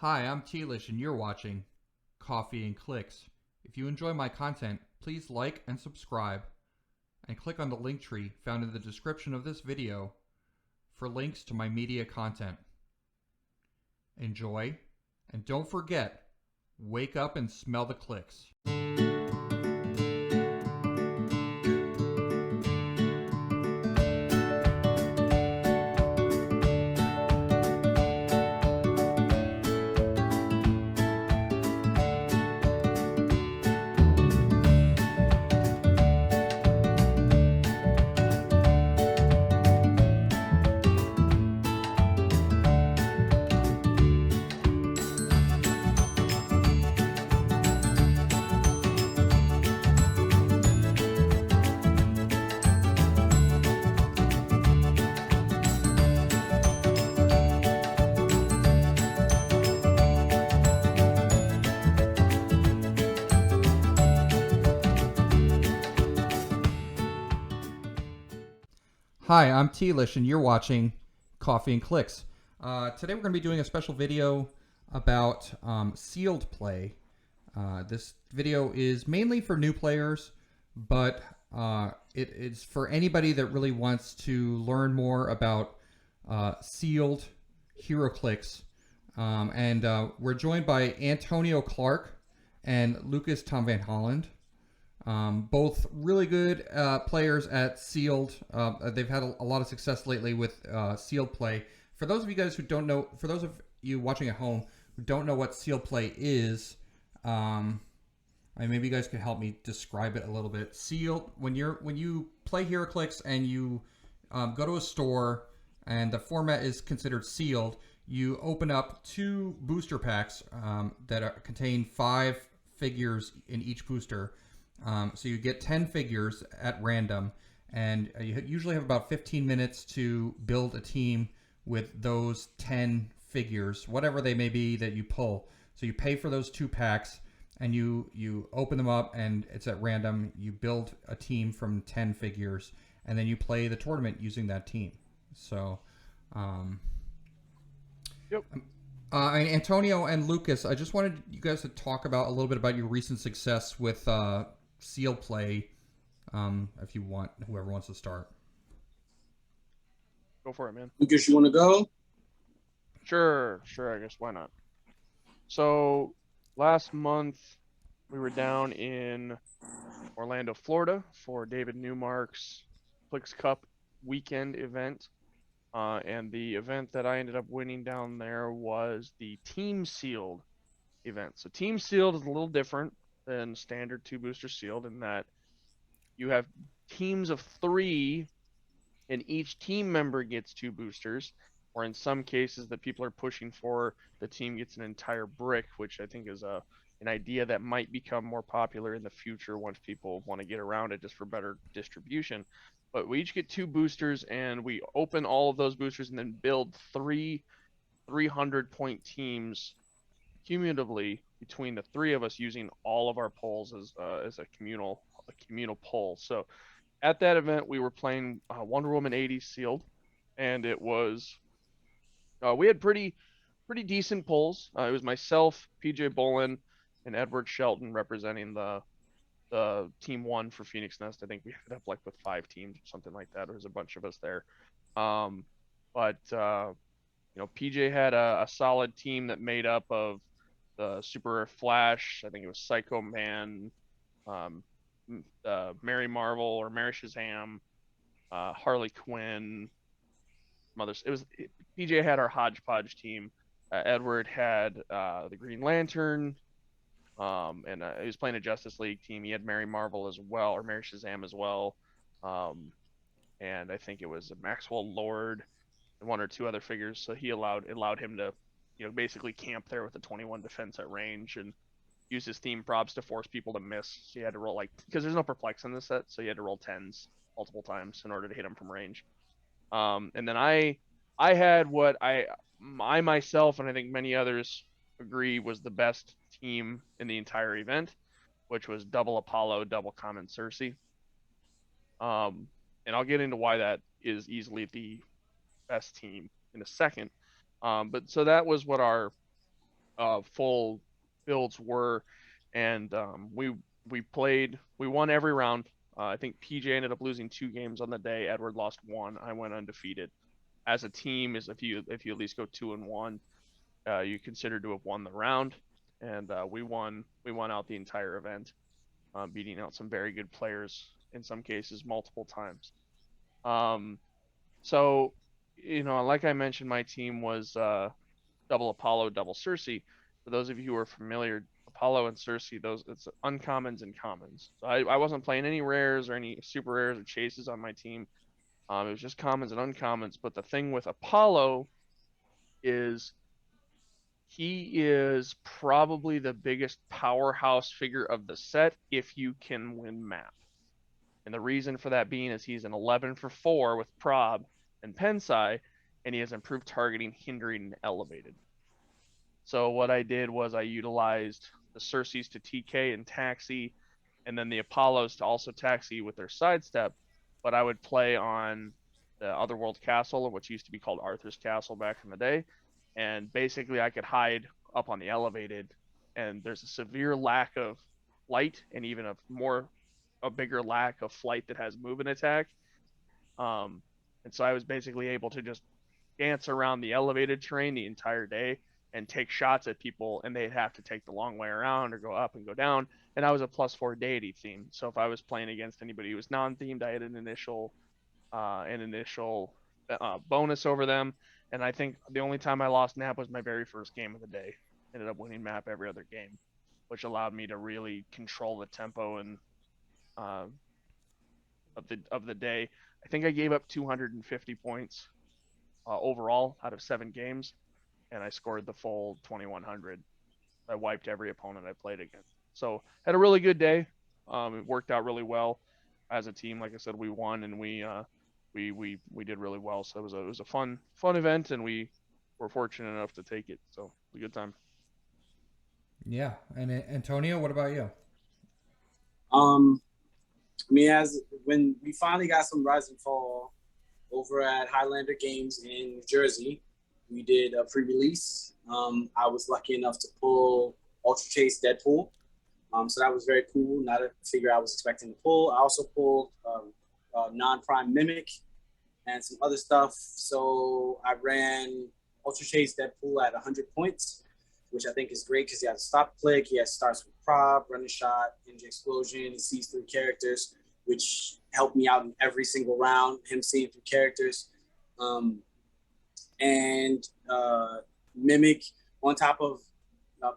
Hi, I'm Tealish and you're watching Coffee and Clicks. If you enjoy my content, please like and subscribe and click on the link tree found in the description of this video for links to my media content. Enjoy, and don't forget, wake up and smell the clicks. Hi, I'm Tealish and you're watching Coffee and Clicks. Today we're going to be doing a special video about sealed play. This video is mainly for new players, but it's for anybody that really wants to learn more about sealed Heroclix. We're joined by Antonio Clark and Lucas Tom Van Holland. Both really good players at sealed. They've had a lot of success lately with sealed play. For those of you guys who don't know, for those of you watching at home who don't know what sealed play is, maybe you guys could help me describe it a little bit. Sealed, when you play Heroclix and you go to a store and the format is considered sealed, you open up 2 booster packs that contain 5 figures in each booster. So you get 10 figures at random, and you usually have about 15 minutes to build a team with those 10 figures, whatever they may be that you pull. So you pay for those 2 packs, and you open them up, and it's at random. You build a team from 10 figures, and then you play the tournament using that team. So, Yep. Antonio and Lucas, I just wanted you guys to talk about a little bit about your recent success with sealed play, if you want, whoever wants to start. Go for it, man. Lucas, you want to go? Sure, I guess, why not? So last month we were down in Orlando, Florida for David Newmark's Flix Cup weekend event. And the event that I ended up winning down there was the Team Sealed event. So Team Sealed is a little different than standard 2 booster sealed in that you have teams of 3 and each team member gets 2 boosters, or in some cases that people are pushing for, the team gets an entire brick, which I think is an idea that might become more popular in the future once people want to get around it just for better distribution. But we each get 2 boosters, and we open all of those boosters and then build 3 300-point teams cumulatively between the 3 of us, using all of our polls as a communal poll. So at that event we were playing Wonder Woman 80 sealed, and it was we had pretty decent polls. It was myself, PJ Bolin, and Edward Shelton representing the team 1 for Phoenix Nest. I think we ended up like with 5 teams or something like that. There was a bunch of us there. PJ had a solid team that made up of the Super Flash. I think it was Psycho Man, Mary Marvel or Mary Shazam, Harley Quinn, others. PJ had our hodgepodge team. Edward had the Green Lantern, and he was playing a Justice League team. He had Mary Marvel as well, or Mary Shazam as well, and I think it was a Maxwell Lord and 1 or 2 other figures. So he allowed him to, basically camp there with the 21 defense at range and use his theme props to force people to miss. So you had to roll because there's no perplex in this set, so you had to roll 10s multiple times in order to hit him from range. And then I had what I myself, and I think many others agree, was the best team in the entire event, which was double Apollo, double Common Cersei. And I'll get into why that is easily the best team in a second. But so that was what our full builds were, and we won every round. I think PJ ended up losing 2 games on the day. Edward lost one. I went undefeated. As a team, is if you at least go 2-1, you consider to have won the round, and we won out the entire event, beating out some very good players in some cases multiple times. Um, so, like I mentioned, my team was double Apollo, double Cersei. For those of you who are familiar, Apollo and Cersei, those it's uncommons and commons. So I wasn't playing any rares or any super rares or chases on my team. It was just commons and uncommons. But the thing with Apollo is he is probably the biggest powerhouse figure of the set if you can win map. And the reason for that being is he's an 11 for 4 with prob and pensai, and he has improved targeting, hindering, and elevated. So what I did was I utilized the Cersei's to TK and taxi, and then the Apollos to also taxi with their sidestep. But I would play on the Otherworld Castle, which used to be called Arthur's Castle back in the day, and basically I could hide up on the elevated, and there's a severe lack of flight and even a bigger lack of flight that has move and attack. And so I was basically able to just dance around the elevated terrain the entire day and take shots at people, and they'd have to take the long way around or go up and go down. And I was a +4 deity theme, so if I was playing against anybody who was non-themed, I had an initial bonus over them. And I think the only time I lost map was my very first game of the day. Ended up winning map every other game, which allowed me to really control the tempo and uh, of the day. I think I gave up 250 points overall out of 7 games, and I scored the full 2100. I wiped every opponent I played against. So had a really good day. It worked out really well as a team. Like I said, we won and we did really well. So it was a fun event, and we were fortunate enough to take it. So it was a good time. Yeah. And Antonio, what about you? Um, I mean, as when we finally got some Rise and Fall over at Highlander Games in New Jersey, we did a pre-release. I was lucky enough to pull Ultra Chase Deadpool. So that was very cool. Not a figure I was expecting to pull. I also pulled non-prime Mimic and some other stuff. So I ran Ultra Chase Deadpool at 100 points, which I think is great because he has a stop click, he has starts with prob, running shot, ninja explosion, he sees 3 characters, which helped me out in every single round, him seeing 3 characters. And Mimic, on top of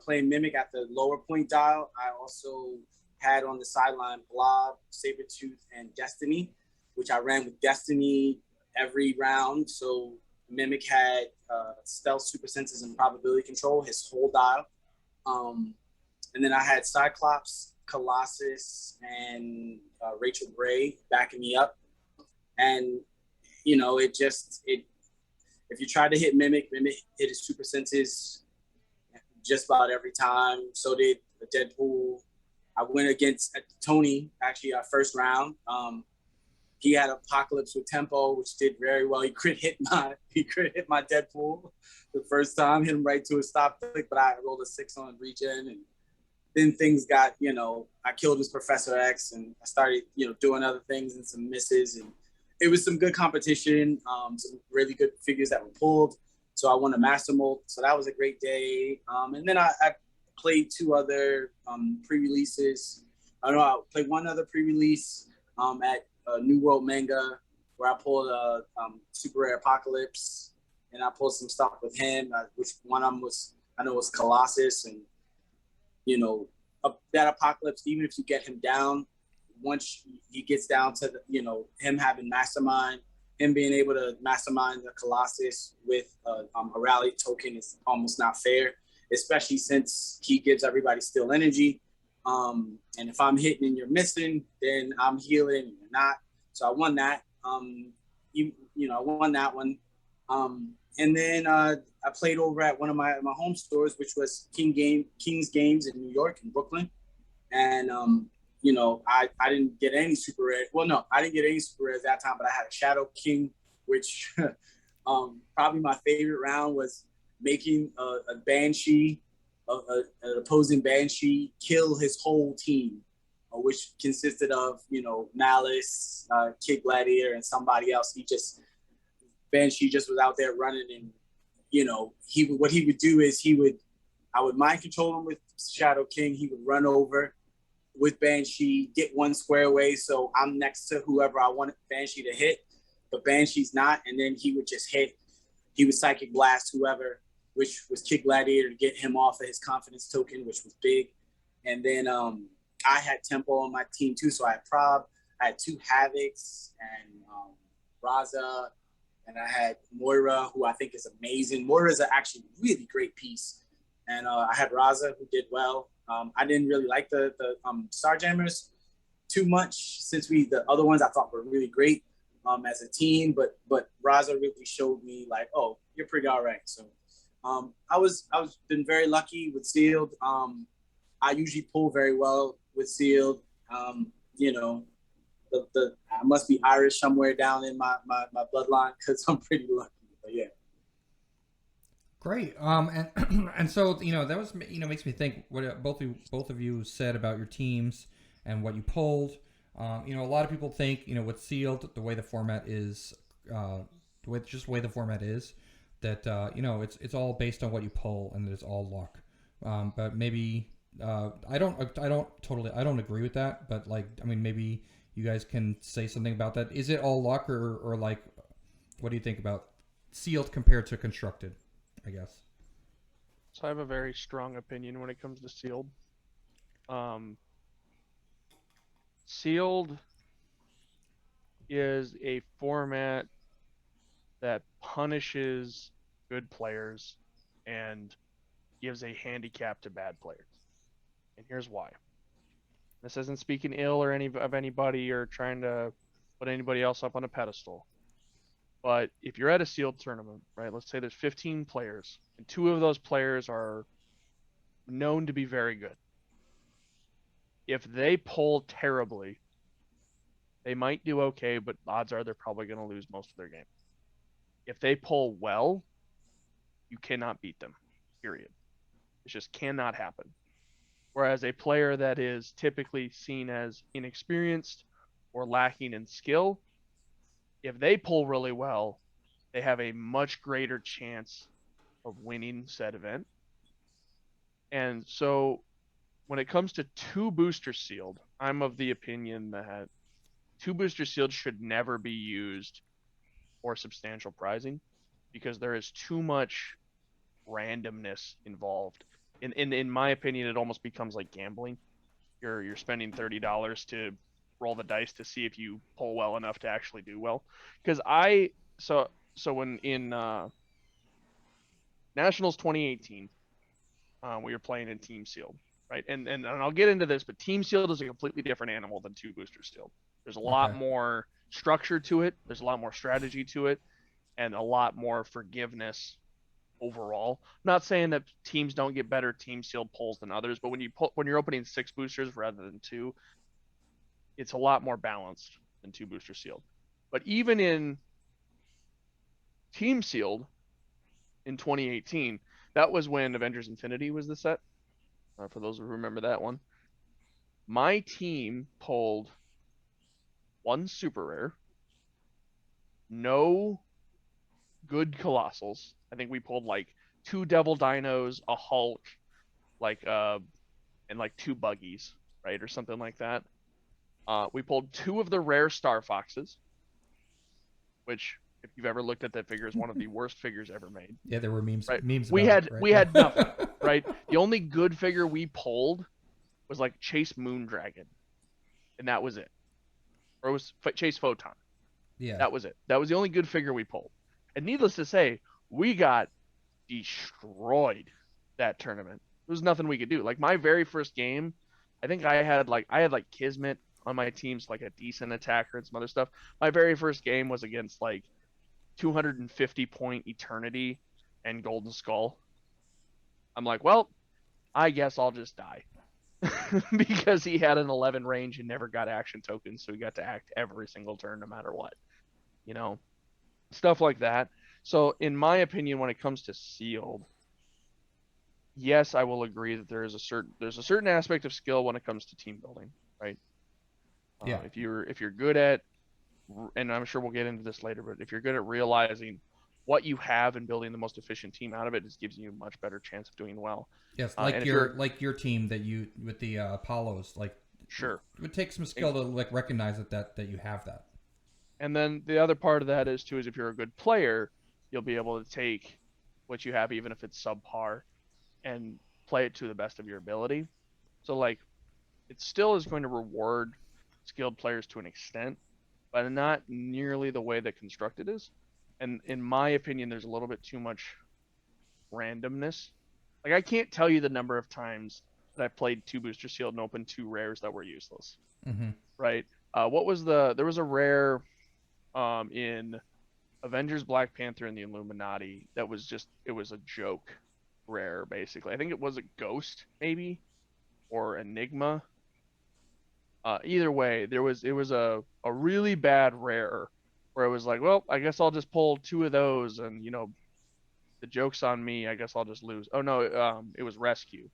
playing Mimic at the lower point dial, I also had on the sideline Blob, Sabretooth, and Destiny, which I ran with Destiny every round. So Mimic had stealth, super senses, and probability control, his whole dial. And then I had Cyclops, Colossus, and Rachel Gray backing me up. And, if you try to hit Mimic hit his super senses just about every time. So did Deadpool. I went against Tony, actually, our first round. He had Apocalypse with tempo, which did very well. He crit hit my Deadpool the first time, hit him right to a stop click, but I rolled a 6 on regen, and then things got, I killed his Professor X, and I started, doing other things and some misses, and it was some good competition, some really good figures that were pulled. So I won a Master Mold, so that was a great day. And then I played 2 other pre-releases. I played one other pre-release at New World Manga, where I pulled a Super Rare Apocalypse, and I pulled some stuff with him, which one of them was Colossus. And that Apocalypse, even if you get him down, once he gets down to him having Mastermind, him being able to mastermind the Colossus with a rally token is almost not fair, especially since he gives everybody still energy. And if I'm hitting and you're missing, then I'm healing and you're not. So I won that. I won that one. And then I played over at one of my home stores, which was King's Games in New York, in Brooklyn. And, I didn't get any super rare. Well, no, I didn't get any super rare at that time, but I had a Shadow King, which probably my favorite round was making a Banshee an opposing Banshee kill his whole team, which consisted of, Malice, Kid Gladiator, and somebody else. Banshee just was out there running, and what he would do is I would mind control him with Shadow King. He would run over with Banshee, get one square away, so I'm next to whoever I wanted Banshee to hit, but Banshee's not, and then he would just hit. He would Psychic Blast whoever, which was Kid Gladiator, to get him off of his confidence token, which was big. And then I had Tempo on my team too, so I had Prob, I had 2 Havocs, and Raza, and I had Moira, who I think is amazing. Moira is actually really great piece. And I had Raza, who did well. I didn't really like the Starjammers too much, since the other ones I thought were really great as a team, but Raza really showed me like, oh, you're pretty all right. So I was been very lucky with Sealed. I usually pull very well with Sealed. I must be Irish somewhere down in my bloodline, because I'm pretty lucky. But yeah. Great. And so that was makes me think what both of you said about your teams and what you pulled. A lot of people think with Sealed, the way the format is, the way the format is, that it's all based on what you pull and that it's all luck. But maybe I don't agree with that. But maybe you guys can say something about that. Is it all luck, or like, what do you think about Sealed compared to Constructed, I guess? So I have a very strong opinion when it comes to Sealed. Sealed is a format that punishes good players and gives a handicap to bad players. And here's why. This isn't speaking ill or anybody or trying to put anybody else up on a pedestal. But if you're at a sealed tournament, right, let's say there's 15 players, and 2 of those players are known to be very good. If they pull terribly, they might do okay, but odds are they're probably going to lose most of their game. If they pull well, you cannot beat them, period. It just cannot happen. Whereas a player that is typically seen as inexperienced or lacking in skill, if they pull really well, they have a much greater chance of winning said event. And so when it comes to 2 boosters sealed, I'm of the opinion that 2 boosters sealed should never be used for substantial prizing, because there is too much randomness involved. In my opinion, it almost becomes like gambling. You're spending $30 to roll the dice to see if you pull well enough to actually do well. Because when in Nationals 2018, we were playing in Team Sealed, right? And I'll get into this, but Team Sealed is a completely different animal than 2 boosters sealed. There's a lot more structure to it. There's a lot more strategy to it, and a lot more forgiveness overall. I'm not saying that teams don't get better team sealed pulls than others, but when you're opening 6 boosters rather than 2, it's a lot more balanced than 2 booster sealed. But even in team sealed in 2018, that was when Avengers Infinity was the set. For those who remember that one, my team pulled 1 super rare, no good colossals. I think we pulled like 2 devil dinos, a Hulk, and like 2 buggies, right, or something like that. We pulled 2 of the rare Star Foxes, which, if you've ever looked at that figure, is one of the worst figures ever made. Yeah, there were memes. Right? Memes. We about had it, right? we had nothing, right? The only good figure we pulled was like Chase Moondragon, and that was it. Or it was Chase Photon. Yeah. That was it. That was the only good figure we pulled. And needless to say, we got destroyed that tournament. There was nothing we could do. Like my very first game, I think I had Kismet on my team's like a decent attacker and some other stuff. My very first game was against like 250 point Eternity and Golden Skull. I'm like, well, I guess I'll just die. Because he had an 11 range and never got action tokens, so he got to act every single turn no matter what. Stuff like that. So in my opinion, when it comes to sealed, yes, I will agree that there's a certain aspect of skill when it comes to team building, right? Yeah. If you're good at, and I'm sure we'll get into this later, but if you're good at realizing what you have and building the most efficient team out of it, just gives you a much better chance of doing well. Yes, And if you're like your team that you with the Apollos, like sure, it would take some skill to like recognize that you have that. and then the other part of that is too is if you're a good player, you'll be able to take what you have, even if it's subpar, and play it to the best of your ability. So like it still is going to reward skilled players to an extent, but not nearly the way that constructed is. And in my opinion, there's a little bit too much randomness. Like I can't tell you the number of times that I played two booster sealed and opened two rares that were useless. Mm-hmm. Right? What was there was a rare in Avengers Black Panther and the Illuminati that was just it was a joke rare basically. I think it was a ghost maybe or Enigma. Either way, it was a really bad rare where it was like, well, I guess I'll just pull two of those, and the joke's on me. I guess I'll just lose. Oh no, it was rescue,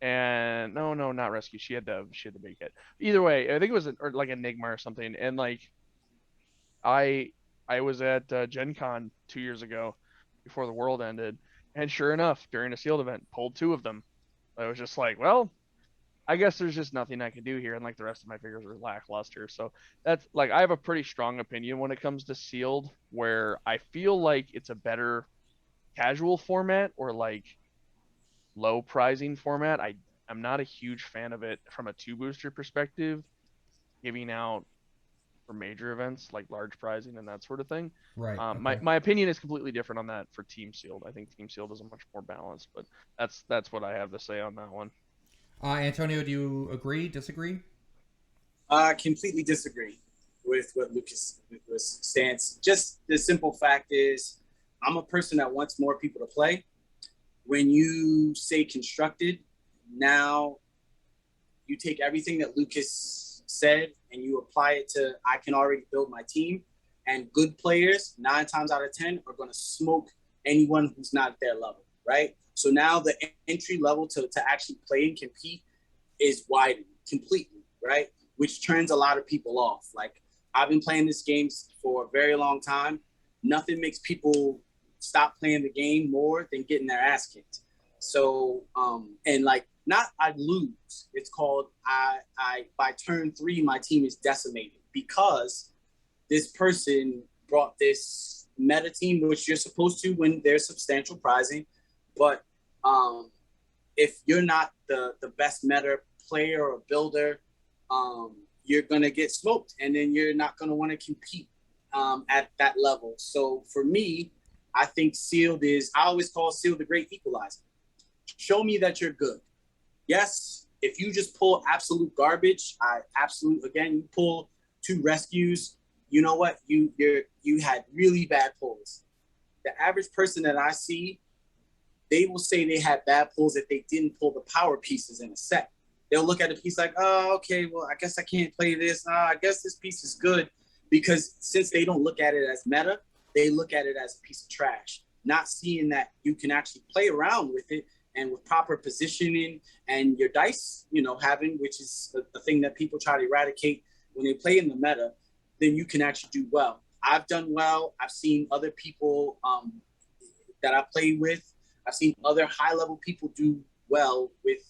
and no, not rescue. She had the big hit. Either way, I think it was or like Enigma or something, and like I I was at Gen Con 2 years ago before the world ended, and sure enough, during a sealed event, pulled two of them. I was just like, well, I guess there's just nothing I can do here, and like the rest of my figures were lackluster. So that's like I have a pretty strong opinion when it comes to sealed, where I feel like it's a better casual format or like low pricing format. I'm not a huge fan of it from a two booster perspective, giving out for major events like large prizing and that sort of thing. Right. My Okay. my opinion is completely different on that for team sealed. I think team sealed is a much more balanced, but that's what I have to say on that one. Antonio, do you agree? Disagree? I completely disagree with what Lucas was stance. Just the simple fact is, I'm a person that wants more people to play. When you say constructed, now you take everything that Lucas said and you apply it to I can already build my team. And good players, 9 times out of 10, are going to smoke anyone who's not at their level, right? So now the entry level to actually play and compete is widened completely, right? Which turns a lot of people off. Like I've been playing this game for a very long time. Nothing makes people stop playing the game more than getting their ass kicked. So, and like not I lose. It's called I by turn 3 my team is decimated because this person brought this meta team, which you're supposed to when there's substantial prizing, but if you're not the best meta player or builder, you're gonna get smoked, and then you're not gonna want to compete at that level. So for me, I think sealed is I always call sealed the great equalizer. Show me that you're good. Yes, if you just pull absolute garbage, you pull 2 rescues. You know what? You had really bad pulls. The average person that I see, they will say they had bad pulls if they didn't pull the power pieces in a set. They'll look at a piece like, oh, okay, well, I guess I can't play this. I guess this piece is good. Because since they don't look at it as meta, they look at it as a piece of trash, not seeing that you can actually play around with it and with proper positioning and your dice, having, which is the thing that people try to eradicate when they play in the meta, then you can actually do well. I've done well. I've seen other people that I play with. I've seen other high-level people do well with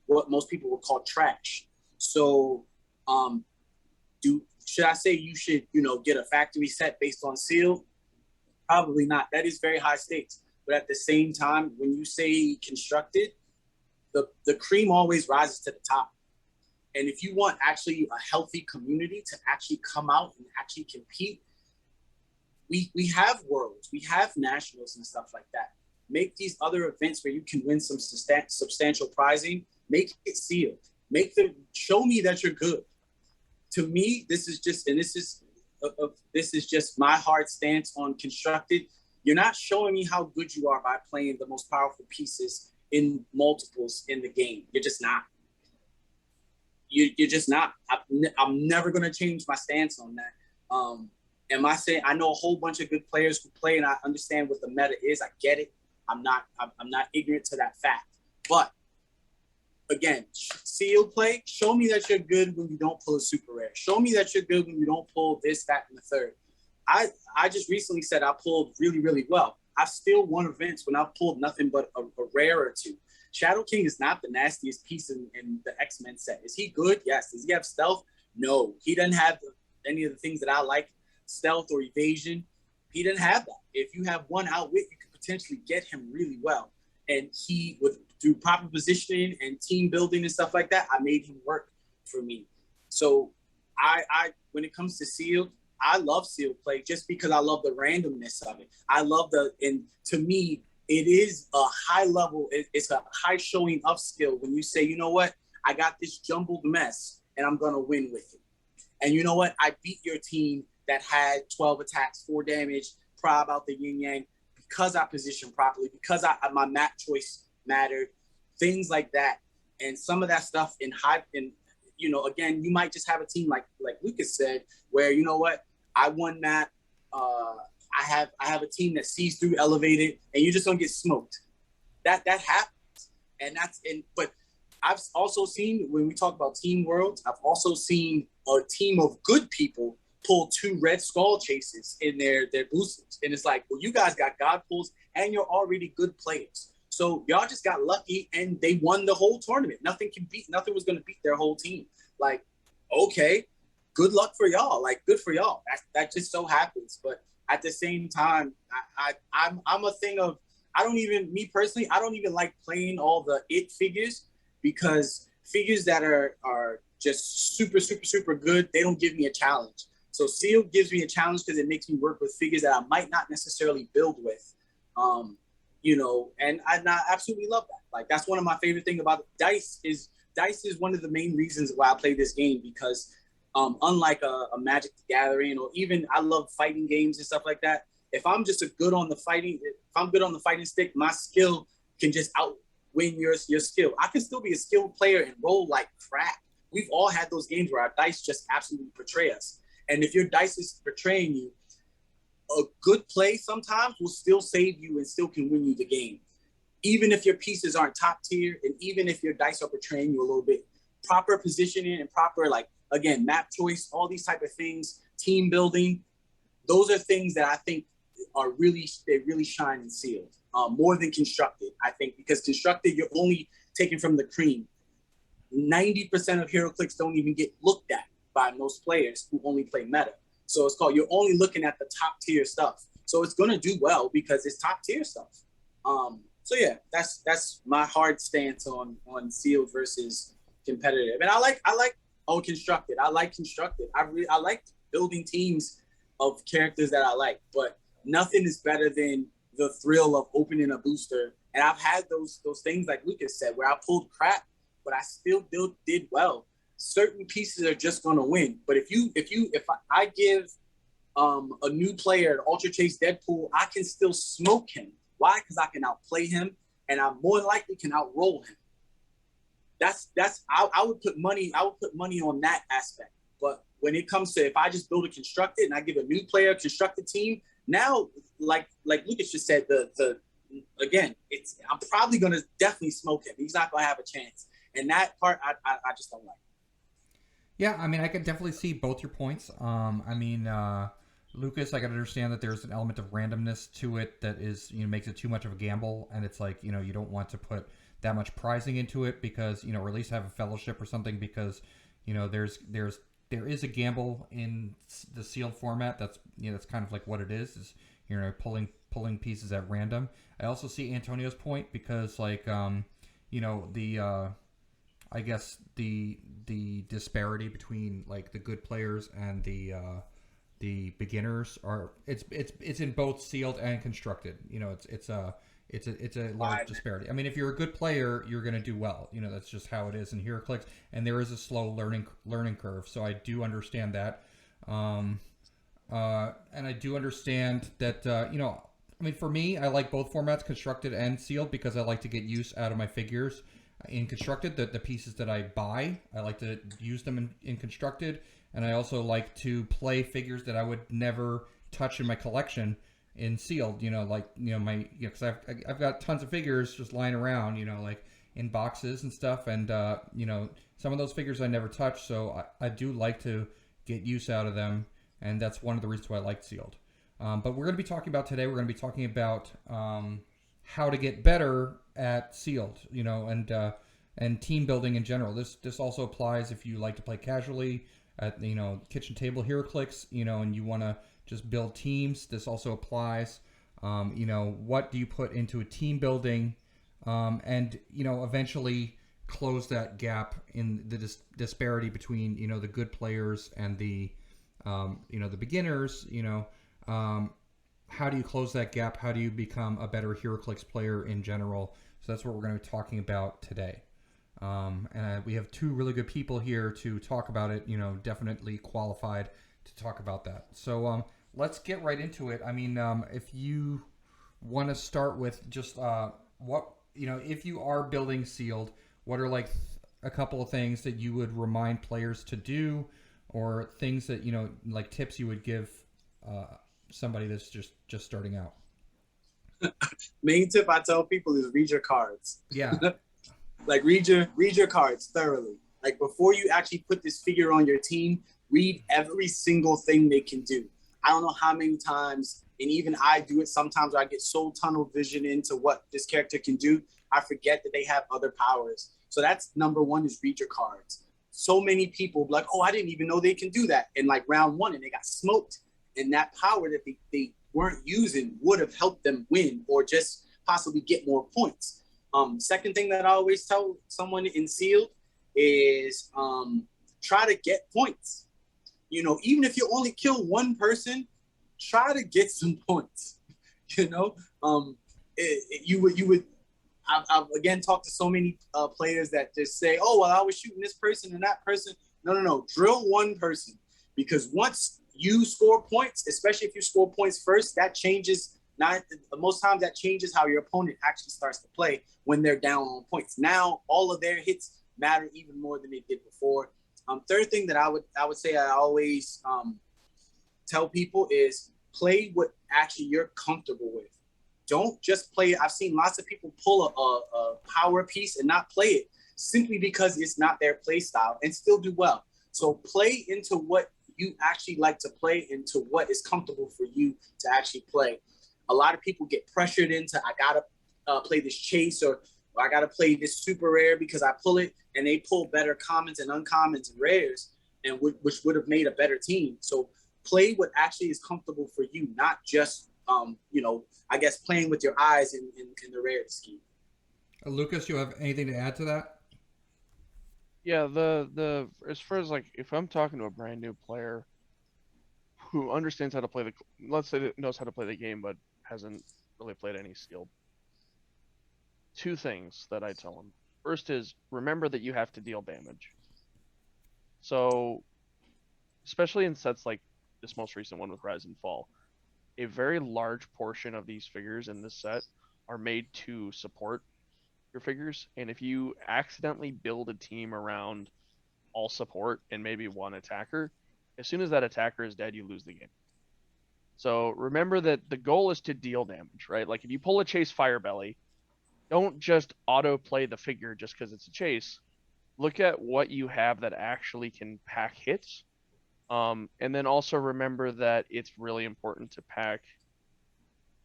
what most people would call trash. So should I say you should, get a factory set based on seal? Probably not. That is very high stakes. But at the same time, when you say constructed, the cream always rises to the top. And if you want actually a healthy community to actually come out and actually compete, we have worlds, we have nationals and stuff like that. Make these other events where you can win some substantial prizing. Make it sealed. Show me that you're good. To me, this is just my hard stance on constructed. You're not showing me how good you are by playing the most powerful pieces in multiples in the game. You're just not. You're just not. I'm never going to change my stance on that. Am I saying I know a whole bunch of good players who play and I understand what the meta is? I get it. I'm not ignorant to that fact. But again, sealed play, show me that you're good when you don't pull a super rare. Show me that you're good when you don't pull this, that, and the third. I just recently said I pulled really, really well. I've still won events when I've pulled nothing but a rare or two. Shadow King is not the nastiest piece in the X-Men set. Is he good? Yes. Does he have stealth? No. He doesn't have any of the things that I like, stealth or evasion. He didn't have that. If you have one outwit, you could potentially get him really well. And he, through proper positioning and team building and stuff like that, I made him work for me. So I when it comes to sealed, I love sealed play just because I love the randomness of it. I love and to me, it is a high level, it's a high showing of skill when you say, you know what, I got this jumbled mess and I'm going to win with it. And you know what, I beat your team that had 12 attacks, 4 damage, prob out the yin yang, because I positioned properly, because my map choice mattered, things like that. And some of that stuff you know, again, you might just have a team like Lucas said, where, you know what, I won map, I have a team that sees through elevated, and you're just gonna get smoked. That happens, but I've also seen, when we talk about team worlds, I've also seen a team of good people pull 2 red skull chases in their boosters, and it's like, well, you guys got god pulls and you're already good players. So y'all just got lucky and they won the whole tournament. Nothing was going to beat their whole team. Like, okay, good luck for y'all. Like, good for y'all. That just so happens. But at the same time, I'm a thing of, me personally, I don't even like playing all the figures, because figures that are just super, super, super good, they don't give me a challenge. So sealed gives me a challenge because it makes me work with figures that I might not necessarily build with. You know, and I absolutely love that. Like, that's one of my favorite things about Dice is one of the main reasons why I play this game, because unlike a Magic the Gathering, or even I love fighting games and stuff like that, if I'm good on the fighting stick, my skill can just outwin your skill. I can still be a skilled player and roll like crap. We've all had those games where our dice just absolutely betray us. And if your dice is betraying you, a good play sometimes will still save you and still can win you the game. Even if your pieces aren't top tier, and even if your dice are betraying you a little bit, proper positioning and proper, like, again, map choice, all these type of things, team building, those are things that I think they really shine in sealed, more than constructed, I think, because constructed, you're only taking from the cream. 90% of Heroclix don't even get looked at by most players who only play meta. So it's called, you're only looking at the top tier stuff. So it's going to do well because it's top tier stuff. So yeah, that's my hard stance on sealed versus competitive. And I like constructed. I like constructed. I like building teams of characters that I like, but nothing is better than the thrill of opening a booster. And I've had those things like Lucas said, where I pulled crap, but I still did well. Certain pieces are just going to win. But if I give a new player an Ultra Chase Deadpool, I can still smoke him. Why? Because I can outplay him, and I more likely can outroll him. I would put money on that aspect. But when it comes to, if I just build a constructed and I give a new player a constructed team, now like Lucas just said, I'm probably going to definitely smoke him. He's not going to have a chance. And that part I just don't like. Yeah, I mean, I can definitely see both your points. Lucas, I can understand that there's an element of randomness to it that is, makes it too much of a gamble, and it's like, you don't want to put that much prizing into it because, or at least have a fellowship or something, because, there is a gamble in the sealed format. That's, that's kind of like what it is pulling pieces at random. I also see Antonio's point because, like, I guess the disparity between like the good players and the beginners it's in both sealed and constructed. It's a large disparity. I mean, if you're a good player, you're going to do well. That's just how it is in Heroclix, and there is a slow learning curve. So I do understand that, and I do understand that. I mean, for me, I like both formats, constructed and sealed, because I like to get use out of my figures. In constructed, the pieces that I buy, I like to use them in constructed, and I also like to play figures that I would never touch in my collection in sealed. Like my because I've got tons of figures just lying around. Like in boxes and stuff, and some of those figures I never touch, so I do like to get use out of them, and that's one of the reasons why I like sealed. But we're going to be talking about today. We're going to be talking about how to get better at sealed, and team building in general. This also applies if you like to play casually at kitchen table Heroclix, and you want to just build teams. This also applies. What do you put into a team building, and eventually close that gap in the disparity between the good players and the the beginners. How do you close that gap? How do you become a better HeroClix player in general? So that's what we're going to be talking about today. And we have two really good people here to talk about it, definitely qualified to talk about that. So let's get right into it. I mean, if you want to start with just what, if you are building sealed, what are like a couple of things that you would remind players to do, or things that, like tips you would give somebody that's just starting out? Main tip I tell people is read your cards. Yeah. Like read your cards thoroughly. Like before you actually put this figure on your team, read every single thing they can do. I don't know how many times, and even I do it sometimes, where I get so tunnel vision into what this character can do, I forget that they have other powers. So that's number one, is read your cards. So many people like, oh, I didn't even know they can do that in like round one, and they got smoked. And that power that they weren't using would have helped them win or just possibly get more points. Second thing that I always tell someone in sealed is try to get points. Even if you only kill one person, try to get some points. I've again talked to so many players that just say, oh, well, I was shooting this person and that person. No. Drill one person, because once you score points, especially if you score points first, that changes. Most times that changes how your opponent actually starts to play when they're down on points. Now all of their hits matter even more than they did before. Third thing that I would say I always tell people is play what actually you're comfortable with. Don't just play it. I've seen lots of people pull a power piece and not play it simply because it's not their play style and still do well. So play into what you actually like to play, into what is comfortable for you to actually play. A lot of people get pressured into, I gotta play this chase, or I gotta play this super rare because I pull it, and they pull better commons and uncommons and rares, and which would have made a better team. So play what actually is comfortable for you, not just I guess playing with your eyes in the rarity scheme. Lucas, you have anything to add to that? Yeah, the as far as like if I'm talking to a brand new player who understands how to play let's say that knows how to play the game but hasn't really played any sealed, two things that I tell them. First is remember that you have to deal damage. So especially in sets like this most recent one with Rise and Fall, a very large portion of these figures in this set are made to support your figures, and if you accidentally build a team around all support and maybe one attacker, as soon as that attacker is dead, you lose the game. So remember that the goal is to deal damage, right? Like if you pull a Chase Firebelly, don't just auto play the figure just because it's a chase. Look at what you have that actually can pack hits. And then also remember that it's really important to pack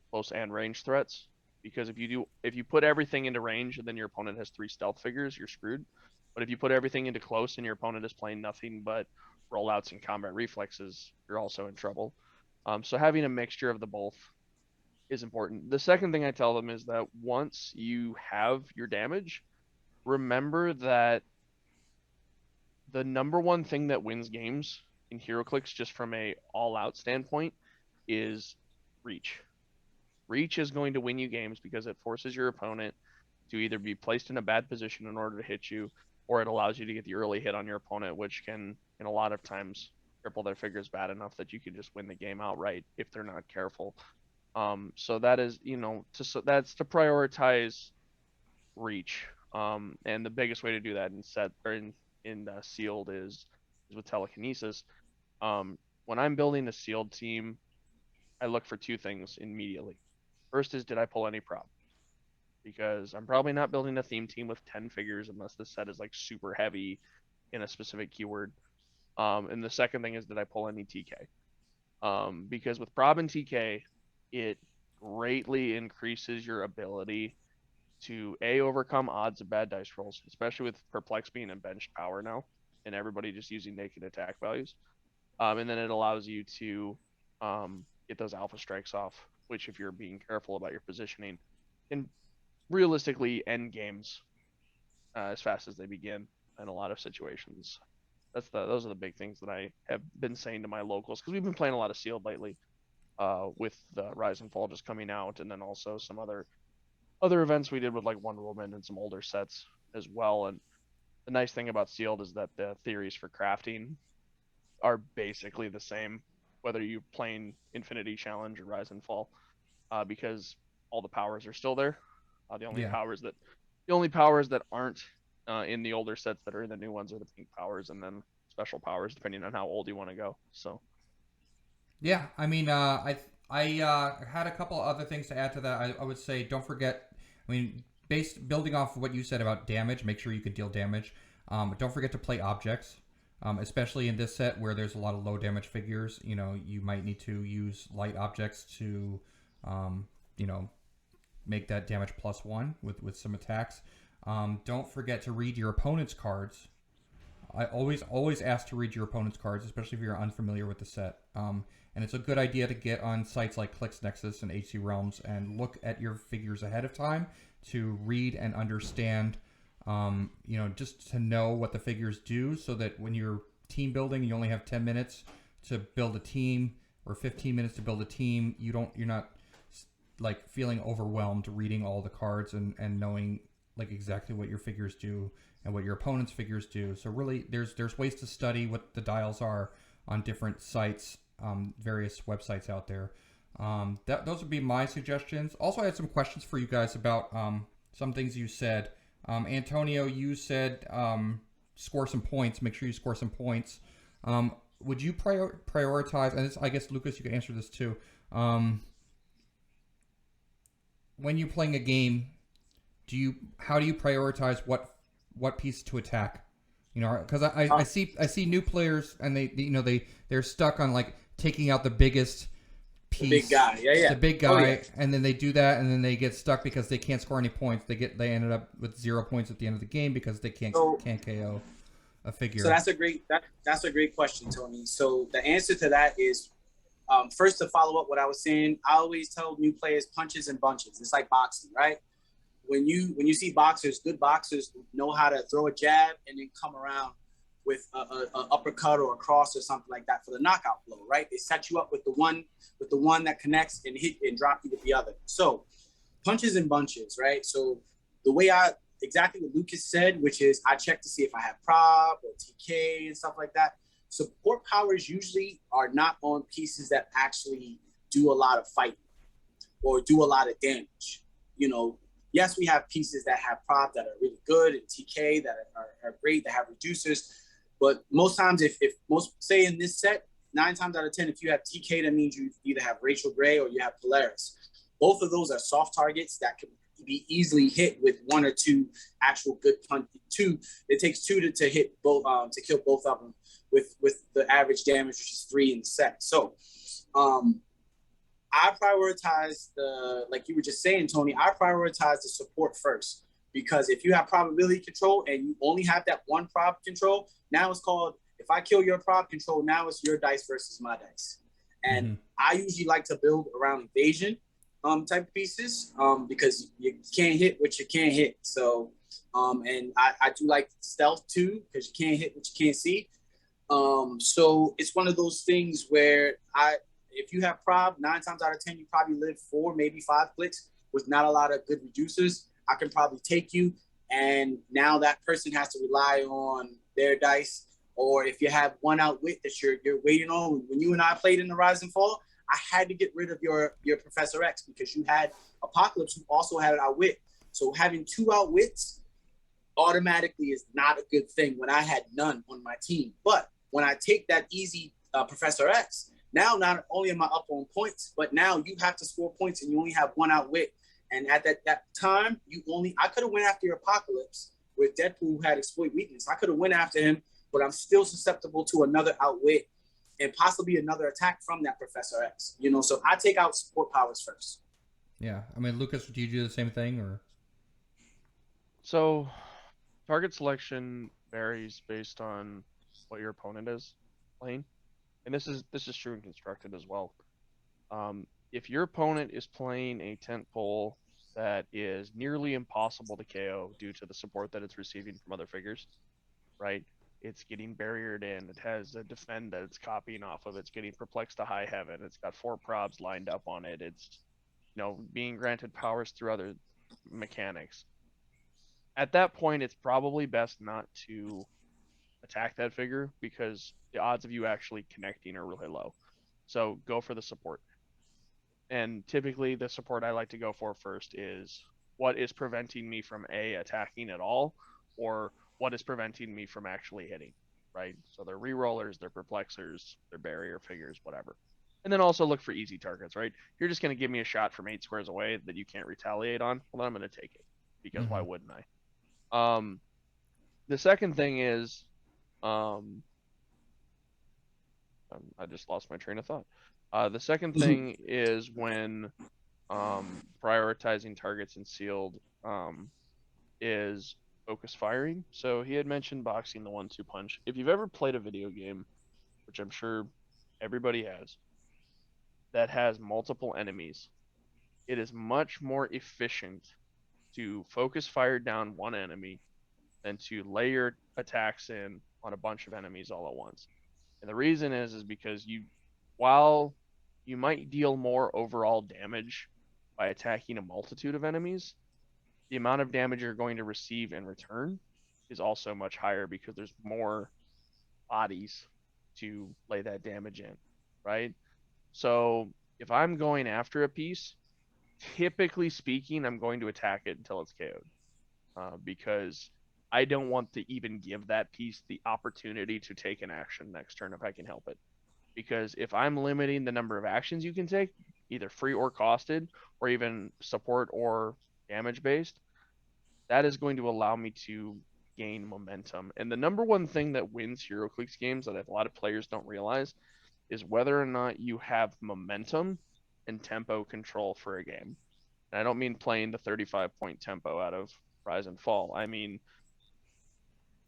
close and range threats, because if you put everything into range and then your opponent has 3 stealth figures, you're screwed. But if you put everything into close and your opponent is playing nothing but rollouts and combat reflexes, you're also in trouble. So having a mixture of the both is important. The second thing I tell them is that once you have your damage, remember that the number one thing that wins games in HeroClix, just from a all-out standpoint, is reach. Reach is going to win you games because it forces your opponent to either be placed in a bad position in order to hit you, or it allows you to get the early hit on your opponent, which can, in a lot of times, cripple their figures bad enough that you can just win the game outright if they're not careful. So that is, that's to prioritize reach. And the biggest way to do that in sealed is with telekinesis. When I'm building a sealed team, I look for two things immediately. First is, did I pull any prop? Because I'm probably not building a theme team with 10 figures unless the set is like super heavy in a specific keyword. And the second thing is, did I pull any TK? Because with prob and TK, it greatly increases your ability to overcome odds of bad dice rolls, especially with perplex being in benched power now, and everybody just using naked attack values. And then it allows you to get those alpha strikes off, which, if you're being careful about your positioning, can realistically end games as fast as they begin in a lot of situations. Those are the big things that I have been saying to my locals, because we've been playing a lot of sealed lately, with the Rise and Fall just coming out, and then also some other events we did with like Wonder Woman and some older sets as well. And the nice thing about sealed is that the theories for crafting are basically the same, whether you playing Infinity Challenge or Rise and Fall, because all the powers are still there. The only powers that aren't in the older sets that are in the new ones are the pink powers, and then special powers depending on how old you want to go. So Yeah, I mean, I had a couple other things to add to that. I would say don't forget. I mean, building off of what you said about damage, make sure you can deal damage. Don't forget to play objects, especially in this set where there's a lot of low damage figures. You know, you might need to use light objects to, you know, make that damage +1 with some attacks. Don't forget to read your opponent's cards. I always ask to read your opponent's cards, especially if you're unfamiliar with the set. And it's a good idea to get on sites like Clix Nexus and HC Realms and look at your figures ahead of time to read and understand, you know, just to know what the figures do, so that when you're team building, you only have 10 minutes to build a team or 15 minutes to build a team. You're not like feeling overwhelmed reading all the cards and knowing like exactly what your figures do and what your opponent's figures do. So really, there's ways to study what the dials are on different sites, various websites out there. Those would be my suggestions. Also, I had some questions for you guys about some things you said. Antonio, you said score some points. Make sure you score some points. Would you prioritize? And I guess Lucas, you can answer this too. When you're playing a game, how do you prioritize what piece to attack? You know, because I see new players and they're stuck on like taking out the biggest piece, the big guy, the big guy, and then they do that, and then they get stuck because they can't score any points. They ended up with 0 points at the end of the game because they can't KO a figure. So that's a great question, Tony. So the answer to that is, first, to follow up what I was saying, I always tell new players punches and bunches. It's like boxing, right? When you see boxers, good boxers know how to throw a jab and then come around with a uppercut or a cross or something like that for the knockout blow, right? They set you up with the one that connects and hit and drop you with the other. So punches and bunches, right? So the way exactly what Lucas said, which is I check to see if I have prob or TK and stuff like that. Support powers usually are not on pieces that actually do a lot of fighting or do a lot of damage. You know, yes, we have pieces that have prob that are really good and TK that are great, that have reducers. But most times, if say in this set, 9 times out of 10, if you have TK, that means you either have Rachel Gray or you have Polaris. Both of those are soft targets that can be easily hit with 1 or 2 actual good punch. It takes 2 to hit both, to kill both of them with the average damage, which is 3 in the set. So I prioritize like you were just saying, Tony, I prioritize the support first, because if you have probability control and you only have that one prob control, now it's called, if I kill your prob control, now it's your dice versus my dice. And I usually like to build around evasion type of pieces, because you can't hit what you can't hit. So, and I do like stealth too, because you can't hit what you can't see. So it's one of those things where if you have prob, 9 times out of 10, you probably live 4, maybe 5 clicks with not a lot of good reducers. I can probably take you, and now that person has to rely on their dice. Or if you have one outwit that you're waiting on. When you and I played in the Rise and Fall, I had to get rid of your Professor X because you had Apocalypse who also had an outwit. So having 2 outwits automatically is not a good thing when I had none on my team. But when I take that easy Professor X, Now, not only am I up on points, but now you have to score points and you only have one outwit. And at that time, I could have went after your Apocalypse with Deadpool who had exploit weakness. I could have went after him, but I'm still susceptible to another outwit and possibly another attack from that Professor X. So I take out support powers first. Yeah, I mean, Lucas, do you do the same thing or? So, target selection varies based on what your opponent is playing, and this is true in constructed as well. If your opponent is playing a tent pole that is nearly impossible to KO due to the support that it's receiving from other figures, right? It's getting barriered in. It has a defend that it's copying off of. It's getting perplexed to high heaven. It's got 4 probs lined up on it. It's being granted powers through other mechanics. At that point, it's probably best not to attack that figure because the odds of you actually connecting are really low. So go for the support. And typically, the support I like to go for first is what is preventing me from attacking at all, or what is preventing me from actually hitting, right? So they're rerollers, they're perplexers, they're barrier figures, whatever. And then also look for easy targets, right? You're just going to give me a shot from 8 squares away that you can't retaliate on. Well, then I'm going to take it because why wouldn't I? The second thing is, I just lost my train of thought. The second thing is when prioritizing targets in sealed is focus firing. So he had mentioned boxing the 1-2 punch. If you've ever played a video game, which I'm sure everybody has, that has multiple enemies, it is much more efficient to focus fire down one enemy than to layer attacks in on a bunch of enemies all at once. And the reason is because while you might deal more overall damage by attacking a multitude of enemies, the amount of damage you're going to receive in return is also much higher because there's more bodies to lay that damage in, right? So if I'm going after a piece, typically speaking, I'm going to attack it until it's KO'd, because I don't want to even give that piece the opportunity to take an action next turn if I can help it. Because if I'm limiting the number of actions you can take, either free or costed, or even support or damage based, that is going to allow me to gain momentum. And the number one thing that wins Heroclix games that a lot of players don't realize is whether or not you have momentum and tempo control for a game. And I don't mean playing the 35-point tempo out of Rise and Fall. I mean,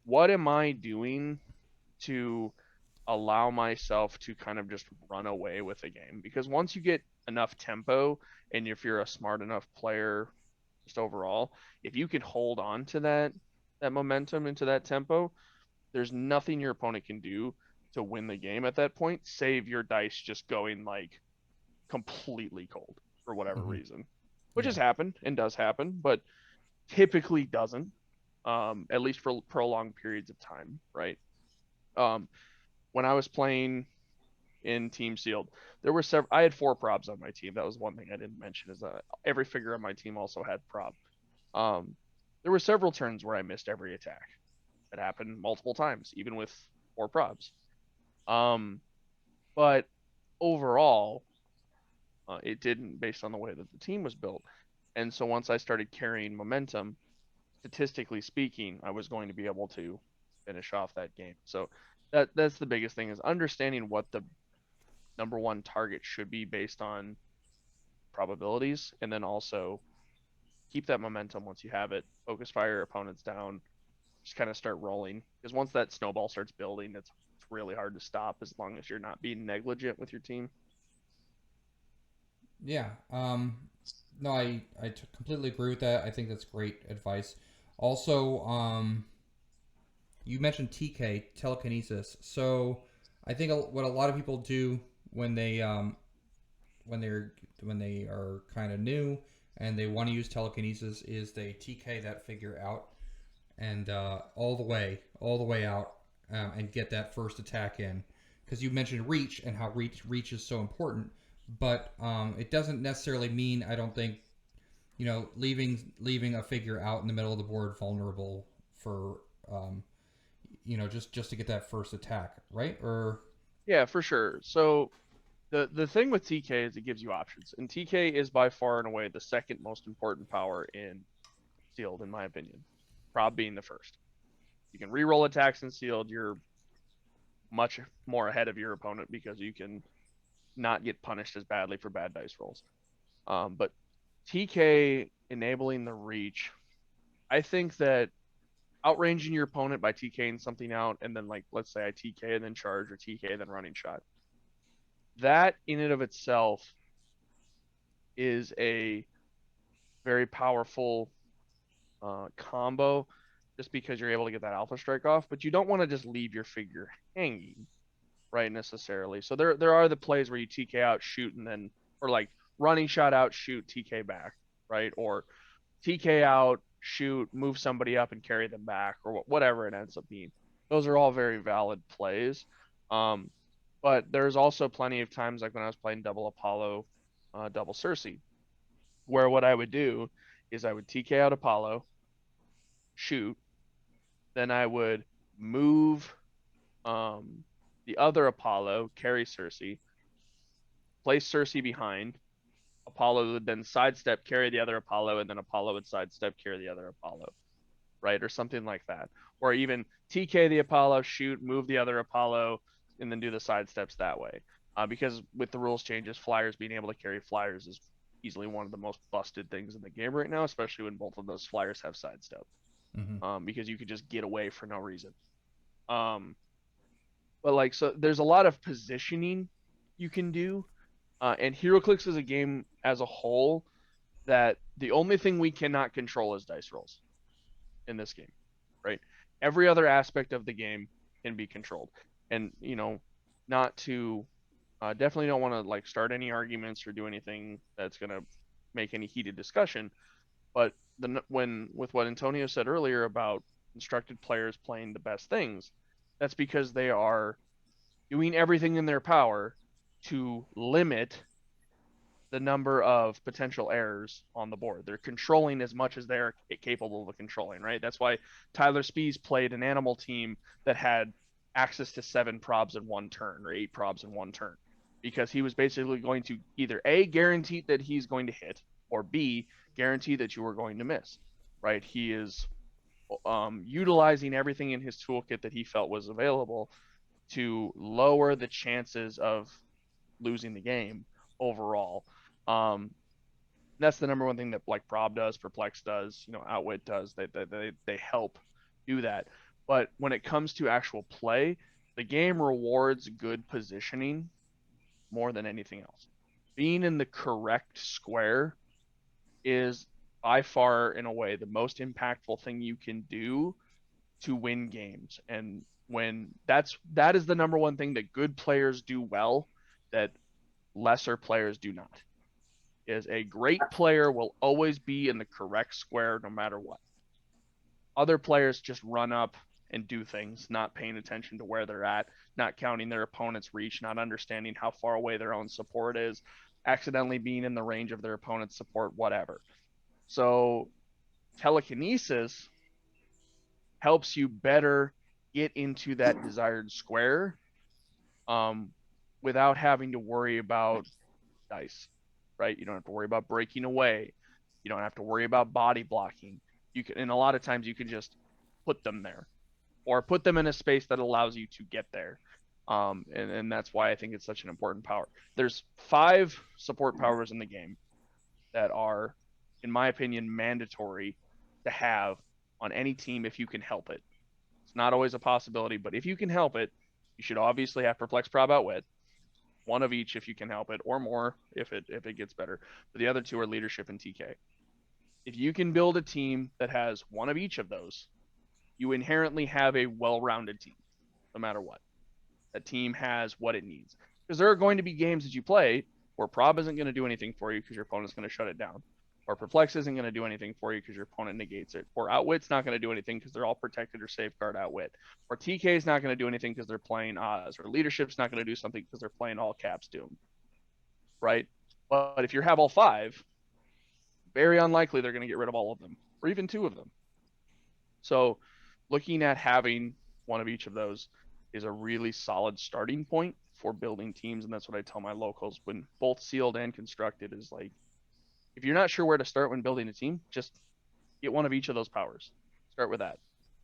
what am I doing to allow myself to kind of just run away with a game? Because once you get enough tempo, and if you're a smart enough player just overall, if you can hold on to that momentum into that tempo, there's nothing your opponent can do to win the game at that point, save your dice just going like completely cold for whatever reason, which has happened and does happen, but typically doesn't, at least for prolonged periods of time, right? When I was playing in Team Sealed, there were several. I had 4 probs on my team. That was one thing I didn't mention, is that every figure on my team also had prob. There were several turns where I missed every attack. It happened multiple times, even with 4 probs. But overall, it didn't, based on the way that the team was built. And so once I started carrying momentum, statistically speaking, I was going to be able to finish off that game. So that's the biggest thing, is understanding what the number one target should be based on probabilities, and then also keep that momentum once you have it. Focus fire opponents down, just kind of start rolling, because once that snowball starts building, it's really hard to stop as long as you're not being negligent with your team. Yeah. No, I completely agree with that. I think that's great advice. Also, you mentioned TK, telekinesis. So I think what a lot of people do when they when they are kind of new and they want to use telekinesis is they TK that figure out and all the way out, and get that first attack in. Because you mentioned reach and how reach is so important, but it doesn't necessarily mean, I don't think, leaving a figure out in the middle of the board vulnerable for just to get that first attack, right? Or Yeah, for sure. So The thing with TK is it gives you options, and TK is by far and away the second most important power in sealed, in my opinion. Prob being the first. You can reroll attacks in sealed. You're much more ahead of your opponent because you can not get punished as badly for bad dice rolls. But TK enabling the reach, I think that outranging your opponent by TKing something out, and then like let's say I TK and then charge, or TK then running shot. That in and of itself is a very powerful combo, just because you're able to get that alpha strike off. But you don't want to just leave your figure hanging, right? Necessarily. So there are the plays where you TK out, shoot, and then, or like running shot out, shoot, TK back, right? Or TK out, shoot, move somebody up and carry them back, or whatever it ends up being. Those are all very valid plays. But there's also plenty of times, like when I was playing double Apollo, double Cersei, where what I would do is I would TK out Apollo, shoot, then I would move the other Apollo, carry Cersei, place Cersei behind. Apollo would then sidestep, carry the other Apollo, and then Apollo would sidestep, carry the other Apollo, right? Or something like that. Or even TK the Apollo, shoot, move the other Apollo, and then do the sidesteps that way. Because with the rules changes, flyers being able to carry flyers is easily one of the most busted things in the game right now, especially when both of those flyers have sidestep. Because you could just get away for no reason. But like, so there's a lot of positioning you can do. And Heroclix is a game as a whole that the only thing we cannot control is dice rolls in this game, right? Every other aspect of the game can be controlled. And, you know, not to definitely don't want to like start any arguments or do anything that's going to make any heated discussion. But when with what Antonio said earlier about instructed players playing the best things, that's because they are doing everything in their power to limit the number of potential errors on the board. They're controlling as much as they're capable of controlling, right? That's why Tyler Spees played an animal team that had access to 7 probs in one turn or 8 probs in one turn, because he was basically going to either A, guarantee that he's going to hit, or B, guarantee that you are going to miss, right? He is utilizing everything in his toolkit that he felt was available to lower the chances of losing the game overall. That's the number one thing that like Prob does, Perplex does, you know, Outwit does. They help do that. But when it comes to actual play, the game rewards good positioning more than anything else. Being in the correct square is by far, in a way, the most impactful thing you can do to win games. And when that is the number one thing that good players do well that lesser players do not. Is a great player will always be in the correct square no matter what. Other players just run up and do things, not paying attention to where they're at, not counting their opponent's reach, not understanding how far away their own support is, accidentally being in the range of their opponent's support, whatever. So telekinesis helps you better get into that desired square without having to worry about dice, right? You don't have to worry about breaking away. You don't have to worry about body blocking. You can, and a lot of times you can just put them there, or put them in a space that allows you to get there. And that's why I think it's such an important power. There's 5 support powers in the game that are, in my opinion, mandatory to have on any team if you can help it. It's not always a possibility, but if you can help it, you should obviously have Perplex, Prob, Outwit. One of each if you can help it, or more if it gets better. But the other 2 are leadership and TK. If you can build a team that has one of each of those, you inherently have a well-rounded team, no matter what. That team has what it needs. Because there are going to be games that you play where Prob isn't going to do anything for you because your opponent's going to shut it down. Or Perplex isn't going to do anything for you because your opponent negates it. Or Outwit's not going to do anything because they're all protected or safeguard Outwit. Or TK's not going to do anything because they're playing Oz. Or Leadership's not going to do something because they're playing all caps Doom. Right? But if you have all 5, very unlikely they're going to get rid of all of them. Or even 2 of them. So looking at having one of each of those is a really solid starting point for building teams, and that's what I tell my locals when both sealed and constructed is like, if you're not sure where to start when building a team, just get one of each of those powers. Start with that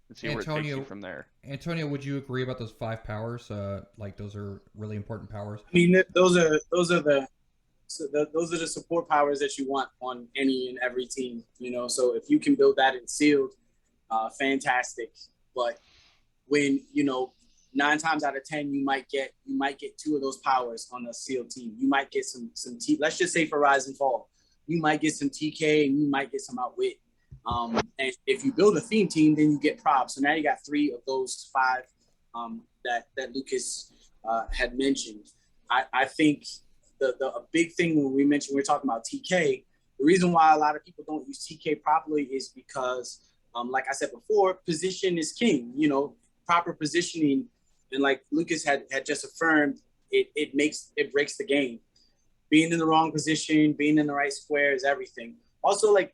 and see where it takes you from there. Antonio, would you agree about those 5 powers? Like those are really important powers. I mean, those are the support powers that you want on any and every team. You know, so if you can build that in sealed, fantastic. But when 9 times out of 10, you might get 2 of those powers on a sealed team. You might get some let's just say for Rise and Fall, you might get some TK and you might get some Outwit. And if you build a theme team, then you get props. So now you got 3 of those 5 that Lucas had mentioned. I think a big thing when we're talking about TK, the reason why a lot of people don't use TK properly is because, like I said before, position is king. You know, proper positioning, and like Lucas had just affirmed, it breaks the game. Being in the wrong position, being in the right square is everything. Also, like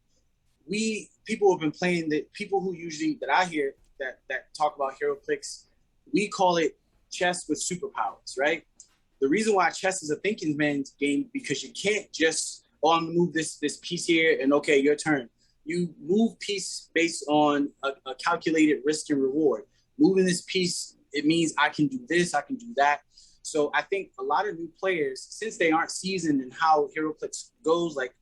people have been playing people who usually that I hear that talk about Heroclix, we call it chess with superpowers, right? The reason why chess is a thinking man's game, because you can't just, I'm gonna move this piece here and okay, your turn. You move piece based on a calculated risk and reward. Moving this piece, it means I can do this, I can do that. So I think a lot of new players, since they aren't seasoned in how Heroclix goes, like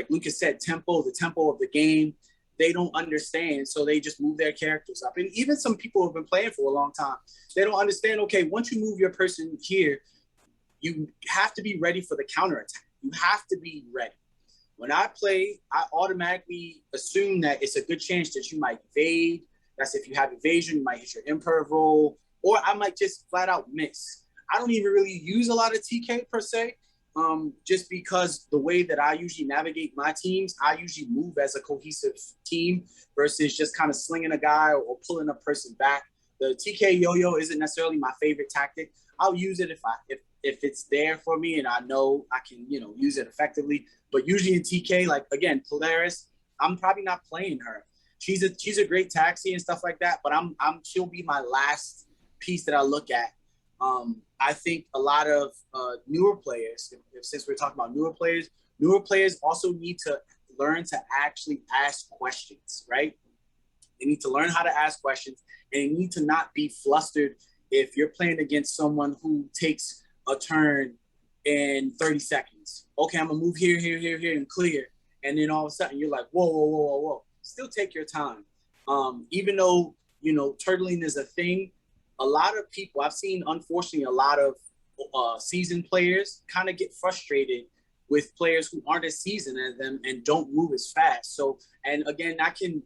Lucas said, the tempo of the game, they don't understand. So they just move their characters up. And even some people who have been playing for a long time, they don't understand, okay, once you move your person here, you have to be ready for the counterattack. You have to be ready. When I play, I automatically assume that it's a good chance that you might evade. That's if you have evasion, you might hit your imperv roll, or I might just flat out miss. I don't even really use a lot of TK per se, just because the way that I usually navigate my teams, I usually move as a cohesive team versus just kind of slinging a guy or pulling a person back. The TK yo-yo isn't necessarily my favorite tactic. I'll use it if it's there for me and I know I can, use it effectively. But usually in TK, like again, Polaris, I'm probably not playing her. She's a great taxi and stuff like that, but she'll be my last piece that I look at. I think a lot of newer players, since we're talking about newer players also need to learn to actually ask questions, right? They need to learn how to ask questions, and they need to not be flustered if you're playing against someone who takes a turn in 30 seconds. Okay, I'm gonna move here, and clear. And then all of a sudden you're like, whoa. Still take your time. Even though, turtling is a thing, a lot of people, I've seen, unfortunately, a lot of seasoned players kind of get frustrated with players who aren't as seasoned as them and don't move as fast. So, and again, that can,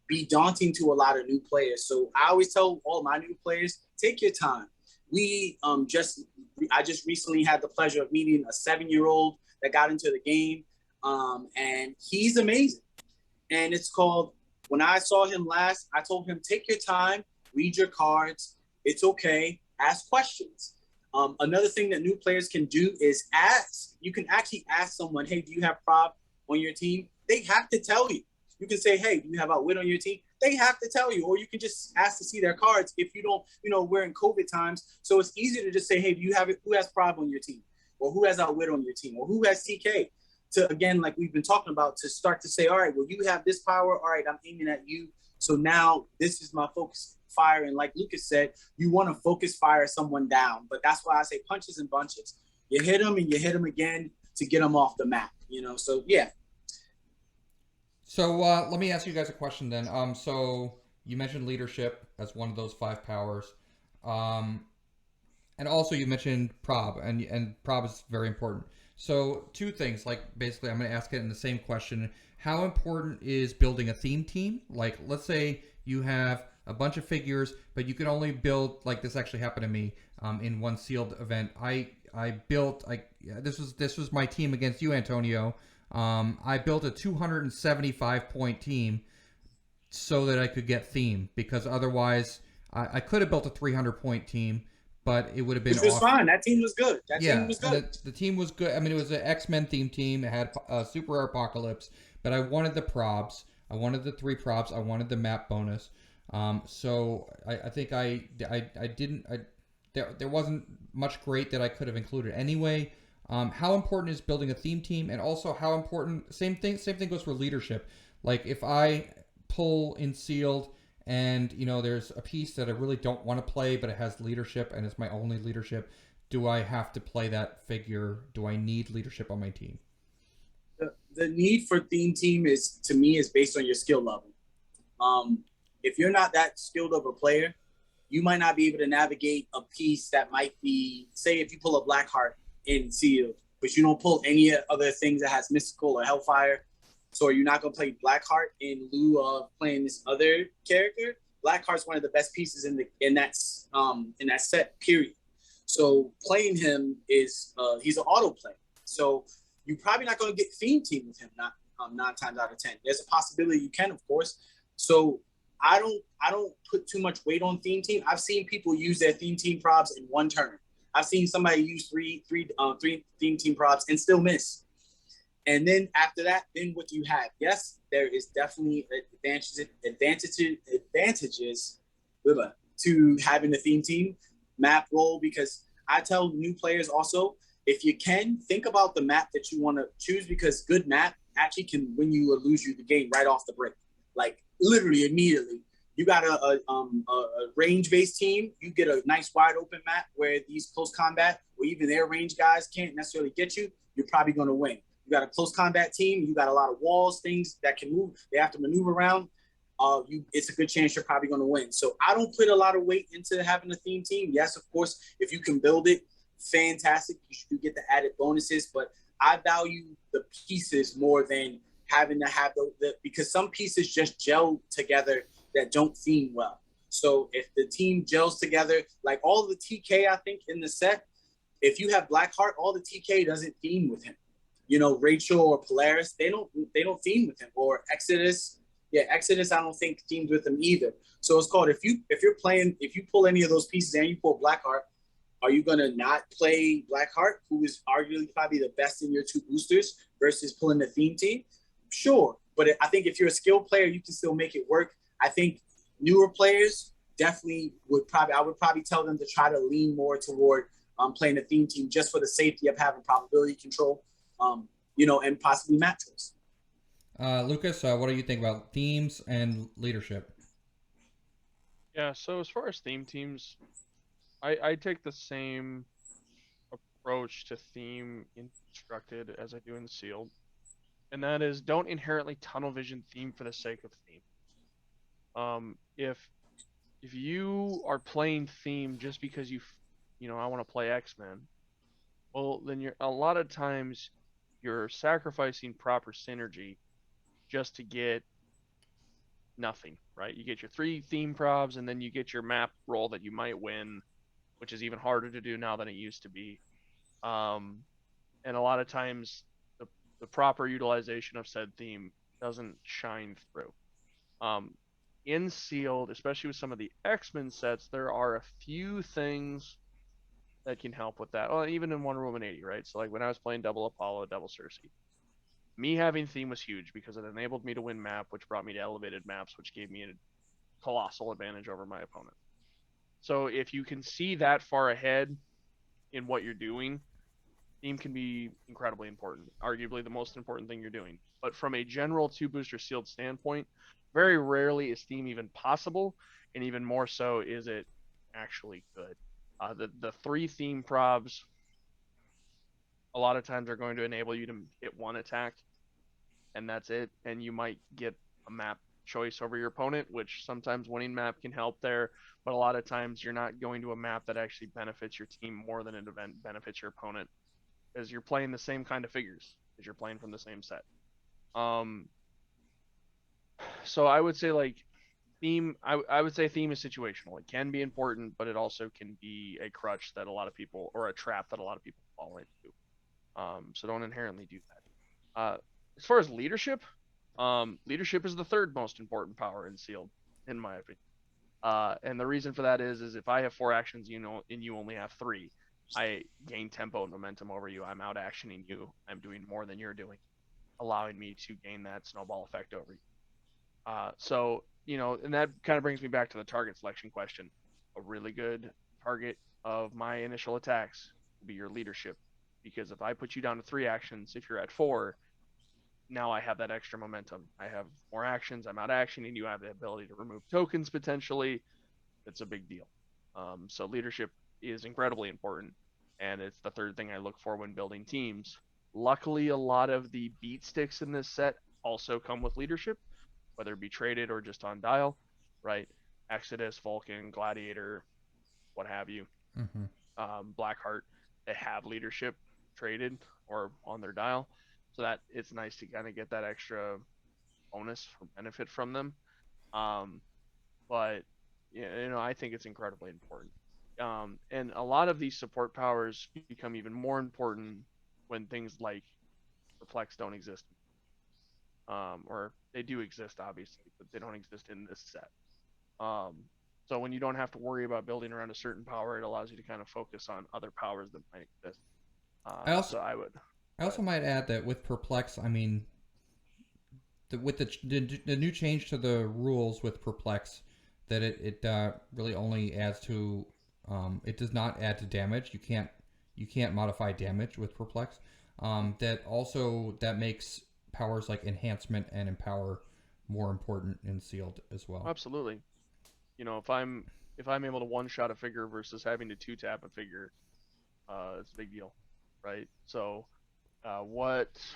be daunting to a lot of new players. So I always tell all my new players, take your time. I just recently had the pleasure of meeting a 7-year-old that got into the game, and he's amazing. And it's called, when I saw him last, I told him, take your time, read your cards. It's okay. Ask questions. Another thing that new players can do is ask. You can actually ask someone, hey, do you have prop on your team? They have to tell you. You can say, hey, do you have Outwit on your team? They have to tell you. Or you can just ask to see their cards if you don't, we're in COVID times. So it's easier to just say, hey, do you have it? Who has prop on your team? Or who has Outwit on your team? Or who has TK? To, again, like we've been talking about, to start to say, all right, well, you have this power. All right, I'm aiming at you. So now this is my focus fire. And like Lucas said, you want to focus fire someone down. But that's why I say punches and bunches. You hit them and you hit them again to get them off the map, So, yeah. So let me ask you guys a question then. So you mentioned leadership as one of those 5 powers. And also you mentioned prob, and prob is very important. So 2 things, like basically I'm going to ask it in the same question. How important is building a theme team? Like, let's say you have a bunch of figures, but you can only build, like this actually happened to me in one sealed event. This was my team against you, Antonio. I built a 275 point team so that I could get theme, because otherwise I could have built a 300 point team, but it would have been Which was fine. That team was good. Team was good. The team was good. I mean, it was an X-Men themed team. It had Super Rare Apocalypse, but I wanted the probs. I wanted the 3 props. I wanted the map bonus. So I think there wasn't much great that I could have included anyway. How important is building a theme team, and also how important same thing goes for leadership. Like if I pull in sealed and there's a piece that I really don't want to play, but it has leadership and it's my only leadership. Do I have to play that figure? Do I need leadership on my team? The need for theme team is, to me, is based on your skill level. If you're not that skilled of a player, you might not be able to navigate a piece that might be, say, if you pull a Blackheart in sealed, but you don't pull any other things that has mystical or hellfire. So you're not gonna play Blackheart in lieu of playing this other character. Blackheart's one of the best pieces in that set. Period. So playing him is he's an auto play. So you're probably not gonna get theme team with him. Not 9 times out of 10. There's a possibility you can, of course. So I don't put too much weight on theme team. I've seen people use their theme team props in one turn. I've seen somebody use three theme team props and still miss. And then after that, then what do you have? Yes, there is definitely advantages to having a theme team map role, because I tell new players also, if you can, think about the map that you want to choose, because good map actually can win you or lose you the game right off the break. Like literally immediately. You got a range-based team, you get a nice wide open map where these close combat or even their range guys can't necessarily get you, you're probably going to win. You got a close combat team, you got a lot of walls, things that can move, they have to maneuver around, it's a good chance you're probably going to win. So I don't put a lot of weight into having a theme team. Yes, of course, if you can build it, fantastic, you should get the added bonuses, but I value the pieces more than having to have because some pieces just gel together that don't theme well. So if the team gels together, like all the TK, I think in the set, if you have Blackheart, all the TK doesn't theme with him. Rachel or Polaris, they don't theme with him. Or Exodus, Exodus, I don't think themed with him either. So it's called, if you pull any of those pieces and you pull Blackheart, are you going to not play Blackheart, who is arguably probably the best in your 2 boosters, versus pulling the theme team? Sure. But I think if you're a skilled player, you can still make it work. I think newer players definitely I would probably tell them to try to lean more toward playing a theme team, just for the safety of having probability control, and possibly map choice. Lucas, what do you think about themes and leadership? Yeah, so as far as theme teams, I take the same approach to theme instructed as I do in the sealed. And that is, don't inherently tunnel vision theme for the sake of theme. If you are playing theme just because I want to play X-Men, well, then a lot of times you're sacrificing proper synergy just to get nothing, right? You get your 3 theme props, and then you get your map roll that you might win, which is even harder to do now than it used to be. And a lot of times the proper utilization of said theme doesn't shine through. In sealed, especially with some of the X-Men sets, there are a few things that can help with that. Well, even in Wonder Woman 80, right? So like when I was playing Double Apollo, Double Cersei, me having theme was huge because it enabled me to win map, which brought me to elevated maps, which gave me a colossal advantage over my opponent. So if you can see that far ahead in what you're doing, theme can be incredibly important, arguably the most important thing you're doing. But from a general 2 booster sealed standpoint, very rarely is theme even possible, and even more so is it actually good. The 3 theme probs a lot of times are going to enable you to hit 1 attack, and that's it. And you might get a map choice over your opponent, which sometimes winning map can help there, but a lot of times you're not going to a map that actually benefits your team more than an event benefits your opponent, as you're playing the same kind of figures, as you're playing from the same set. So I would say theme. I would say theme is situational. It can be important, but it also can be a crutch that a lot of people, or a trap that a lot of people fall into. So don't inherently do that. As far as leadership, leadership is the 3rd most important power in sealed, in my opinion. And the reason for that is if I have 4 actions, and you only have 3, I gain tempo and momentum over you. I'm out actioning you. I'm doing more than you're doing, allowing me to gain that snowball effect over you. So, and that kind of brings me back to the target selection question. A really good target of my initial attacks will be your leadership. Because if I put you down to 3 actions, if you're at 4, now I have that extra momentum. I have more actions, I'm out actioning, you have the ability to remove tokens potentially. It's a big deal. So leadership is incredibly important, and it's the third thing I look for when building teams. Luckily, a lot of the beat sticks in this set also come with leadership, whether it be traded or just on dial, right? Exodus, Vulcan, Gladiator, what have you. Blackheart, they have leadership traded or on their dial, so that it's nice to kind of get that extra bonus or benefit from them. But I think it's incredibly important. And a lot of these support powers become even more important when things like Reflex don't exist, or they do exist obviously, but they don't exist in this set. So when you don't have to worry about building around a certain power, it allows you to kind of focus on other powers that might exist. I also, so I would. I also might add that with Perplex, I mean, with the new change to the rules with Perplex, that it really only adds to, it does not add to damage. You can't modify damage with Perplex. That makes powers like Enhancement and Empower more important in Sealed as well. Absolutely. If I'm able to one shot a figure versus having to 2-tap a figure, it's a big deal, right? So, let's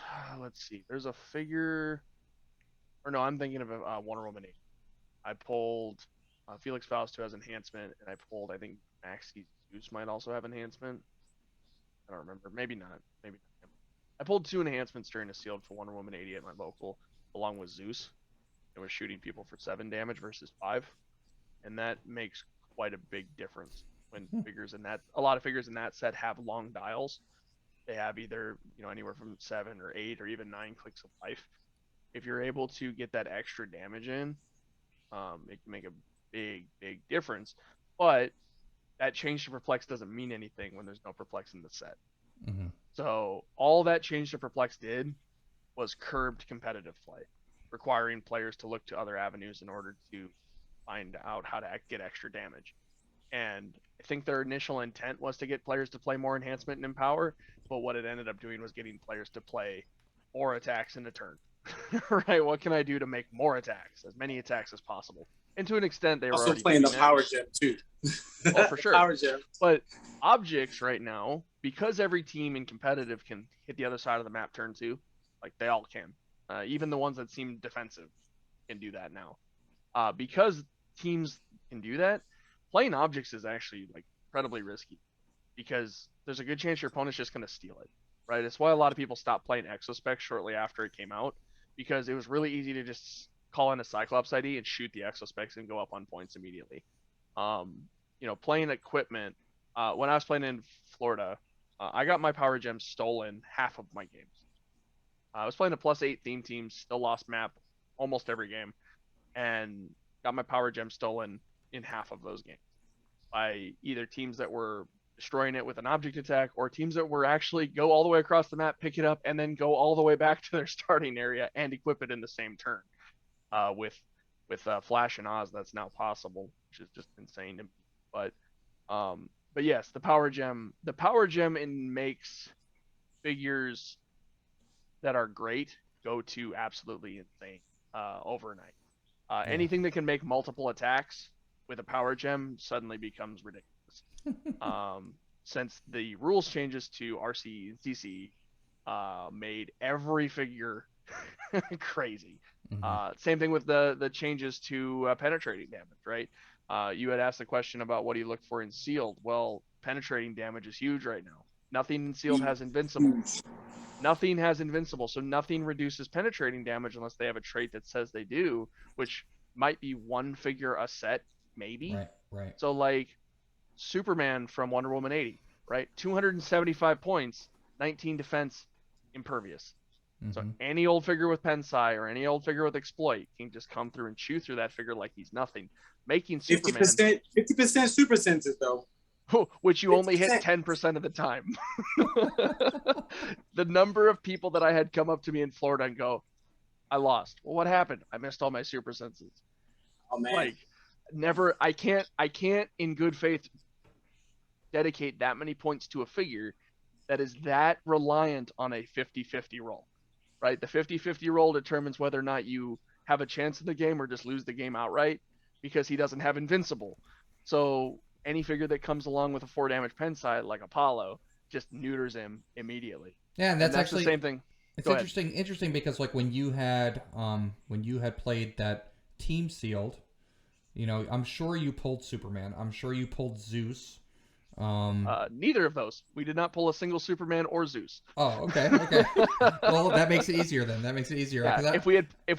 see. There's a figure, or no, I'm thinking of Wonder Woman 8. I pulled Felix Faust, who has Enhancement, and I pulled, I think, Maxi Zeus might also have Enhancement. I don't remember. Maybe not. Maybe not. I pulled 2 enhancements during a sealed for Wonder Woman 80 at my local, along with Zeus. It was shooting people for 7 damage versus 5. And that makes quite a big difference when a lot of figures in that set have long dials. They have either, anywhere from 7 or 8 or even 9 clicks of life. If you're able to get that extra damage in, it can make a big, big difference. But that change to Perplex doesn't mean anything when there's no Perplex in the set. So all that change to Perplex did was curbed competitive play, requiring players to look to other avenues in order to find out how to get extra damage. And I think their initial intent was to get players to play more Enhancement and Empower, but what it ended up doing was getting players to play more attacks in a turn. Right? What can I do to make more attacks, as many attacks as possible? And to an extent, they were also playing the Power Gem too. Oh, for sure. Power Gem. But objects right now, because every team in competitive can hit the other side of the map turn 2, like they all can. Even the ones that seem defensive can do that now. Because teams can do that, playing objects is actually like incredibly risky, because there's a good chance your opponent's just going to steal it, right? It's why a lot of people stopped playing Exospec shortly after it came out, because it was really easy to just call in a Cyclops ID and shoot the Exospecs and go up on points immediately. Playing equipment, when I was playing in Florida, I got my Power Gem stolen half of my games. I was playing a +8 theme team, still lost map almost every game, and got my Power Gem stolen in half of those games by either teams that were destroying it with an object attack, or teams that were actually go all the way across the map, pick it up, and then go all the way back to their starting area and equip it in the same turn. With Flash and Oz, that's now possible, which is just insane to me. But yes, the Power Gem makes figures that are great go to absolutely insane overnight. Anything that can make multiple attacks with a Power Gem suddenly becomes ridiculous. Since the rules changes to RC and CC made every figure crazy. Same thing with the changes to penetrating damage, right? You had asked the question about what do you look for in Sealed. Well, penetrating damage is huge right now. Nothing in Sealed has Invincible. Nothing has Invincible, so nothing reduces penetrating damage unless they have a trait that says they do, which might be one figure a set, maybe. Right. So like Superman from Wonder Woman 80, right? 275 points, 19 defense, impervious. So any old figure with Pensai or any old figure with Exploit can just come through and chew through that figure like he's nothing. Making Superman 50% super senses though. Which you only hit 10% of the time. The number of people that I had come up to me in Florida and go, I lost. Well, what happened? I missed all my super senses. Oh man. Like, never, I can't in good faith dedicate that many points to a figure that is that reliant on a 50-50 roll, right? The 50-50 roll determines whether or not you have a chance in the game or just lose the game outright because he doesn't have invincible. So any figure that comes along with a 4 damage pen side like Apollo just neuters him immediately. Yeah, and And that's that's the actually same thing. it's Go ahead. interesting because like when you had played that team sealed, you know, I'm sure you pulled Superman. I'm sure you pulled Zeus. Neither of those. We did not pull a single Superman or Zeus. Oh, okay. Well, that makes it easier then. That makes it easier. Yeah, 'Cause if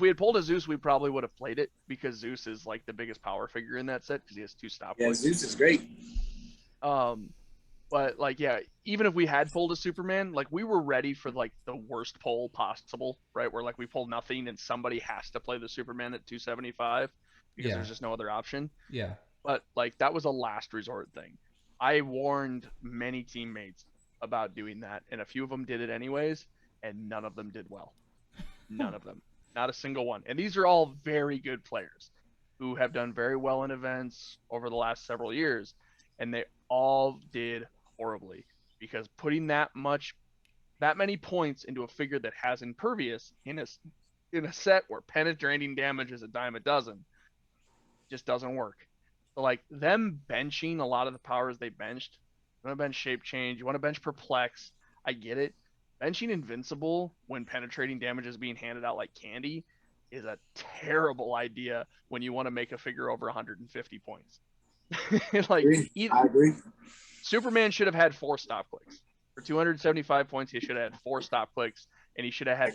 we had pulled a Zeus, we probably would have played it because Zeus is like the biggest power figure in that set because he has 2 stop Yeah, points. Zeus is great. But like, yeah, even if we had pulled a Superman, like we were ready for like the worst pull possible, right? Where like we pull nothing and somebody has to play the Superman at 275 because Yeah. there's just no other option. Yeah. But like that was a last resort thing. I warned many teammates about doing that, and a few of them did it anyways, and none of them did well. None of them. Not a single one. And these are all very good players who have done very well in events over the last several years, and they all did horribly because putting that many points into a figure that has impervious in a set where penetrating damage is a dime a dozen just doesn't work. So like them benching a lot of the powers they benched. You want to bench shape change, you want to bench perplex. I get it. Benching invincible when penetrating damage is being handed out like candy is a terrible idea when you want to make a figure over 150 points. Like I agree. Superman should have had 4 stop clicks. For 275 points, he should have had 4 stop clicks, and he should have had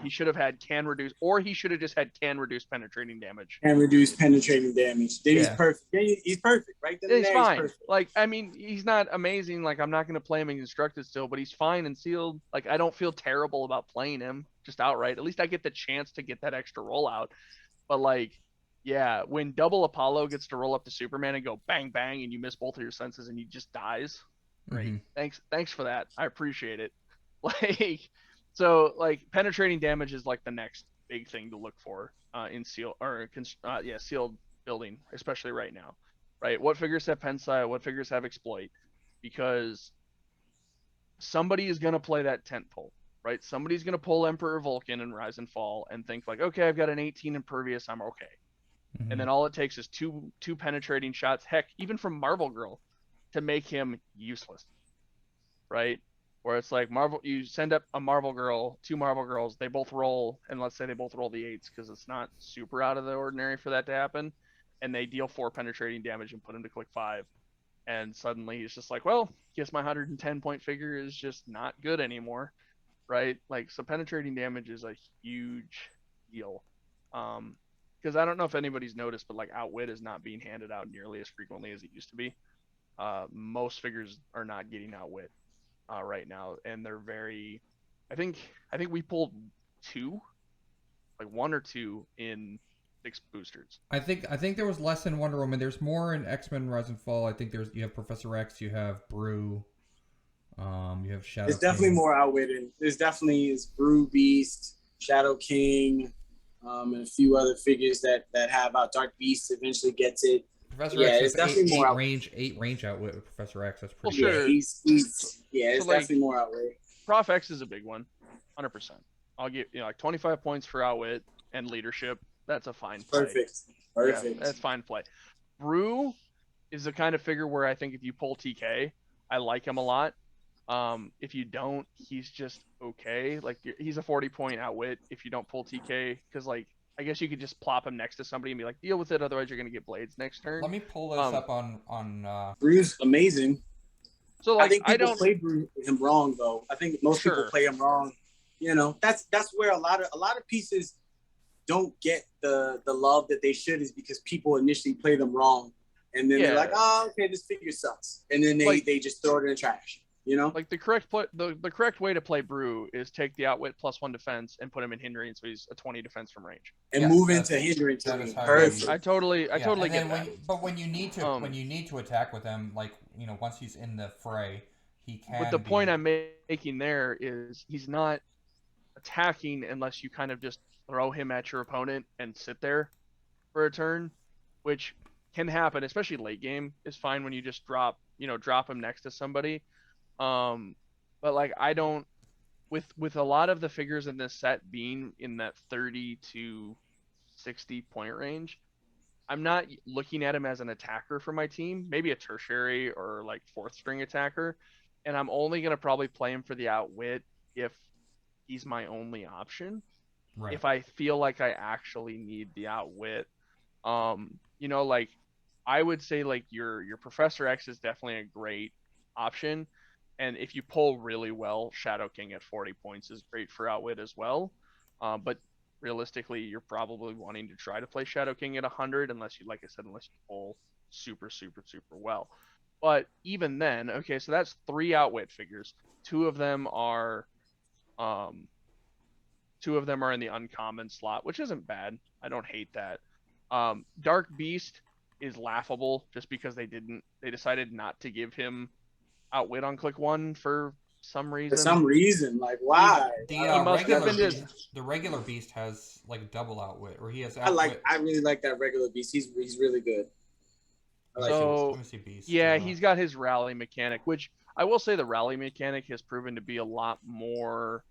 he should have had can reduce, or he should have just had can reduce penetrating damage. Can reduce penetrating damage. Then he's perfect. He's perfect, right? Then he's fine. He's like, I mean, he's not amazing. Like, I'm not going to play him in constructed still, but he's fine and sealed. Like, I don't feel terrible about playing him just outright. At least I get the chance to get that extra rollout. But like, yeah, when double Apollo gets to roll up to Superman and go bang bang, and you miss both of your senses and he just dies. Right. Mm-hmm. Thanks for that. I appreciate it. Like, so like penetrating damage is like the next big thing to look for in sealed building, especially right now. Right. What figures have Pensai? What figures have exploit? Because somebody is gonna play that tent pole. Right. Somebody's gonna pull Emperor Vulcan and Rise and Fall and think like, okay, I've got an 18 impervious, I'm okay. Mm-hmm. And then all it takes is two penetrating shots, heck, even from Marvel Girl, to make him useless, right? Where it's like you send up a Marvel Girl, 2 Marvel Girls, they both roll, and let's say they both roll the 8s because it's not super out of the ordinary for that to happen, and they deal 4 penetrating damage and put him to click 5, and suddenly he's just like, well, guess my 110 point figure is just not good anymore, right? Like, so penetrating damage is a huge deal. Because I don't know if anybody's noticed, but like Outwit is not being handed out nearly as frequently as it used to be. Most figures are not getting Outwit right now, and they're very. I think we pulled 2, like 1 or 2 in 6 boosters. I think there was less in Wonder Woman. There's more in X-Men Rise and Fall. I think you have Professor X, you have Brew, you have Shadow. There's definitely more Outwitted. There's definitely Brew, Beast, Shadow King. And a few other figures that have out. Dark Beast eventually gets it. Professor X is definitely more eight range outwit with Professor X. That's pretty good. Sure. He's it's like, definitely more outwit. Prof X is a big one, 100%. I'll give like 25 points for outwit and leadership. That's a fine play. Perfect. Yeah, that's fine play. Brew is the kind of figure where I think if you pull TK, I like him a lot. If you don't, he's just okay. Like, he's a 40 point outwit if you don't pull TK, because like I guess you could just plop him next to somebody and be like, deal with it, otherwise you're gonna get blades next turn. Let me pull this up on Brew's amazing. So like, I think people play him wrong though. I think most people play him wrong. You know, that's where a lot of pieces don't get the love that they should, is because people initially play them wrong, and then they're like, oh, okay, this figure sucks, and then they just throw it in the trash. You know, like the correct way to play Brew is take the outwit +1 defense and put him in hindering, so he's a 20 defense from range, and move into hindering. Perfect. I totally get that. But when you need to attack with him, like, you know, once he's in the fray, he can. But the point I'm making there is he's not attacking unless you kind of just throw him at your opponent and sit there for a turn, which can happen, especially late game. Is fine when you just drop drop him next to somebody. But like I don't with a lot of the figures in this set being in that 30 to 60 point range, I'm not looking at him as an attacker for my team, maybe a tertiary or like fourth string attacker, and I'm only going to probably play him for the outwit if he's my only option. Right. If I feel like I actually need the outwit, like I would say like your Professor X is definitely a great option, and if you pull really well, Shadow King at 40 points is great for outwit as well. But realistically, you're probably wanting to try to play Shadow King at 100 unless you, like I said, unless you pull super super super well. But even then, okay, so that's 3 outwit figures. Two of them are um in the uncommon slot, which isn't bad. I don't hate that. Dark Beast is laughable just because they decided not to give him outwit on click 1 for some reason. For some reason, like why? The regular Beast has like double outwit, or he has outwit. I really like that regular Beast. He's really good. Let me see Beast. Yeah, he's got his rally mechanic, which I will say the rally mechanic has proven to be a lot more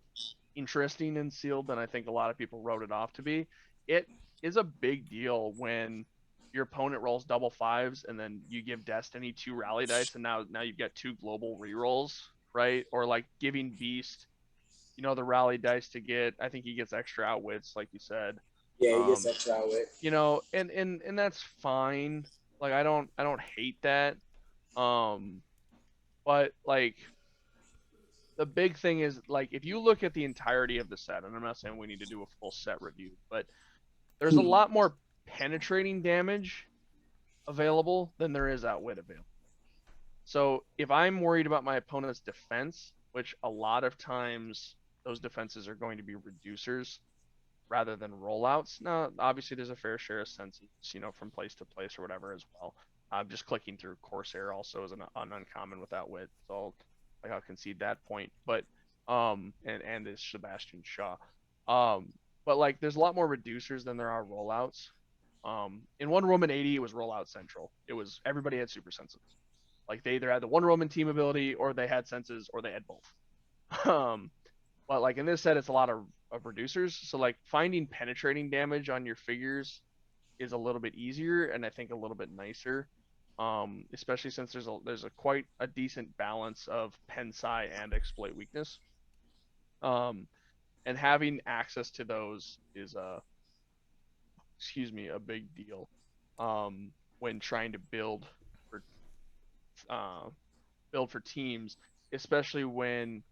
interesting in sealed than I think a lot of people wrote it off to be. It is a big deal when your opponent rolls double 5s and then you give Destiny 2 rally dice, and now you've got 2 global rerolls, right? Or like giving Beast, the rally dice to get, I think he gets extra outwits, like you said. Yeah, he gets extra outwit. And that's fine. Like I don't hate that. But like the big thing is, like, if you look at the entirety of the set, and I'm not saying we need to do a full set review, but there's a lot more penetrating damage available than there is outwit available. So if I'm worried about my opponent's defense, which a lot of times those defenses are going to be reducers rather than rollouts. Now, obviously there's a fair share of senses, from place to place or whatever as well. Just clicking through Corsair also is an uncommon with outwit, so I'll concede that point. But and is Sebastian Shaw. But like there's a lot more reducers than there are rollouts. In One Roman 80, it was rollout central. It was everybody had super senses. Like they either had the One Roman team ability, or they had senses, or they had both. But like in this set, it's a lot of reducers. So like finding penetrating damage on your figures is a little bit easier, and I think a little bit nicer. Especially since there's a quite a decent balance of Pensai and exploit weakness. And having access to those is a big deal when trying to build for teams, especially when,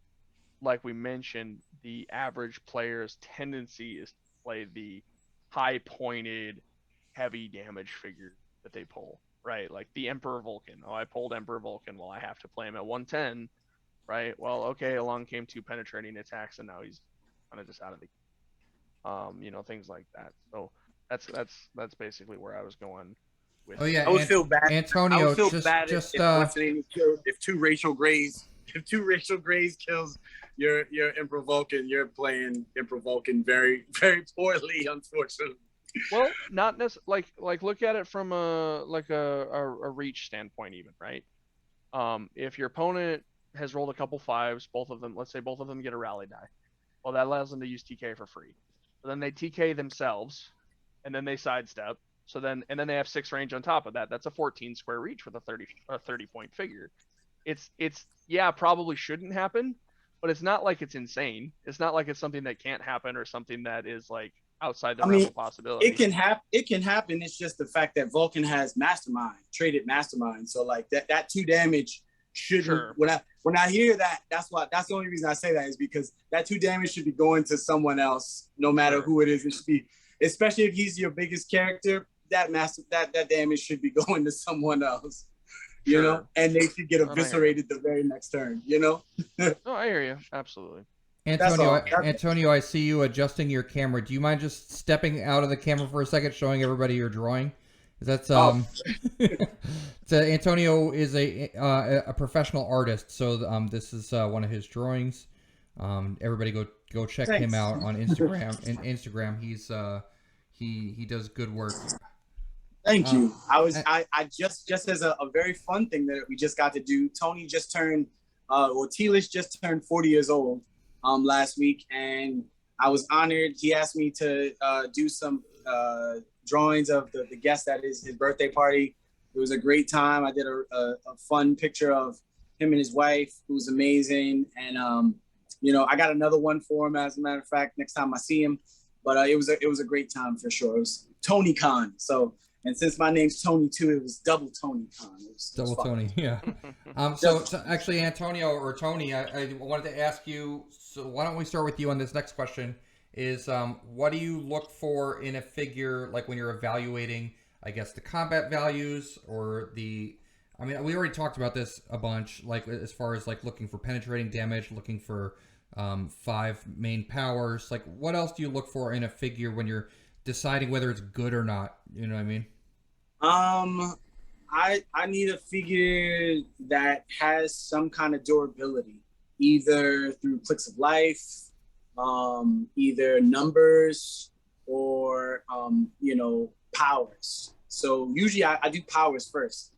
like we mentioned, the average player's tendency is to play the high pointed, heavy damage figure that they pull, right? Like the Emperor Vulcan. Oh, I pulled Emperor Vulcan. Well, I have to play him at 110, right? Well, okay, along came 2 penetrating attacks, and now he's kind of just out of the things like that. So that's basically where I was going with. Oh yeah, I would feel bad. Antonio, I would feel bad if 2 racial grays kills your Emperor Vulcan, you're playing Emperor Vulcan very, very poorly, unfortunately. Well, not necessarily. Like look at it from a reach standpoint, even, right? If your opponent has rolled a couple 5s, let's say both of them get a rally die. Well, that allows them to use TK for free. So then they TK themselves, and then they sidestep. And then they have 6 range on top of that. That's a 14 square reach with a 30 point figure. It's probably shouldn't happen, but it's not like it's insane. It's not like it's something that can't happen or something that is like outside the realm of possibility. It can happen. It's just the fact that Vulcan has traded mastermind. So like that 2 damage shouldn't. Sure. When I hear that, that's the only reason I say that, is because that 2 damage should be going to someone else, no matter who it is. It should be, especially if he's your biggest character. That damage should be going to someone else. You know, and they should get eviscerated the very next turn. No, I hear you. Absolutely. Antonio, I see you adjusting your camera. Do you mind just stepping out of the camera for a second, showing everybody your drawing? That's Antonio is a professional artist, so this is one of his drawings. Everybody go check him out on Instagram. He's he does good work. Thank you. Uh, I just as a very fun thing that we just got to do. Tony just turned, or Tealish just turned 40 years old last week, and I was honored. He asked me to do some drawings of the guest at his birthday party. It was a great time. I did a fun picture of him and his wife, who was amazing, and you know, I got another one for him, as a matter of fact, next time I see him. But it was a great time for sure. It was Tony Khan. So, and since my name's Tony too, it was double Tony Khan. It was Double fun. Tony, yeah. So actually, Antonio or Tony, I wanted to ask you. So why don't we start with you on this next question? Is what do you look for in a figure, like when you're evaluating, I guess, the combat values or the? I mean, we already talked about this a bunch, like as far as like looking for penetrating damage, looking for 5 main powers. Like, what else do you look for in a figure when you're deciding whether it's good or not? You know what I mean? I need a figure that has some kind of durability, either through clicks of life, either numbers, or you know, powers. So usually I do powers first.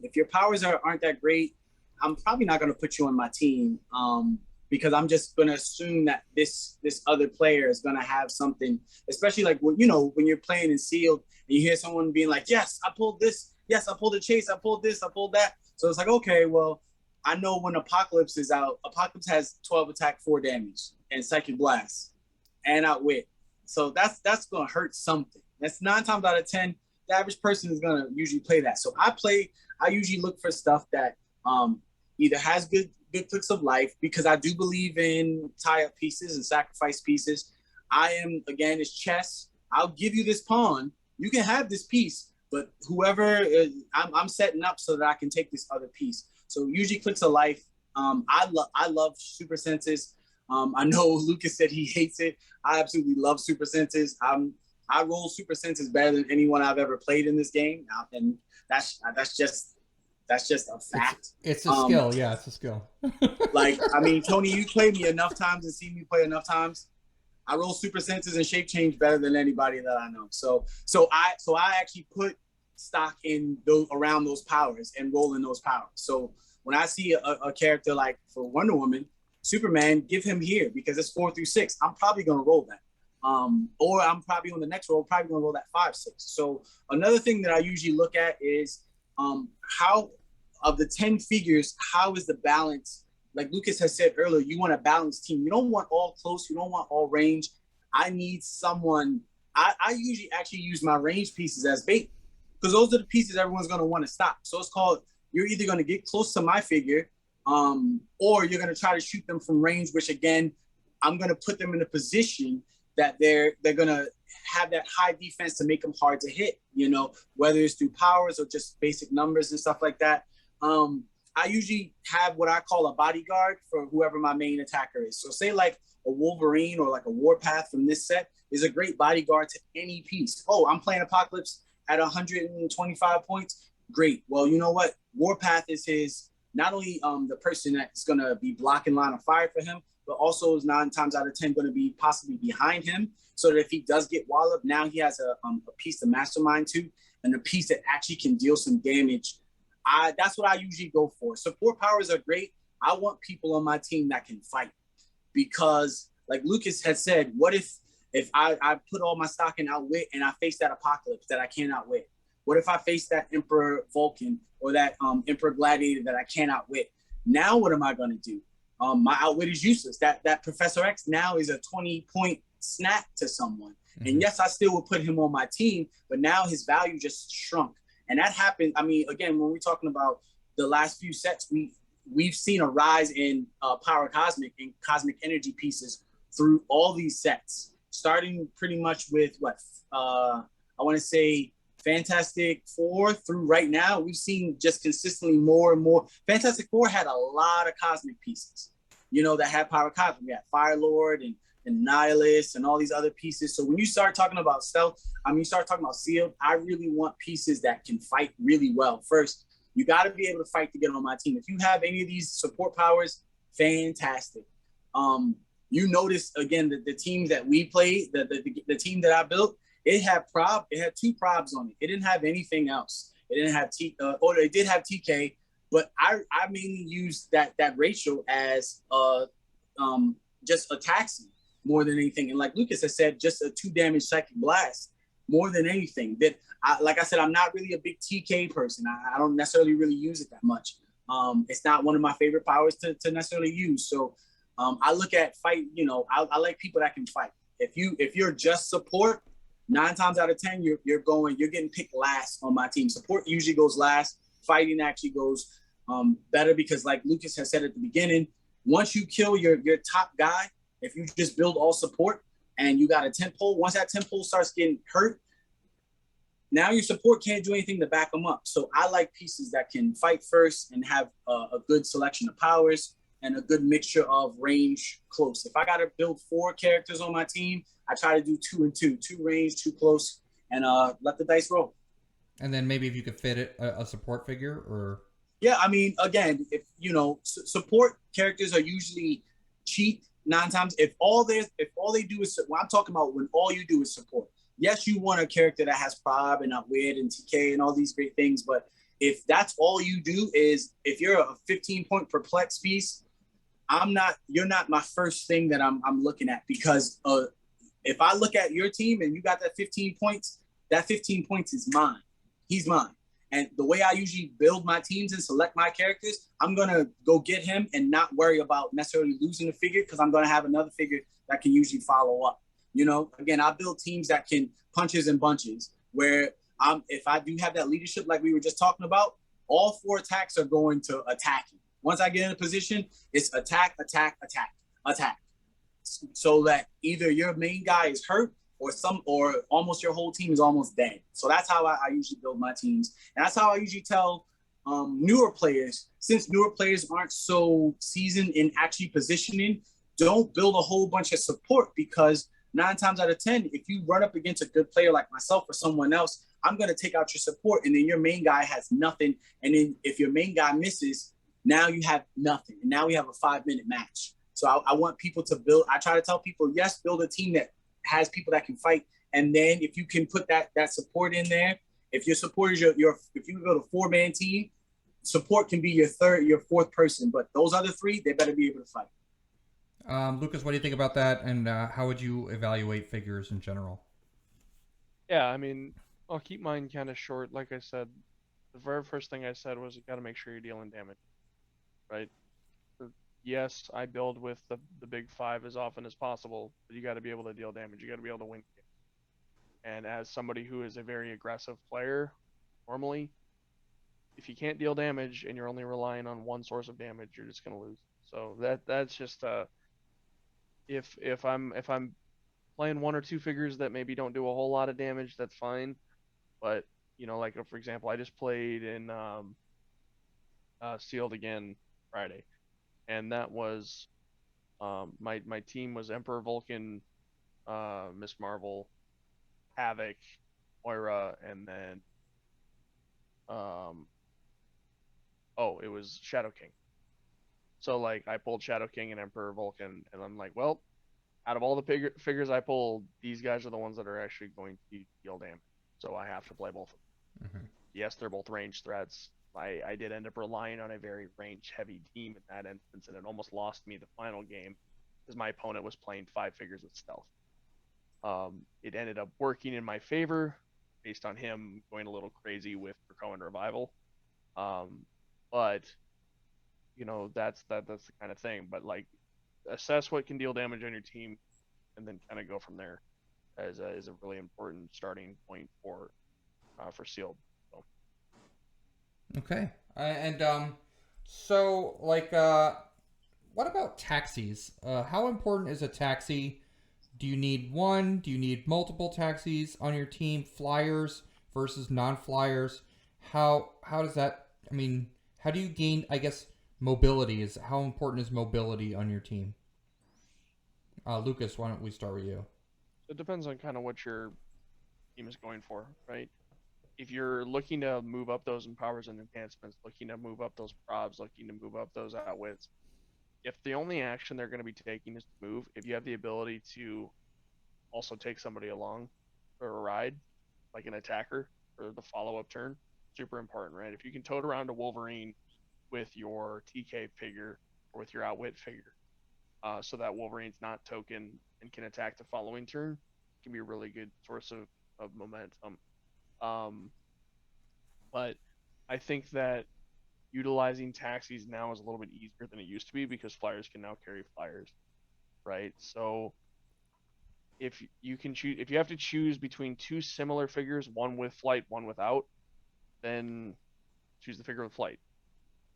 If your powers aren't that great, I'm probably not going to put you on my team, because I'm just going to assume that this other player is going to have something, especially like, you know, when you're playing in sealed and you hear someone being like, yes, I pulled this. Yes, I pulled a chase. I pulled this. I pulled that. So it's like, okay, well, I know when Apocalypse is out, Apocalypse has 12 attack, 4 damage, and Psychic Blast, and Outwit. So that's going to hurt something. That's 9 times out of 10. The average person is going to usually play that. So I usually look for stuff that either has good clicks of life, because I do believe in tie-up pieces and sacrifice pieces. Again, it's chess. I'll give you this pawn. You can have this piece, but whoever, I'm setting up so that I can take this other piece. So usually clicks of life. I love super senses. I know Lucas said he hates it. I absolutely love super senses. I roll super senses better than anyone I've ever played in this game, and that's just a fact. It's a skill, yeah. It's a skill. Like, I mean, Tony, you played me enough times and seen me play enough times. I roll super senses and shape change better than anybody that I know. So I actually put stock in around those powers and roll in those powers. So when I see a character like for Wonder Woman, Superman, give him here because it's 4 through 6. I'm probably gonna roll that. Or I'm probably on the next roll, probably gonna roll that 5, 6. So another thing that I usually look at is how of the 10 figures, how is the balance? Like Lucas has said earlier, you want a balanced team. You don't want all close, you don't want all range. I need someone, I usually actually use my range pieces as bait, because those are the pieces everyone's gonna want to stop. So it's called, you're either gonna get close to my figure, or you're gonna try to shoot them from range, which again, I'm gonna put them in a position that they're gonna have that high defense to make them hard to hit, you know, whether it's through powers or just basic numbers and stuff like that. I usually have what I call a bodyguard for whoever my main attacker is. So say like a Wolverine or like a Warpath from this set is a great bodyguard to any piece. Oh, I'm playing Apocalypse at 125 points. Great. Well, you know what? Warpath is his, not only the person that's going to be blocking line of fire for him, but also is 9 times out of 10 going to be possibly behind him, so that if he does get walloped, now he has a piece to mastermind to, and a piece that actually can deal some damage. That's what I usually go for. Support powers are great. I want people on my team that can fight, because like Lucas had said, what if I put all my stock in Outwit and I face that Apocalypse that I can't outwit? What if I face that Emperor Vulcan or that Emperor Gladiator that I can't outwit? Now what am I going to do? My Outwit is useless. That Professor X now is a 20-point snack to someone. Mm-hmm. And yes, I still would put him on my team, but now his value just shrunk. And that happened. I mean, again, when we're talking about the last few sets, we've seen a rise in Power Cosmic and Cosmic Energy pieces through all these sets, starting pretty much with I want to say Fantastic Four through right now. We've seen just consistently more and more. Fantastic Four had a lot of cosmic pieces, you know, that had Power Cosmic. We had Fire Lord and Nihilus and all these other pieces. So when you start talking about stealth, you start talking about sealed, I really want pieces that can fight really well. First, you got to be able to fight to get on my team. If you have any of these support powers, fantastic. You notice, again, the teams that we played, the team that I built, It had two probs on it. It didn't have anything else. It didn't have or it did have TK, but I mainly used that ratio as just a taxi more than anything. And like Lucas has said, just a 2 damage psychic blast more than anything. That like I said, I'm not really a big TK person. I don't necessarily really use it that much. It's not one of my favorite powers to necessarily use. So I look at fight. I like people that can fight. If you're just support, 9 times out of 10 you're getting picked last on my team. Support usually goes last. Fighting actually goes better because, like Lucas has said at the beginning, once you kill your top guy, if you just build all support and you got a 10 pole, once that 10 pole starts getting hurt, now your support can't do anything to back them up. So I like pieces that can fight first and have a good selection of powers and a good mixture of range close. If I got to build 4 characters on my team, I try to do 2 and 2, 2 range, 2 close, and let the dice roll. And then maybe if you could fit it a support figure or. Yeah, I mean, again, if support characters are usually cheap 9 times. If all they do is, well, I'm talking about when all you do is support. Yes, you want a character that has prob and outwit and TK and all these great things, but if that's all you do is, if you're a 15-point perplex piece, you're not my first thing that I'm looking at, because if I look at your team and you got that 15 points, that 15 points is mine. He's mine. And the way I usually build my teams and select my characters, I'm going to go get him and not worry about necessarily losing a figure, because I'm going to have another figure that can usually follow up. Again, I build teams that can punches and bunches, where if I do have that leadership like we were just talking about, all 4 attacks are going to attack you. Once I get in a position, it's attack, attack, attack, attack. So that either your main guy is hurt or almost your whole team is almost dead. So that's how I usually build my teams. And that's how I usually tell newer players, since newer players aren't so seasoned in actually positioning, don't build a whole bunch of support, because 9 times out of 10, if you run up against a good player like myself or someone else, I'm going to take out your support, and then your main guy has nothing. And then if your main guy misses, now you have nothing. And now we have a 5-minute match. So I want people to build. I try to tell people, yes, build a team that has people that can fight. And then if you can put that support in there, if your support is if you build a 4-man team, support can be your 4th person. But those other 3, they better be able to fight. Lucas, what do you think about that? And how would you evaluate figures in general? Yeah, I mean, I'll keep mine kind of short. Like I said, the very first thing I said was you got to make sure you're dealing damage, right? Yes, I build with the big 5 as often as possible, but you got to be able to deal damage. You got to be able to win games. And as somebody who is a very aggressive player, normally, if you can't deal damage and you're only relying on one source of damage, you're just gonna lose. So that's just if I'm playing 1 or 2 figures that maybe don't do a whole lot of damage, that's fine. But like for example, I just played in Sealed again Friday. And that was my team was Emperor Vulcan, Miss Marvel, Havoc, Moira, and then it was Shadow King. So like I pulled Shadow King and Emperor Vulcan, and I'm like, well, out of all the figures I pulled, these guys are the ones that are actually going to deal damage. So I have to play both of them. Mm-hmm. Yes, they're both range threats. I did end up relying on a very range-heavy team in that instance, and it almost lost me the final game because my opponent was playing 5 figures with stealth. It ended up working in my favor based on him going a little crazy with Krakoan Revival. But that's the kind of thing. But like, assess what can deal damage on your team, and then kind of go from there. Is a really important starting point for Sealed. So. Okay, so like, what about taxis? How important is a taxi? Do you need one? Do you need multiple taxis on your team? Flyers versus non-flyers? How does that? I mean, how do you gain? I guess mobility how important is mobility on your team? Lucas, why don't we start with you? It depends on kind of what your team is going for, right? If you're looking to move up those empowers and enhancements, looking to move up those probs, looking to move up those outwits, if the only action they're going to be taking is to move, if you have the ability to also take somebody along, or a ride, like an attacker or the follow-up turn, super important, right? If you can tote around a Wolverine with your TK figure or with your outwit figure, so that Wolverine's not token and can attack the following turn, can be a really good source of momentum. Um, but I think that utilizing taxis now is a little bit easier than it used to be because flyers can now carry flyers, right? So if you can choose, if you have to choose between two similar figures, one with flight, one without, then choose the figure with flight,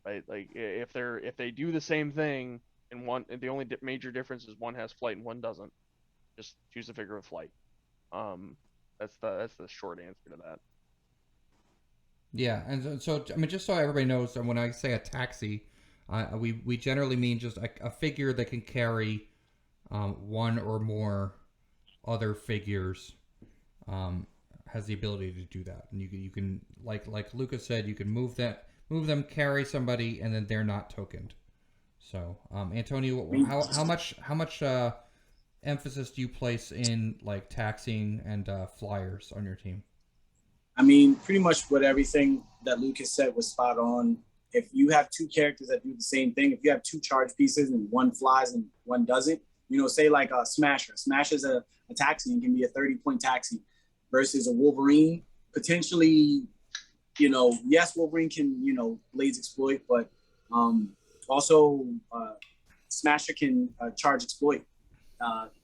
right? Like if they do the same thing and and the only major difference is one has flight and one doesn't, just choose the figure with flight. Um, that's the short answer to that. Yeah, and I mean, just so everybody knows, when I say a taxi, we generally mean just a figure that can carry one or more other figures. Has the ability to do that, and you can like Lucas said, you can move them, carry somebody, and then they're not tokened. So, Antonio, how much emphasis do you place in like taxiing and flyers on your team? I mean, pretty much what everything that Lucas said was spot on. If you have two characters that do the same thing, if you have two charge pieces and one flies and one doesn't, say like a Smasher. Smasher's a taxi and can be a 30-point taxi versus a Wolverine. Potentially, yes, Wolverine can, Blades exploit, but also Smasher can charge exploit.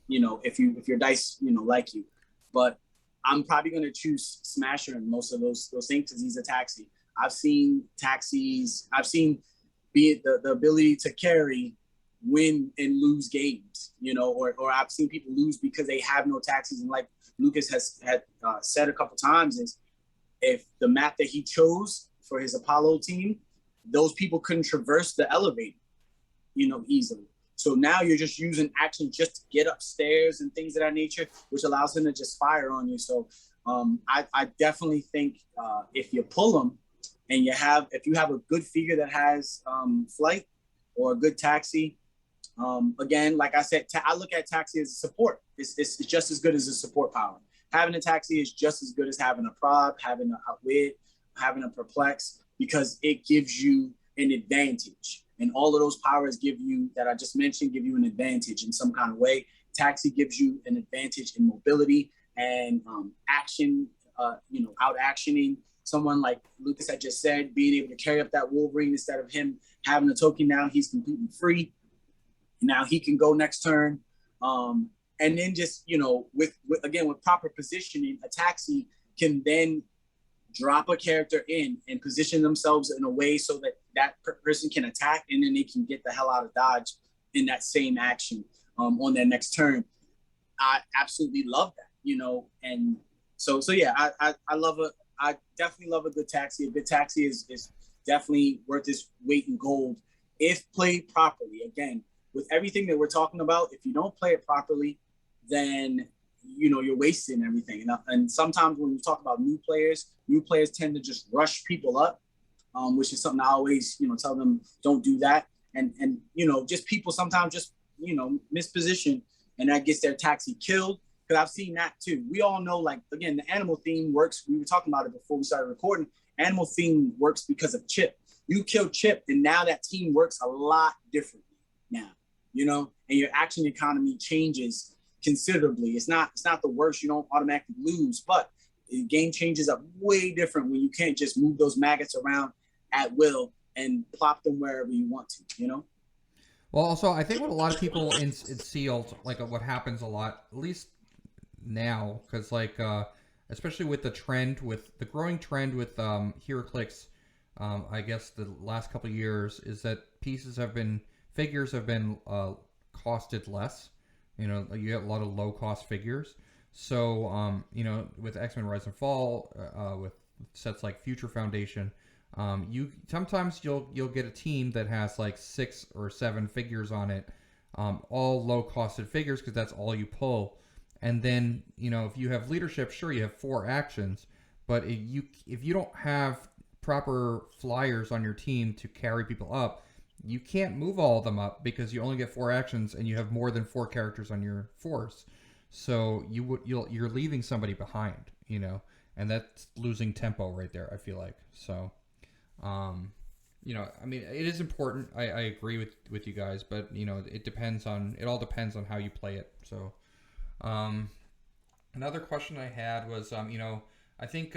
If your dice, like you. But I'm probably going to choose Smasher in most of those things because he's a taxi. I've seen taxis. I've seen be it the ability to carry, win and lose games. Or I've seen people lose because they have no taxis. And like Lucas had said a couple times, is if the map that he chose for his Apollo team, those people couldn't traverse the elevator, easily. So now you're just using action just to get upstairs and things of that nature, which allows him to just fire on you. So I definitely think if you pull him and if you have a good figure that has flight or a good taxi, again, like I said, I look at taxi as a support. It's just as good as a support power. Having a taxi is just as good as having a prop, having a outwit, having a perplex, because it gives you an advantage. And all of those powers that I just mentioned give you an advantage in some kind of way. Taxi gives you an advantage in mobility and action, out actioning someone like Lucas had just said, being able to carry up that Wolverine instead of him having a token now, he's completely free. Now he can go next turn. And then just, with proper positioning, a taxi can then drop a character in and position themselves in a way so that person can attack, and then they can get the hell out of dodge in that same action on their next turn. I absolutely love that, and so yeah, I definitely love a good taxi. A good taxi is definitely worth its weight in gold if played properly. Again, with everything that we're talking about, if you don't play it properly, then you're wasting everything. And sometimes when you talk about new players tend to just rush people up, which is something I always, tell them don't do that. And just people sometimes just, misposition, and that gets their taxi killed. Because I've seen that too. We all know, like, again, the animal theme works. We were talking about it before we started recording. Animal theme works because of Chip. You kill Chip, and now that team works a lot differently now, and your action economy changes considerably. It's not the worst. You don't automatically lose, but the game changes up way different when you can't just move those maggots around at will and plop them wherever you want to, Well, also, I think what a lot of people in Sealed, like what happens a lot, at least now, because especially with the growing trend with Heroclix, I guess the last couple of years, is that figures have been costed less. You get a lot of low cost figures. So, with X-Men Rise and Fall, with sets like Future Foundation, sometimes you'll get a team that has like 6 or 7 figures on it, all low costed figures because that's all you pull. And then, if you have leadership, sure, you have 4 actions, but if you don't have proper flyers on your team to carry people up, you can't move all of them up because you only get 4 actions and you have more than 4 characters on your force. So you're leaving somebody behind, you know, and that's losing tempo right there. I feel like so. Um, you know, I mean, it is important. I agree with you guys, but you know, it all depends on how you play it. So, um, another question I had was, you know, I think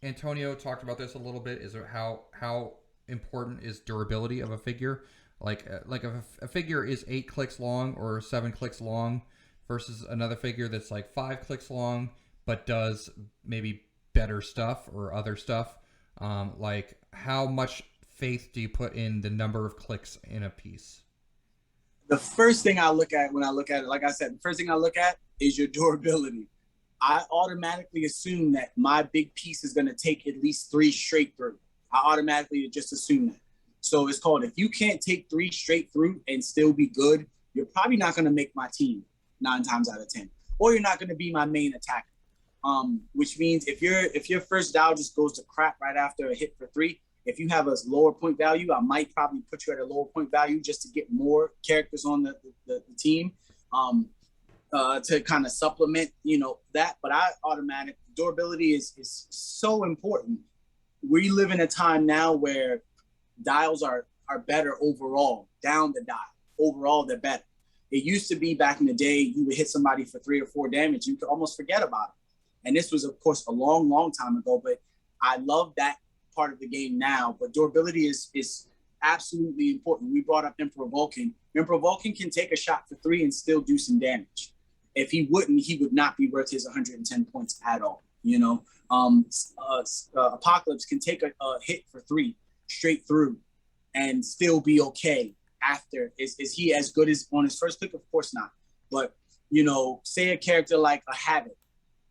Antonio talked about this a little bit. Is how important is durability of a figure? Like if a figure is 8 clicks long or 7 clicks long versus another figure that's like 5 clicks long but does maybe better stuff or other stuff. Like how much faith do you put in the number of clicks in a piece? The first thing I look at when I look at it, like I said, the first thing I look at is your durability. I automatically assume that my big piece is going to take at least 3 straight through. I automatically just assume that. So it's called, if you can't take 3 straight through and still be good, you're probably not going to make my team 9 times out of 10, or you're not going to be my main attacker. Which means if your first dial just goes to crap right after a hit for 3, if you have a lower point value, I might probably put you at a lower point value just to get more characters on the team. To kind of supplement, you know, that. But durability is so important. We live in a time now where dials are better overall, down the dial. Overall, they're better. It used to be back in the day, you would hit somebody for 3 or 4 damage, you could almost forget about it. And this was, of course, a long, long time ago, but I love that part of the game now. But durability is absolutely important. We brought up Emperor Vulcan. Emperor Vulcan can take a shot for 3 and still do some damage. If he wouldn't, he would not be worth his 110 points at all. You know, Apocalypse can take a hit for 3 straight through and still be okay after. Is he as good as on his first click? Of course not. But, you know, say a character like a Havoc.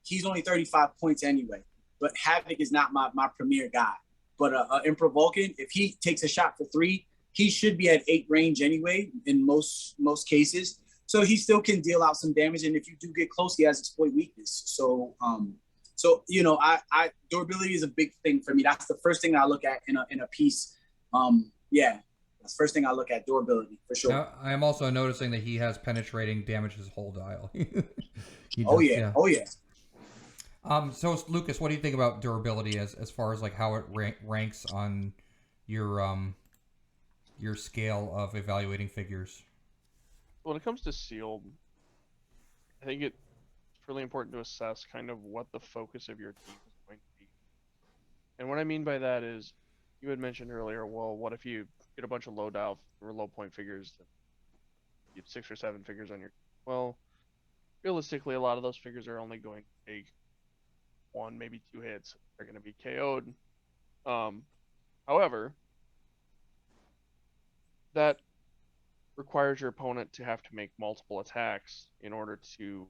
He's only 35 points anyway. But Havoc is not my premier guy. But Emperor Vulcan, if he takes a shot for 3, he should be at 8 range anyway in most cases. So he still can deal out some damage, and if you do get close, he has exploit weakness. So, you know, durability is a big thing for me. That's the first thing I look at in a piece. Yeah, that's the first thing I look at, durability for sure. Now, I am also noticing that he has penetrating damage his whole dial. Oh yeah. So Lucas, what do you think about durability as far as like how it ranks on your scale of evaluating figures? When it comes to sealed, I think it's really important to assess kind of what the focus of your team is going to be. And what I mean by that is, you had mentioned earlier, well, what if you get a bunch of low dial or low point figures, you have 6 or 7 figures on your, well, realistically, a lot of those figures are only going to take 1, maybe 2 hits. They're going to be KO'd. However, that requires your opponent to have to make multiple attacks in order to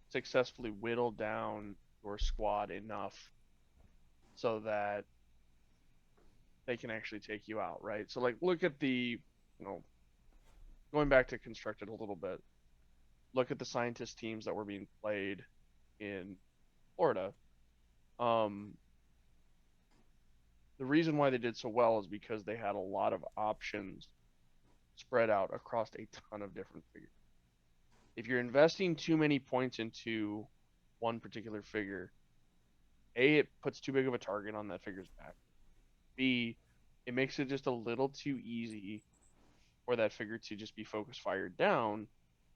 successfully whittle down your squad enough so that they can actually take you out, right? So, like, look at the, you know, going back to Constructed a little bit, look at the scientist teams that were being played in Florida. The reason why they did so well is because they had a lot of options spread out across a ton of different figures. If you're investing too many points into one particular figure, A, it puts too big of a target on that figure's back. B, it makes it just a little too easy for that figure to just be focus fired down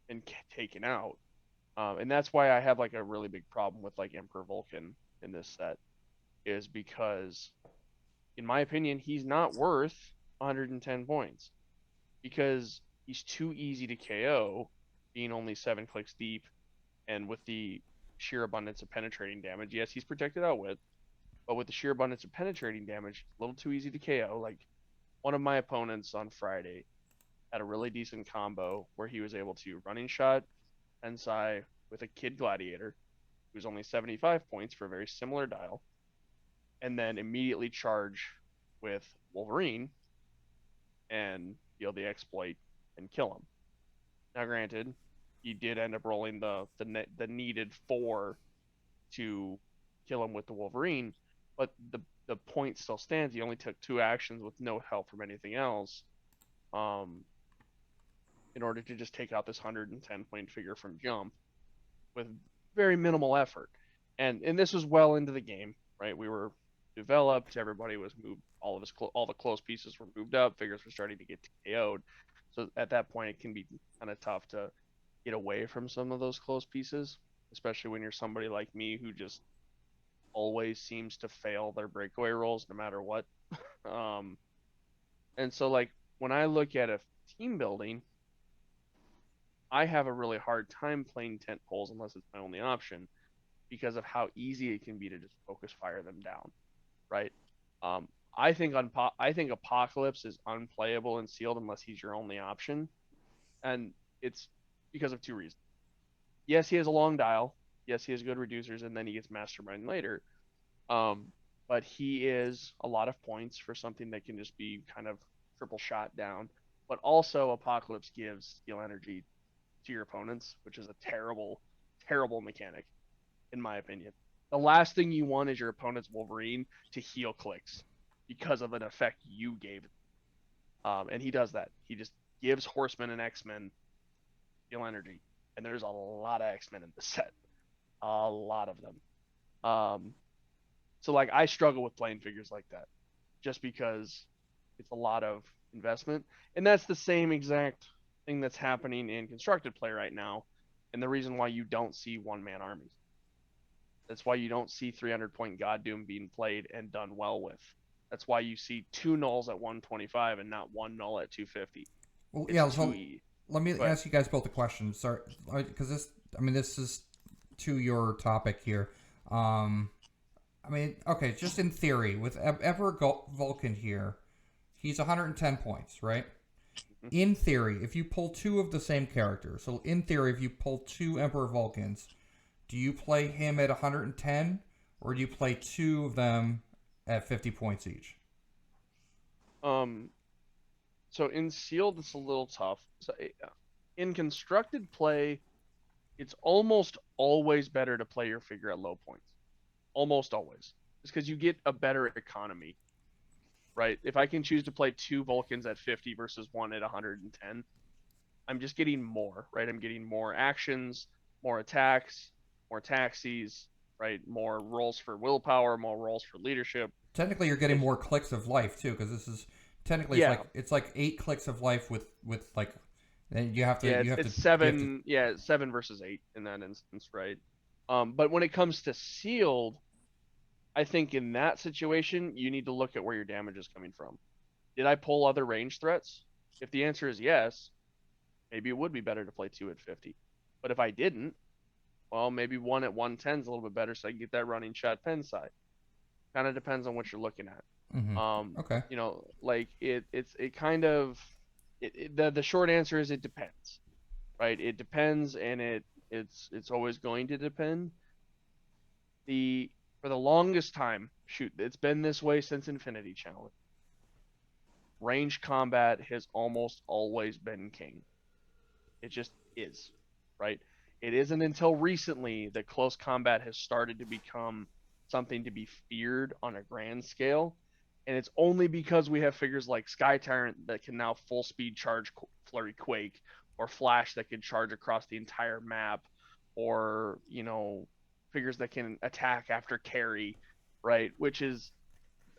and taken out. And that's why I have like a really big problem with like Emperor Vulcan in this set, is because, in my opinion, he's not worth 110 points because he's too easy to KO, being only 7 clicks deep, and with the sheer abundance of penetrating damage. Yes, he's protected out with, but with the sheer abundance of penetrating damage, a little too easy to KO. Like, one of my opponents on Friday had a really decent combo where he was able to running shot Tensai with a Kid Gladiator, who's only 75 points for a very similar dial, and then immediately charge with Wolverine and deal the exploit and kill him. Now, granted, he did end up rolling the needed 4 to kill him with the Wolverine, but the point still stands. He only took 2 actions with no help from anything else, in order to just take out this 110 point figure from jump. with very minimal effort. And this was well into the game, right? We were developed, everybody was moved, all the close pieces were moved up, figures were starting to get TKO'd. So at that point, it can be kind of tough to get away from some of those close pieces, especially when you're somebody like me who just always seems to fail their breakaway rolls no matter what. Um, and so like when I look at a team building, I have a really hard time playing tent poles unless it's my only option because of how easy it can be to just focus fire them down, right? Um, I think Apocalypse is unplayable and sealed unless he's your only option, and it's because of two reasons. Yes, he has a long dial. Yes, he has good reducers, and then he gets Mastermind later. Um, but he is a lot of points for something that can just be kind of triple shot down. But also, Apocalypse gives steal energy to your opponents, which is a terrible, terrible mechanic, in my opinion. The last thing you want is your opponent's Wolverine to Heroclix because of an effect you gave. And he does that. He just gives Horsemen and X-Men steal energy. And there's a lot of X-Men in the set. A lot of them. So like I struggle with playing figures like that just because it's a lot of investment. And that's the same exact thing that's happening in constructed play right now. And the reason why you don't see one-man armies. That's why you don't see 300-point God Doom being played and done well with. That's why you see two nulls at 125 and not one null at 250. Well, It's yeah. too So easy. let me ask you guys both a question. Sorry, because this is to your topic here. Okay, just in theory, with Ever Vulcan here, he's 110 points, right? Mhm. In theory, if you pull two of the same character, so in theory, if you pull two Emperor Vulcans, do you play him at 110, or do you play two of them at 50 points each? Um, so in sealed, it's a little tough. So in constructed play, it's almost always better to play your figure at low points. Almost always. It's because you get a better economy, right? If I can choose to play two Vulcans at 50 versus one at 110, I'm just getting more, right? I'm getting more actions, more attacks, more taxis, right? More rolls for willpower, more rolls for leadership. Technically, you're getting If more clicks of life too, because this is technically yeah, it's like 8 clicks of life with like, and yeah, you have to it's you have to. seven, yeah, 7 versus 8 in that instance, right? But when it comes to sealed, I think in that situation you need to look at where your damage is coming from. Did I pull other range threats? If the answer is yes, maybe it would be better to play two at 50. But if I didn't, well, maybe one at 110 is a little bit better, so I can get that running shot pen side. Kind of depends on what you're looking at. Mm-hmm. Okay. Like it kind of the short answer is it depends, right? It depends, and it's always going to depend. The For the longest time, shoot, it's been this way since Infinity Challenge. Range combat has almost always been king. It just is, right? It isn't until recently that close combat has started to become something to be feared on a grand scale. And it's only because we have figures like Sky Tyrant that can now full speed charge Flurry Quake, or Flash that can charge across the entire map, or, figures that can attack after carry, right? Which is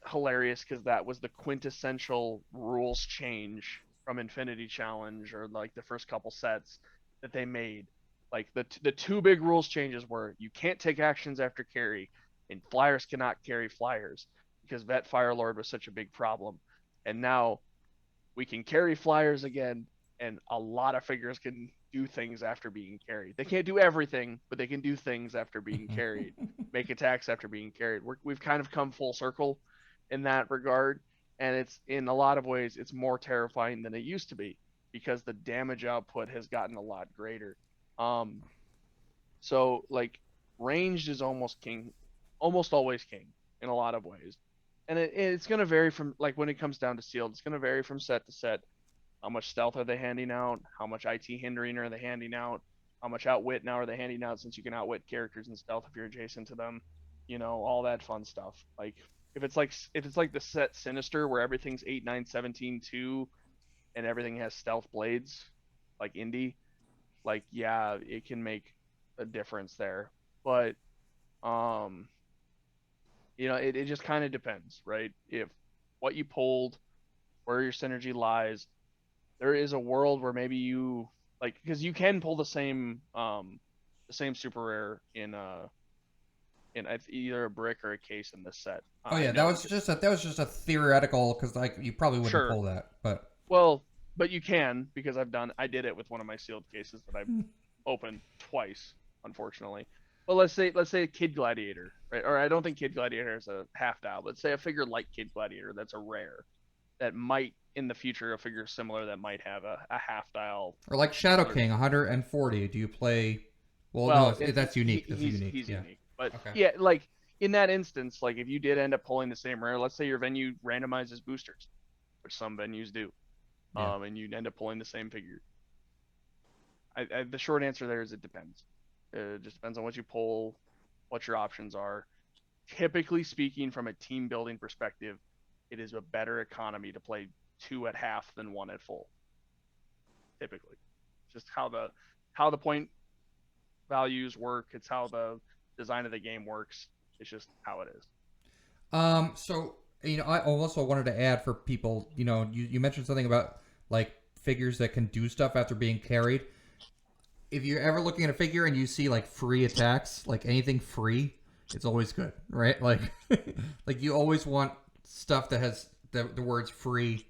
hilarious because that was the quintessential rules change from Infinity Challenge, or like the first couple sets that they made. Like the two big rules changes were you can't take actions after carry, and flyers cannot carry flyers because Vet Firelord was such a big problem. And now we can carry flyers again, and a lot of figures can do things after being carried. They can't do everything, but they can do things after being carried, make attacks after being carried. We've kind of come full circle in that regard, and it's in a lot of ways it's more terrifying than it used to be because the damage output has gotten a lot greater. Um, so like ranged is almost king, almost always king in a lot of ways, and it's going to vary from, like, when it comes down to sealed, it's going to vary from set to set. How much stealth are they handing out? How much IT hindering are they handing out? How much outwit now are they handing out, since you can outwit characters in stealth if you're adjacent to them? All that fun stuff. Like if it's like the set Sinister where everything's 8, 9, 17, 2, and everything has stealth blades, like Indy, like, yeah, it can make a difference there. But it just kind of depends, right? If what you pulled, where your synergy lies, there is a world where maybe you like, because you can pull the same super rare in either a brick or a case in this set. Oh I yeah, know that was just a theoretical because like you probably wouldn't sure. pull that, but Well, but you can, because I did it with one of my sealed cases that I've opened twice, unfortunately. But let's say Kid Gladiator, right? Or I don't think Kid Gladiator is a half dial. Let's say a figure like Kid Gladiator that's a rare that might in the future, a figure similar that might have a half dial. or like Shadow Or, King 140. Do you play? Well, no, well, that's unique. That's he's unique. Yeah. unique, but Okay. yeah, like in that instance, like if you did end up pulling the same rare, let's say your venue randomizes boosters, which some venues do, Yeah. and you end up pulling the same figure. The short answer there is it depends. It just depends on what you pull, what your options are. Typically speaking, from a team building perspective, it is a better economy to play two at half than one at full. Typically, just how the point values work. It's how the design of the game works. It's just how it is. So I also wanted to add for people. You mentioned something about like figures that can do stuff after being carried. If you're ever looking at a figure and you see like free attacks, like anything free, it's always good, right? Like, like you always want stuff that has the words free,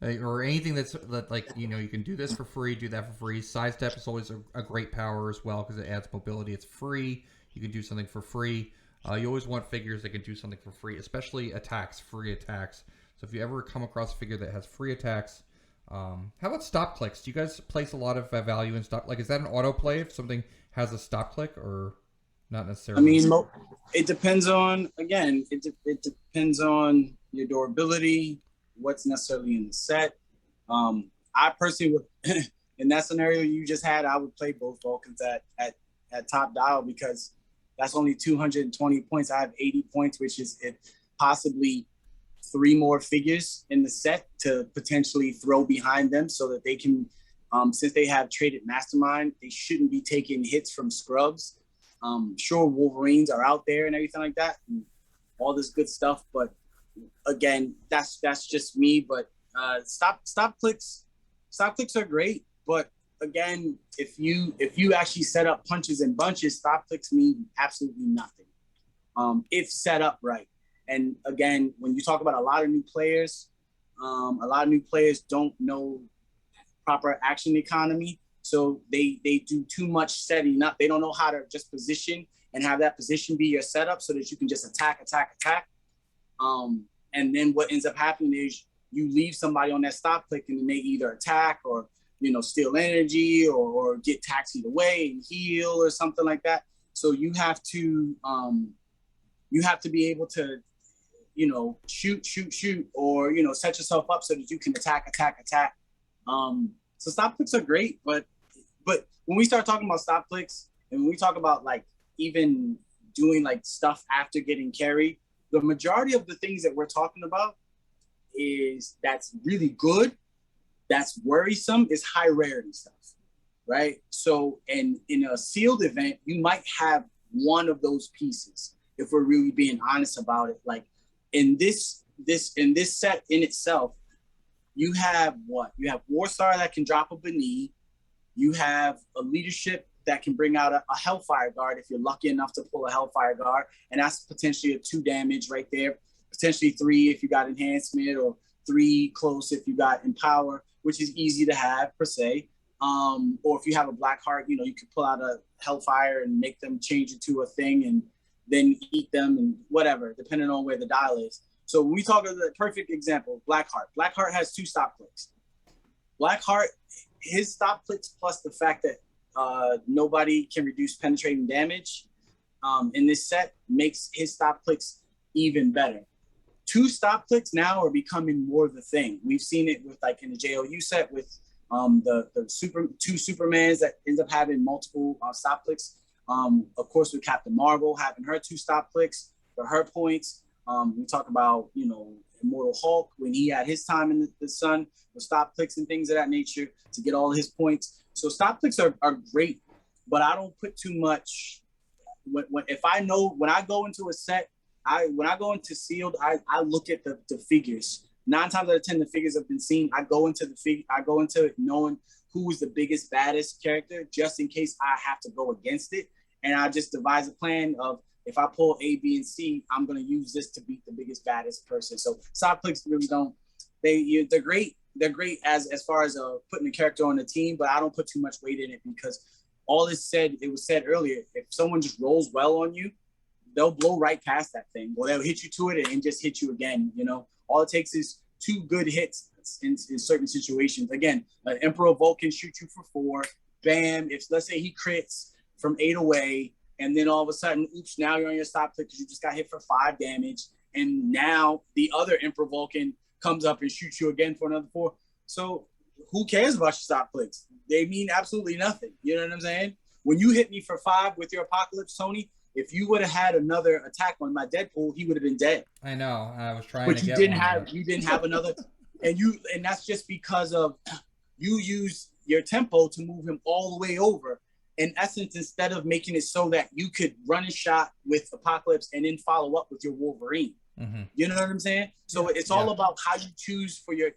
or anything that like you can do this for free, do that for free. Sidestep is always a great power as well because it adds mobility. It's free. You can do something for free. You always want figures that can do something for free, especially attacks, free attacks. So if you ever come across a figure that has free attacks. How about stop clicks? Do you guys place a lot of value in stop? Like, is that an auto play if something has a stop click, or not necessarily? I mean, it depends on, again, it depends on your durability, what's necessarily in the set. I personally would, in that scenario you just had, I would play both Vulcans at top dial because that's only 220 points. I have 80 points, which is possibly 3 more figures in the set to potentially throw behind them so that they can, since they have traded Mastermind, they shouldn't be taking hits from scrubs. Sure, Wolverines are out there and everything like that, and all this good stuff. But again, that's just me. But stop clicks are great. But again, if you actually set up punches and bunches, stop clicks mean absolutely nothing. If set up right. And again, when you talk about a lot of new players don't know proper action economy. So they do too much setting up. They don't know how to just position and have that position be your setup so that you can just attack. And then what ends up happening is you leave somebody on that stop click and then they either attack or, steal energy or get taxied away and heal or something like that. So you have to be able to, shoot, or, set yourself up so that you can attack. So stop clicks are great, but when we start talking about stop clicks and when we talk about like even doing like stuff after getting carried, the majority of the things that we're talking about is that's really good, that's worrisome, is high rarity stuff, right? So in a sealed event, you might have one of those pieces if we're really being honest about it. Like in this set in itself, you have what? You have Warstar that can drop a B'ni. You have a leadership that can bring out a Hellfire Guard if you're lucky enough to pull a Hellfire Guard. And that's potentially a 2 damage right there. Potentially 3 if you got enhancement, or 3 close if you got empower, which is easy to have per se. Or if you have a Blackheart, you can pull out a Hellfire and make them change into a thing and then eat them and whatever, depending on where the dial is. So when we talk of the perfect example, Blackheart has 2 stop clicks. Blackheart, his stop clicks plus the fact that nobody can reduce penetrating damage in this set makes his stop clicks even better. 2 stop clicks now are becoming more of the thing. We've seen it with like in the JOU set with the 2 Supermans that ends up having multiple stop clicks. Of course, with Captain Marvel having her 2 stop clicks for her points. We talk about, Immortal Hulk when he had his time in the sun with stop clicks and things of that nature to get all of his points. So stop clicks are great but I don't put too much. When if I know when I go into a set, when I go into sealed, I look at the figures. 9 times out of 10, the figures have been seen. I go into it knowing who is the biggest, baddest character, just in case I have to go against it. And I just devise a plan of if I pull A, B, and C, I'm gonna use this to beat the biggest, baddest person. So Sopclicks really don't. They're great. They're great as far as putting a character on the team, but I don't put too much weight in it because all is said. It was said earlier. If someone just rolls well on you, they'll blow right past that thing, or they'll hit you to it and just hit you again. You know, all it takes is 2 good hits in certain situations. Again, Emperor Volk can shoot you for 4. Bam! If let's say he crits from 8 away, and then all of a sudden, oops! Now you're on your stop click because you just got hit for 5 damage, and now the other Emperor Vulcan comes up and shoots you again for another 4. So who cares about your stop clicks? They mean absolutely nothing. You know what I'm saying? When you hit me for 5 with your Apocalypse, Tony, if you would have had another attack on my Deadpool, he would have been dead. I know. I was trying But to you get didn't one. have you didn't have another, and that's just because of you use your tempo to move him all the way over. In essence, instead of making it so that you could run a shot with Apocalypse and then follow up with your Wolverine. Mm-hmm. You know what I'm saying? So it's all about how you choose for you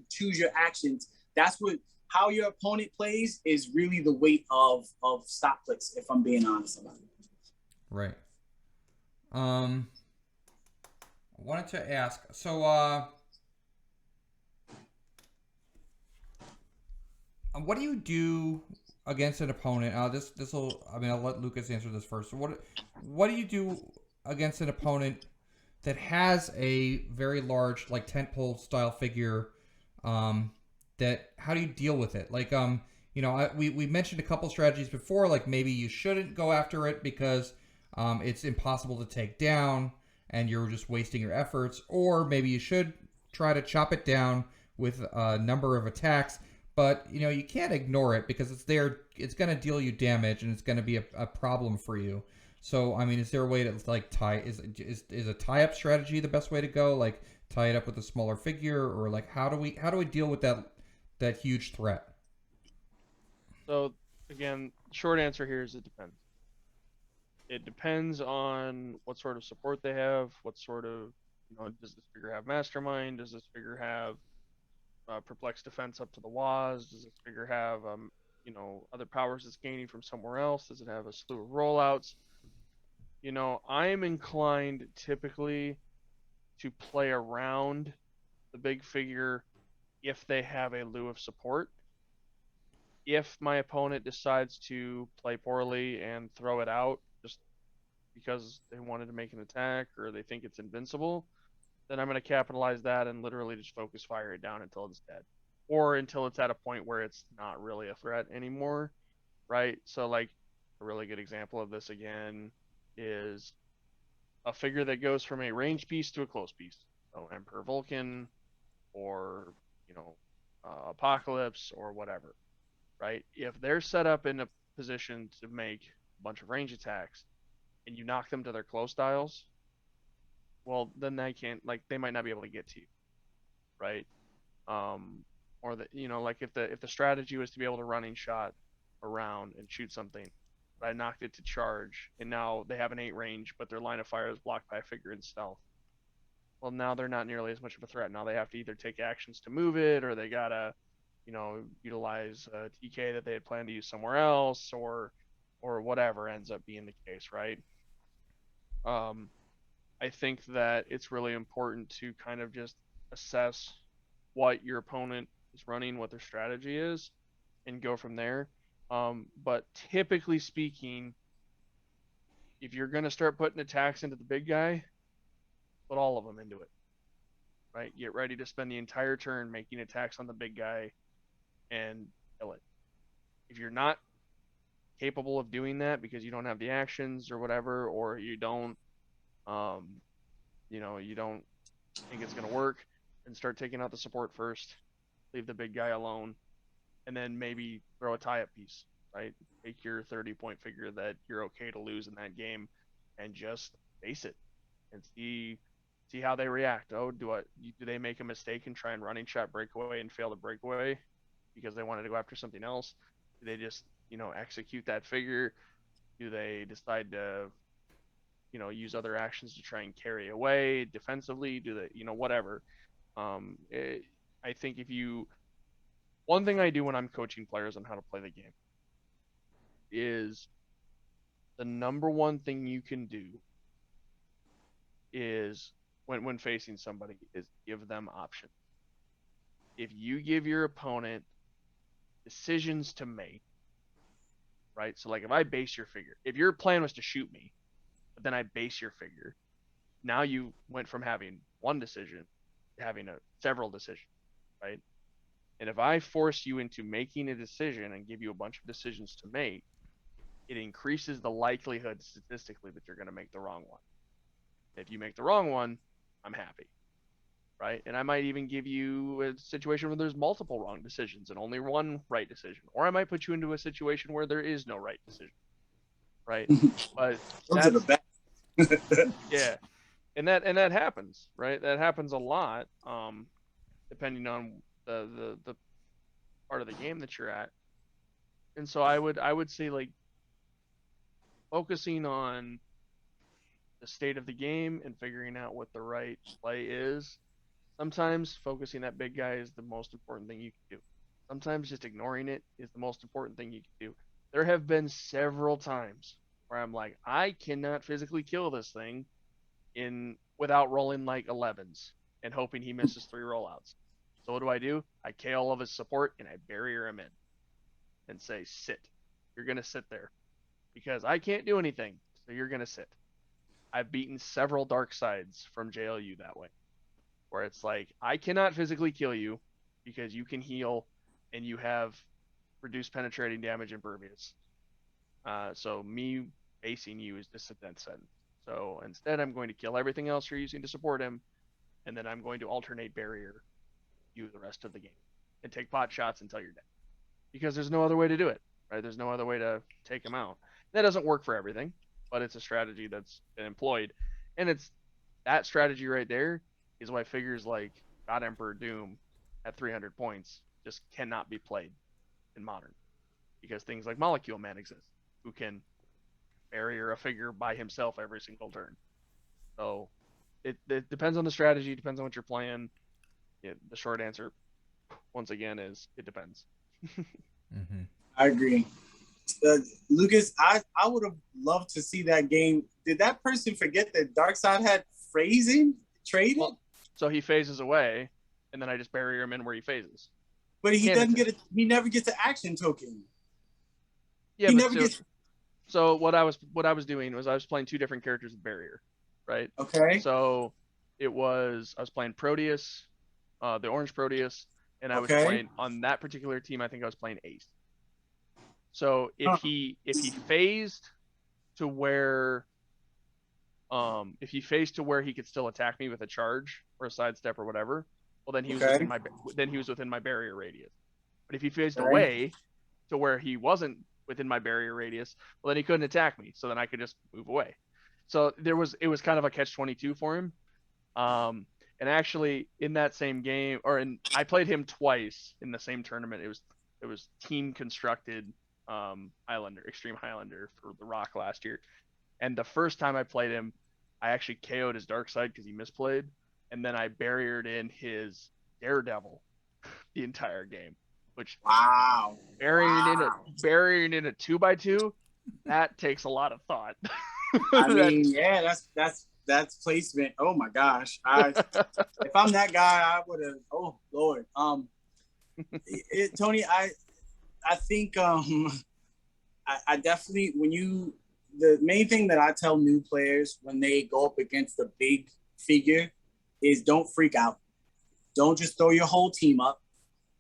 choose your actions. That's what how your opponent plays is really the weight of stop clicks, if I'm being honest about it. Right. I wanted to ask, so what do you do against an opponent? This will, I mean, I'll let Lucas answer this first. So what do you do against an opponent that has a very large, like, tentpole style figure? That how do you deal with it? Like, you know, we mentioned a couple strategies before, like maybe you shouldn't go after it because it's impossible to take down and you're just wasting your efforts, or maybe you should try to chop it down with a number of attacks. But you know, you can't ignore it because it's there. It's going to deal you damage and it's going to be a problem for you. So, I mean, is there a way to like tie? Is a tie up strategy the best way to go? Like tie it up with a smaller figure, or like how do we deal with that huge threat? So again, short answer here is it depends. It depends on what sort of support they have, what sort of, you know, does this figure have Mastermind? Does this figure have Perplex Defense up to the Waz? Does this figure have, you know, other powers it's gaining from somewhere else? Does it have a slew of rollouts? You know, I'm inclined typically to play around the big figure if they have a lieu of support. If my opponent decides to play poorly and throw it out just because they wanted to make an attack or they think it's invincible, then I'm going to capitalize that and literally just focus fire it down until it's dead, or until it's at a point where it's not really a threat anymore, right? So, like, a really good example of this again is a figure that goes from a range piece to a close piece. So Emperor Vulcan, or, you know, Apocalypse, or whatever, right? If they're set up in a position to make a bunch of range attacks and you knock them to their close styles, well, then they can't, like, they might not be able to get to you, right? Or that, you know, like if the strategy was to be able to running shot around and shoot something, but I knocked it to charge, and now they have an 8 range, but their line of fire is blocked by a figure in stealth. Well, now they're not nearly as much of a threat. Now they have to either take actions to move it, or they gotta, you know, utilize a TK that they had planned to use somewhere else, or whatever ends up being the case, right? I think that it's really important to kind of just assess what your opponent is running, what their strategy is, and go from there. But typically speaking, if you're going to start putting attacks into the big guy, put all of them into it, right? Get ready to spend the entire turn making attacks on the big guy and kill it. If you're not capable of doing that because you don't have the actions or whatever, or you don't, you know, you don't think it's going to work, and start taking out the support first, leave the big guy alone, and then maybe throw a tie-up piece, right? Take your 30-point figure that you're okay to lose in that game and just face it and see how they react. Oh, do they make a mistake and try and running shot breakaway and fail the breakaway because they wanted to go after something else? Do they just execute that figure? Do they decide to, use other actions to try and carry away defensively? Do they, whatever. I think one thing I do when I'm coaching players on how to play the game is the number one thing you can do is when facing somebody is give them options. If you give your opponent decisions to make, right? So like if I base your figure, if your plan was to shoot me, but then I base your figure, now you went from having one decision to having several decisions, right? And if I force you into making a decision and give you a bunch of decisions to make, it increases the likelihood statistically that you're going to make the wrong one. If you make the wrong one, I'm happy, right? And I might even give you a situation where there's multiple wrong decisions and only one right decision. Or I might put you into a situation where there is no right decision, right? But those are the best. Yeah. And that happens, right? That happens a lot, depending on the part of the game that you're at. And so I would say, like, focusing on the state of the game and figuring out what the right play is. Sometimes focusing that big guy is the most important thing you can do. Sometimes just ignoring it is the most important thing you can do. There have been several times where I'm like, I cannot physically kill this thing without rolling like 11s and hoping he misses 3 rollouts. So what do? I KO all of his support and I barrier him in and say, sit. You're going to sit there because I can't do anything. So you're going to sit. I've beaten several dark sides from JLU that way, where it's like, I cannot physically kill you because you can heal and you have reduced penetrating damage impervious. So me basing you is just a death sentence. So instead, I'm going to kill everything else you're using to support him, and then I'm going to alternate barrier you the rest of the game and take pot shots until you're dead. Because there's no other way to do it, right? There's no other way to take him out. That doesn't work for everything, but it's a strategy that's been employed. And it's that strategy right there is why figures like God Emperor Doom at 300 points just cannot be played in Modern. Because things like Molecule Man exist, who can barrier a figure by himself every single turn. So it depends on the strategy, depends on what you're playing. The short answer, once again, is it depends. Mm-hmm. I agree. Lucas, I would have loved to see that game. Did that person forget that Darkseid had phrasing traded? Well, so he phases away, and then I just barrier him in where he phases. But he doesn't get he never gets an action token. Yeah, he but never gets. So what I was doing was I was playing 2 different characters with barrier, right? Okay. So I was playing Proteus, the orange Proteus, and I was playing on that particular team. I think I was playing Ace. So if he phased to where he could still attack me with a charge or a sidestep or whatever, well then he was within my barrier radius. But if he phased away to where he wasn't within my barrier radius, well then he couldn't attack me. So then I could just move away. So it was kind of a catch-22 for him. And actually in that same game, I played him twice in the same tournament. It was team constructed Extreme Highlander for the Rock last year. And the first time I played him, I actually KO'd his dark side because he misplayed, and then I barriered in his Daredevil the entire game. Which burying in a 2x2, that takes a lot of thought. I mean, yeah, that's placement. Oh my gosh, if I'm that guy, I would have. Oh Lord, Tony, I think I definitely the main thing that I tell new players when they go up against a big figure is don't freak out. Don't just throw your whole team up.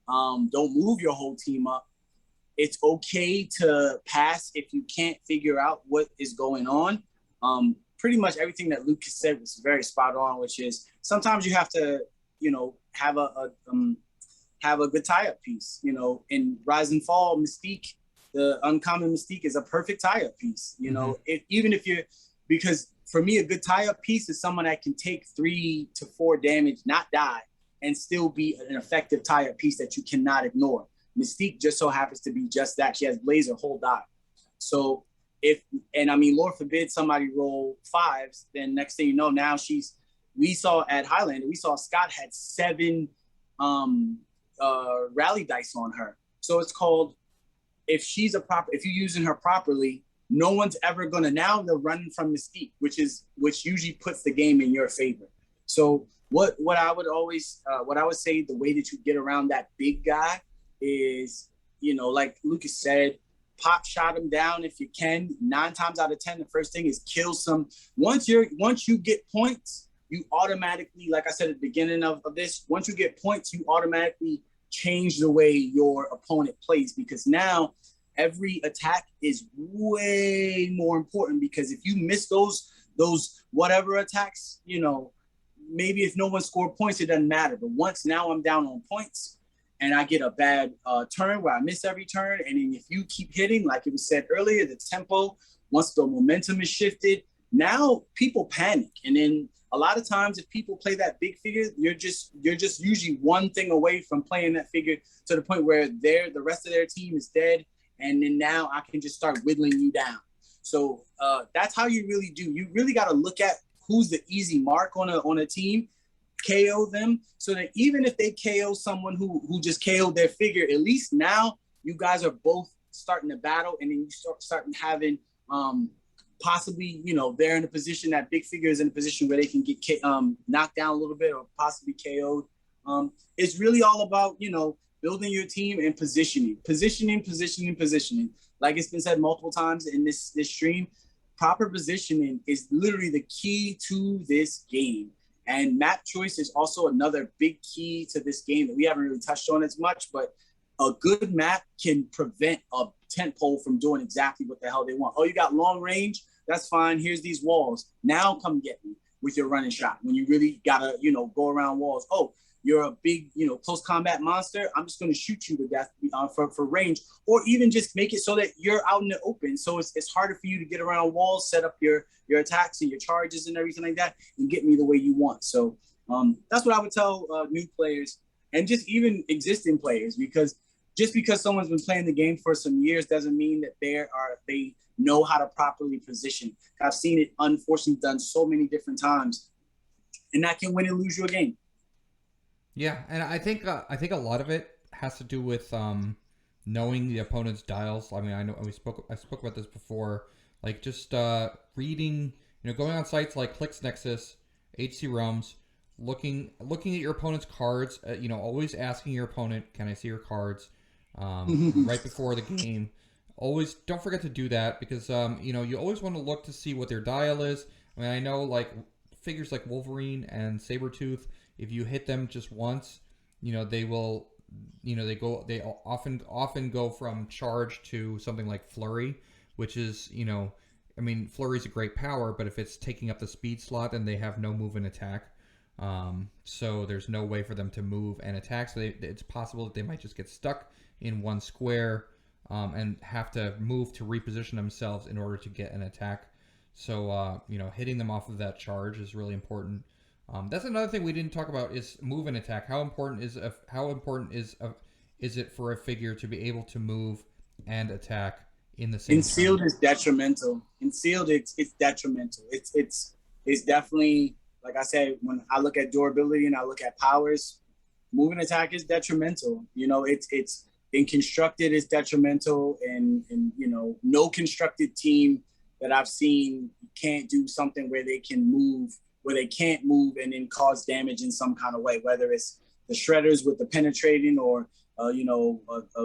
Don't move your whole team up. It's okay to pass if you can't figure out what is going on. Pretty much everything that Lucas said was very spot on, which is sometimes you have to, have a good tie-up piece. In Rise and Fall, Mystique, the uncommon Mystique is a perfect tie-up piece. Because for me, a good tie-up piece is someone that can take 3 to 4 damage, not die, and still be an effective tie-up piece that you cannot ignore. Mystique just so happens to be just that. She has Blazer whole die. So Lord forbid somebody roll fives, then next thing you know, now we saw at Highlander, we saw Scott had 7 rally dice on her. So it's called, if you're using her properly, no one's ever gonna, now they're running from Mystique, which usually puts the game in your favor. So what I would say, the way that you get around that big guy is, like Lucas said, pop shot him down if you can. 9 times out of 10, the first thing is kill some. Once you get points, you automatically, like I said at the beginning of this, once you get points, you automatically change the way your opponent plays, because now every attack is way more important, because if you miss those whatever attacks, maybe if no one scored points, it doesn't matter. But once now I'm down on points and I get a bad turn where I miss every turn, and then if you keep hitting, like it was said earlier, the tempo, once the momentum is shifted, now people panic. And then a lot of times if people play that big figure, you're just usually one thing away from playing that figure to the point where the rest of their team is dead, and then now I can just start whittling you down. So that's how you really do. You really got to look at who's the easy mark on a team, KO them, so that even if they KO someone who just KO'd their figure, at least now you guys are both starting to battle, and then you starting having possibly, they're in a position, that big figure is in a position where they can get knocked down a little bit or possibly KO'd. It's really all about, building your team and positioning. Like it's been said multiple times in this stream, proper positioning is literally the key to this game. And map choice is also another big key to this game that we haven't really touched on as much, but a good map can prevent a tent pole from doing exactly what the hell they want. Oh, you got long range? That's fine. Here's these walls. Now come get me with your running shot. When you really gotta, go around walls. Oh, you're a big, close combat monster. I'm just going to shoot you to death for range, or even just make it so that you're out in the open. So it's harder for you to get around walls, set up your attacks and your charges and everything like that, and get me the way you want. So that's what I would tell new players, and just even existing players, because just because someone's been playing the game for some years doesn't mean that they know how to properly position. I've seen it unfortunately done so many different times, and that can win and lose you a game. Yeah, and I think a lot of it has to do with knowing the opponent's dials. I mean, I spoke about this before, like just reading, going on sites like Clicks Nexus, HC Realms, looking at your opponent's cards. Always asking your opponent, "Can I see your cards?" Right before the game. Always don't forget to do that, because you always want to look to see what their dial is. I mean, I know like figures like Wolverine and Sabretooth, if you hit them just once, they will, they often go from charge to something like flurry, which is, flurry's a great power, but if it's taking up the speed slot, then they have no move and attack. So there's no way for them to move and attack. So it's possible that they might just get stuck in one square and have to move to reposition themselves in order to get an attack. So, hitting them off of that charge is really important. That's another thing we didn't talk about is move and attack. How important is it for a figure to be able to move and attack in the same In sealed turn? is detrimental. In sealed, it's detrimental. It's definitely, like I said, when I look at durability and I look at powers, moving attack is detrimental. It's in constructed is detrimental, and no constructed team that I've seen can't do something where they can't move and then cause damage in some kind of way, whether it's the shredders with the penetrating, or a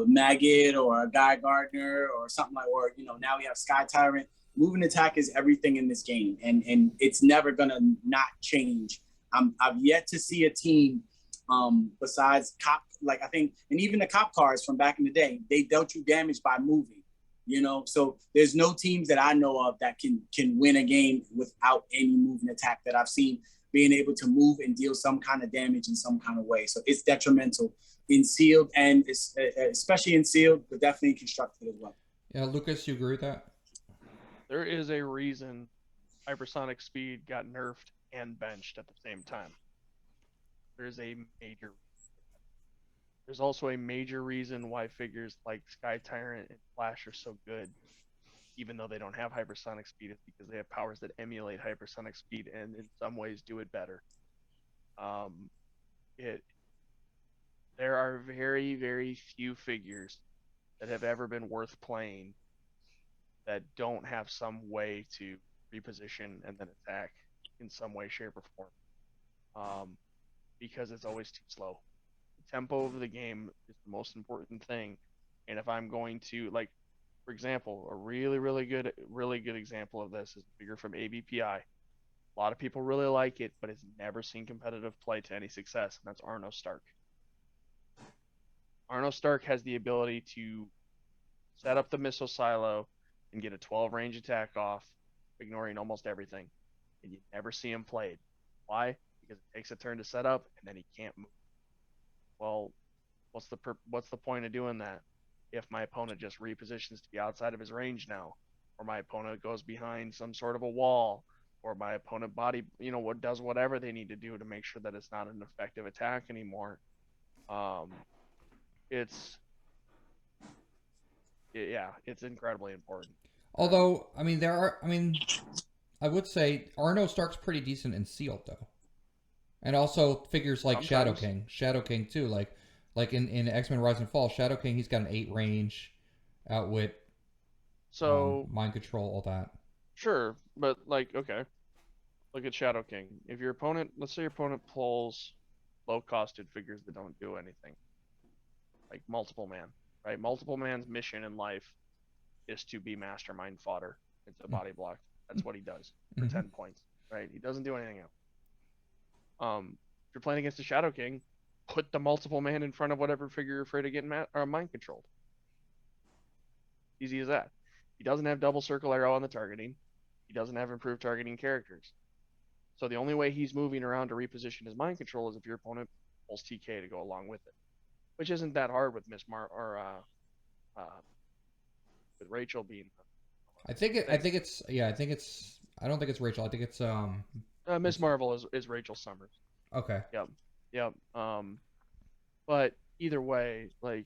maggot, or a Guy Gardner, or something like, or now we have Sky Tyrant. Moving attack is everything in this game, and it's never gonna not change. I've yet to see a team besides Cop, like I think, and even the Cop cards from back in the day, they dealt you damage by moving. So there's no teams that I know of that can win a game without any moving attack that I've seen being able to move and deal some kind of damage in some kind of way. So it's detrimental in sealed, and it's especially in sealed, but definitely constructed as well. Yeah, Lucas, you agree with that? There is a reason hypersonic speed got nerfed and benched at the same time. There's a major. There's also a major reason why figures like Sky Tyrant and Flash are so good, even though they don't have hypersonic speed, is because they have powers that emulate hypersonic speed and in some ways do it better. Um, it there are very, very few figures that have ever been worth playing that don't have some way to reposition and then attack in some way, shape, or form. Because it's always too slow. The tempo of the game is the most important thing. And if I'm going to, like, for example, a really good example of this is a figure from ABPI. A lot of people really like it, but it's never seen competitive play to any success, and that's Arno Stark. Arno Stark has the ability to set up the missile silo and get a 12 range attack off, ignoring almost everything. And you never see him played. Why? Because it takes a turn to set up and then he can't move. Well, what's the point of doing that if my opponent just repositions to be outside of his range now, or my opponent goes behind some sort of a wall, or my opponent body, what does whatever they need to do to make sure that it's not an effective attack anymore. It's yeah, it's incredibly important. Although, I mean, I would say Arno Stark's pretty decent in sealed though, and also figures like Sometimes. Shadow King too. Like in X-Men Rise and Fall, Shadow King, he's got an 8 range, outwit, So mind control, all that. sure, but like okay, look at Shadow King. If your opponent, let's say your opponent pulls low-costed figures that don't do anything, like Multiple Man, right? Multiple Man's mission in life is to be mastermind fodder. It's a body block. That's what he does for Mm-hmm. 10 points, right? He doesn't do anything else. If you're playing against a Shadow King, put the Multiple Man in front of whatever figure you're afraid of getting mind controlled. Easy as that. He doesn't have double circle arrow on the targeting. He doesn't have improved targeting characters. So the only way he's moving around to reposition his mind control is if your opponent pulls TK to go along with it, which isn't that hard with Miss Mar or uh, with Rachel being. I think it. I think it's. Yeah. I think it's. I don't think it's Rachel. I think it's. Miss Marvel is Rachel Summers. Okay. Yep, yep. But either way, like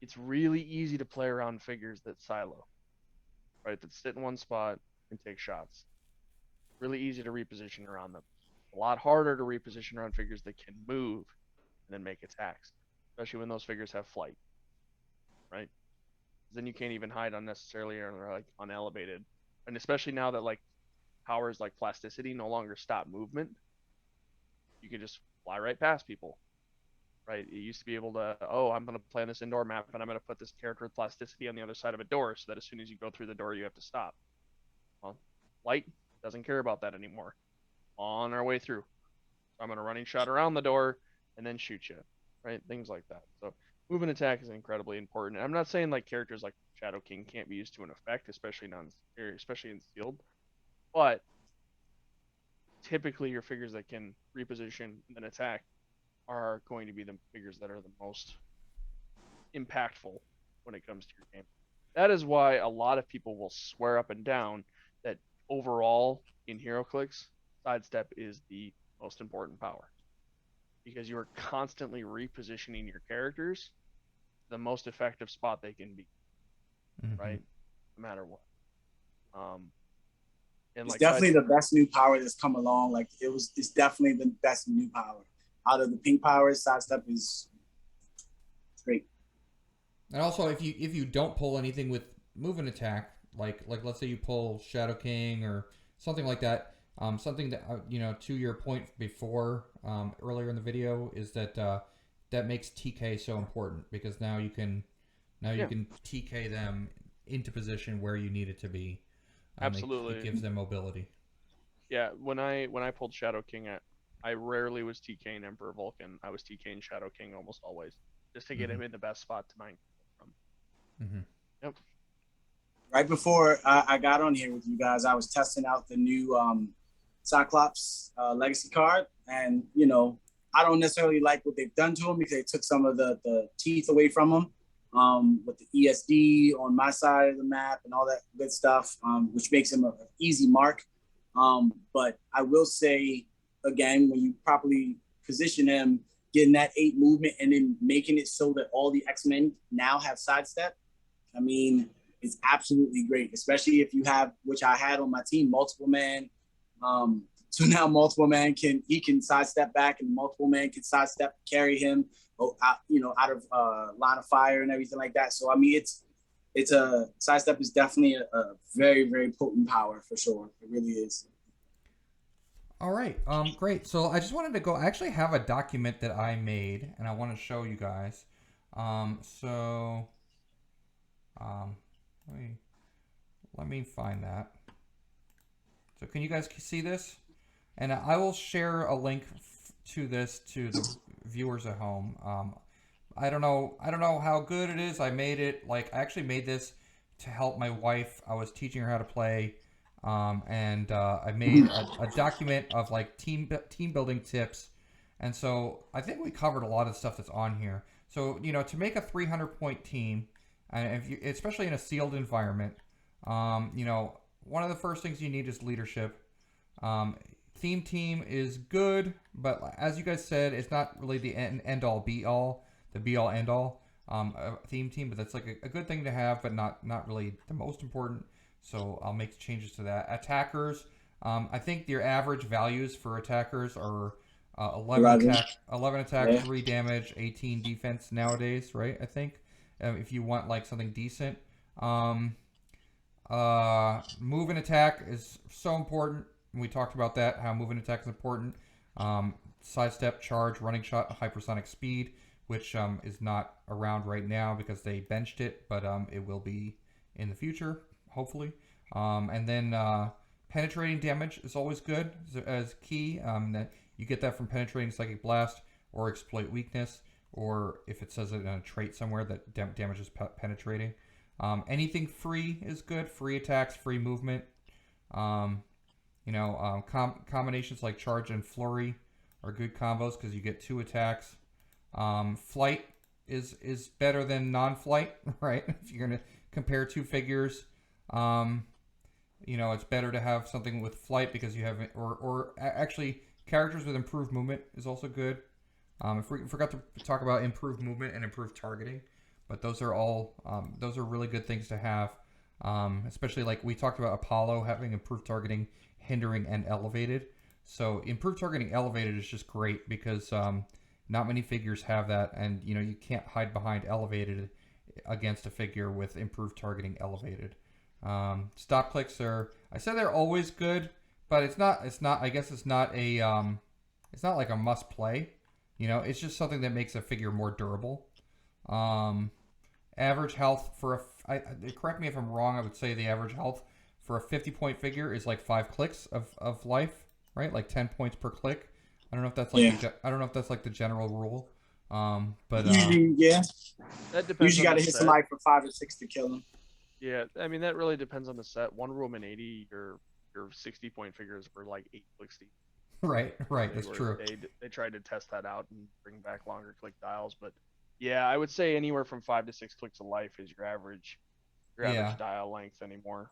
it's really easy to play around figures that silo, right? That sit in one spot and take shots. Really easy to reposition around them. A lot harder to reposition around figures that can move and then make attacks, especially when those figures have flight, right? Then you can't even hide unnecessarily or like unelevated, and especially now that like powers like plasticity no longer stop movement, you can just fly right past people, right? It used to be able to, oh, I'm going to play on this indoor map and I'm going to put this character with plasticity on the other side of a door so that as soon as you go through the door, you have to stop. Well, light doesn't care about that anymore. On our way through. So I'm going to running shot around the door and then shoot you, right? Things like that. So move and attack is incredibly important. I'm not saying like characters like Shadow King can't be used to an effect, especially in sealed, but typically your figures that can reposition and then attack are going to be the figures that are the most impactful when it comes to your game. That is why a lot of people will swear up and down that overall in Heroclix, sidestep is the most important power. Because you are constantly repositioning your characters the most effective spot they can be, right? No matter what. And it's definitely the best new power that's come along. Like it's definitely the best new power. Out of the pink powers, sidestep is great. And also, if you don't pull anything with move and attack, like let's say you pull Shadow King or something like that, something that to your point before earlier in the video is that that makes TK so important because now you can TK them into position where you need it to be. Absolutely, it gives them mobility. Yeah, when I pulled Shadow King, I rarely was TKing Emperor Vulcan. I was TKing Shadow King almost always, just to get him in the best spot to mine from. Yep. Right before I got on here with you guys, I was testing out the new Cyclops Legacy card, and I don't necessarily like what they've done to him because they took some of the teeth away from him. With the ESD on my side of the map and all that good stuff, which makes him an easy mark. But I will say, again, when you properly position him, getting that 8 movement and then making it so that all the X-Men now have sidestep, I mean, it's absolutely great, especially if you have, which I had on my team, multiple man. So now multiple man can sidestep back, and multiple man can sidestep, carry him, out of line of fire and everything like that. So I mean, it's a sidestep is definitely a very, very potent power for sure. It really is. All right. Great. So I just wanted to go. I actually have a document that I made, and I want to show you guys. Let me find that. So can you guys see this? And I will share a link to this to the viewers at home. I don't know how good it is. I made it, I actually made this to help my wife. I was teaching her how to play, and I made a document of team building tips. And so I think we covered a lot of stuff that's on here. So to make a 300-point team, and especially in a sealed environment, one of the first things you need is leadership. Theme team is good, but as you guys said, it's not really the end all be all, the be all end all theme team, but that's a good thing to have, but not really the most important. So I'll make changes to that. Attackers, I think your average values for attackers are 11 attack, yeah. 3 damage, 18 defense nowadays, right? I think if you want something decent. Move and attack is so important. We talked about that, how move and attack is important. Sidestep, charge, running shot, hypersonic speed, which is not around right now because they benched it, but it will be in the future, hopefully. And then penetrating damage is always good as key. That you get that from penetrating psychic blast or exploit weakness, or if it says it in a trait somewhere that damages penetrating. Anything free is good. Free attacks, free movement. Combinations like charge and flurry are good combos because you get 2 attacks. Flight is better than non-flight, right? If you're gonna compare 2 figures, it's better to have something with flight because you have, or actually characters with improved movement is also good. If we forgot to talk about improved movement and improved targeting, but those are all those are really good things to have. Especially we talked about Apollo having improved targeting, hindering, and elevated. So improved targeting elevated is just great because not many figures have that, and you can't hide behind elevated against a figure with improved targeting elevated. Stop clicks I said they're always good, but it's not I guess it's not a it's not like a must play. It's just something that makes a figure more durable. Average health for correct me if I'm wrong, I would say the average health for a 50-point figure is 5 clicks of life, right? 10 points per click. I don't know if that's I don't know if that's the general rule. But yeah, that depends. Usually got to hit somebody for 5 or 6 to kill them. Yeah, I mean that really depends on the set. One Room in 80, your 60-point figures were 8 clicks deep. Right, that's true. They tried to test that out and bring back longer click dials, but yeah, I would say anywhere from 5 to 6 clicks of life is your average dial length anymore.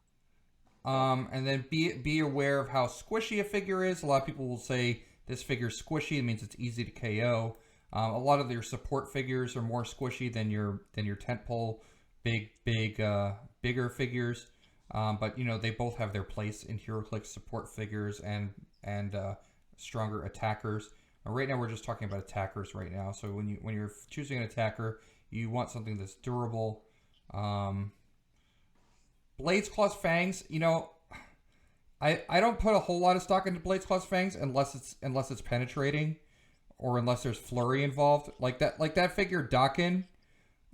And then be aware of how squishy a figure is. A lot of people will say this figure's squishy. It means it's easy to KO. A lot of your support figures are more squishy than your tentpole bigger figures. But they both have their place in Heroclix support figures and stronger attackers. Right now we're just talking about attackers right now. So when you're choosing an attacker, you want something that's durable. Blades, Claws, Fangs. I don't put a whole lot of stock into Blades, Claws, Fangs unless it's penetrating, or unless there's flurry involved. Like that figure Dakin,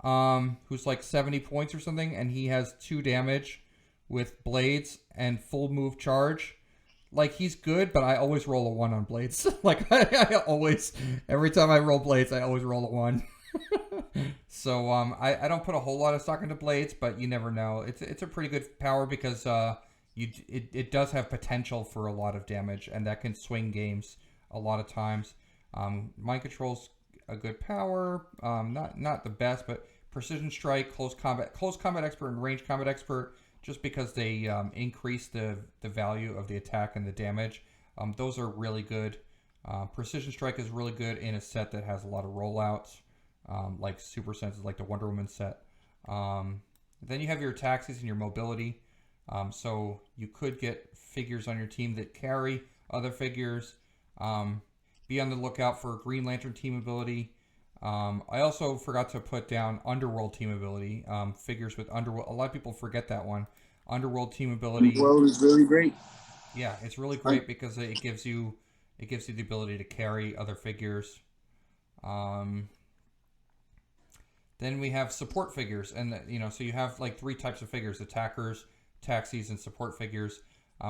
who's 70 points or something, and he has 2 damage with blades and full move charge. He's good, but I always roll a 1 on blades. I always, every time I roll blades, I always roll a 1. So I don't put a whole lot of stock into blades, but you never know. It's a pretty good power because it does have potential for a lot of damage, and that can swing games a lot of times. Mind control's a good power, not the best, but precision strike, close combat expert, and range combat expert. Just because they increase the value of the attack and the damage. Those are really good. Precision Strike is really good in a set that has a lot of rollouts, like Super Senses, like the Wonder Woman set. Then you have your taxis and your mobility. So you could get figures on your team that carry other figures. Be on the lookout for Green Lantern team ability. I also forgot to put down Underworld team ability. Figures with Underworld. A lot of people forget that one. Underworld team ability. Underworld is really great. Yeah, it's really great because it gives you the ability to carry other figures. Then we have support figures, and so you have like 3 types of figures: attackers, taxis, and support figures.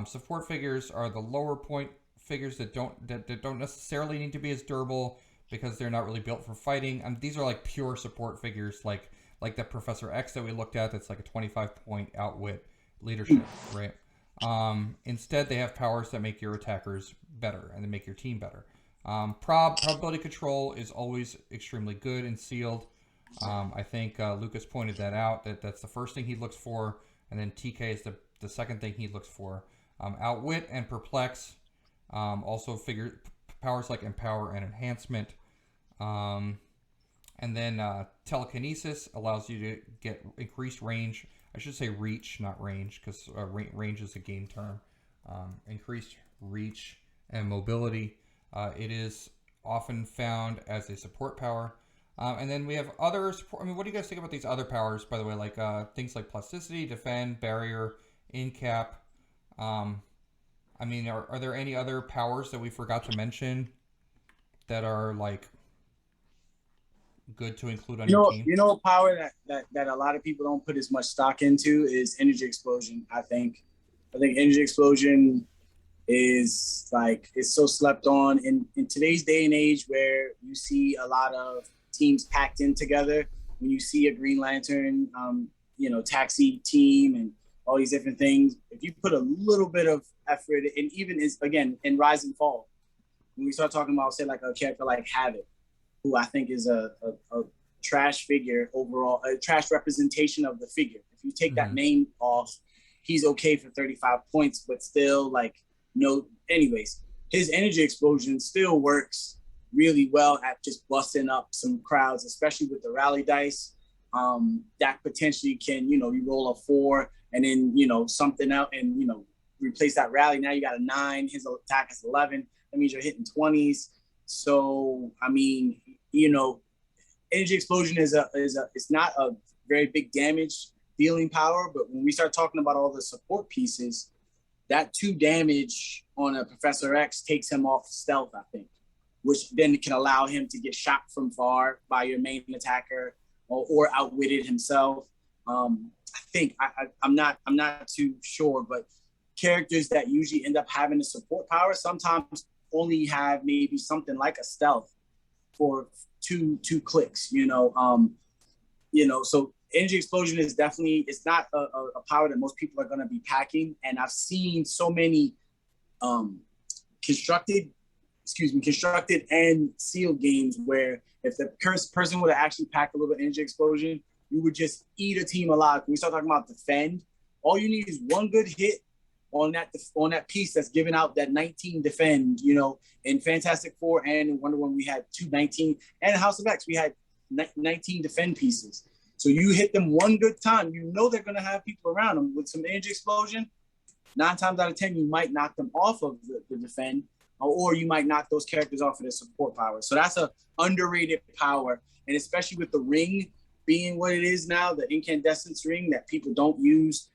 Support figures are the lower point figures that don't necessarily need to be as durable because they're not really built for fighting. These are like pure support figures, like that Professor X that we looked at. That's like a 25-point outwit leadership, right? Instead, they have powers that make your attackers better and they make your team better. Probability control is always extremely good and sealed. I think Lucas pointed that out. That's the first thing he looks for, and then TK is the second thing he looks for. Outwit and perplex, also figure powers like empower and enhancement. And then telekinesis allows you to get increased range. I should say reach, not range, because range is a game term. Increased reach and mobility. It is often found as a support power. And then we have other support. What do you guys think about these other powers, by the way? Like things like plasticity, defend, barrier, incap. Are there any other powers that we forgot to mention that are like good to include on your team? You know, a power that a lot of people don't put as much stock into is energy explosion. I think energy explosion is it's so slept on in today's day and age, where you see a lot of teams packed in together. When you see a Green Lantern, taxi team and all these different things, if you put a little bit of effort, and even in Rise and Fall, when we start talking about, say, like a character like Havoc, who I think is a trash figure overall, a trash representation of the figure. If you take that name off, he's okay for 35 points, but still anyways, his energy explosion still works really well at just busting up some crowds, especially with the rally dice. That potentially can, you roll a 4 and then, something out and, replace that rally. Now you got a 9, his attack is 11. That means you're hitting 20s. So, energy explosion it's not a very big damage dealing power, but when we start talking about all the support pieces, that 2 damage on a Professor X takes him off stealth, I think, which then can allow him to get shot from far by your main attacker or outwitted himself. I think I'm not too sure, but characters that usually end up having a support power sometimes only have maybe something like a stealth for two clicks. So energy explosion is definitely, it's not a power that most people are going to be packing, and I've seen so many constructed and sealed games where if the person would have actually packed a little energy explosion, you would just eat a team alive. When we start talking about defend, all you need is one good hit on that piece that's giving out that 19 defend. In Fantastic Four and in Wonder Woman, we had 219, and in House of X, we had 19 defend pieces. So you hit them one good time, they're going to have people around them with some energy explosion. 9 times out of 10, you might knock them off of the defend, or you might knock those characters off of their support power. So that's a underrated power, and especially with the ring being what it is now, the incandescence ring that people don't use,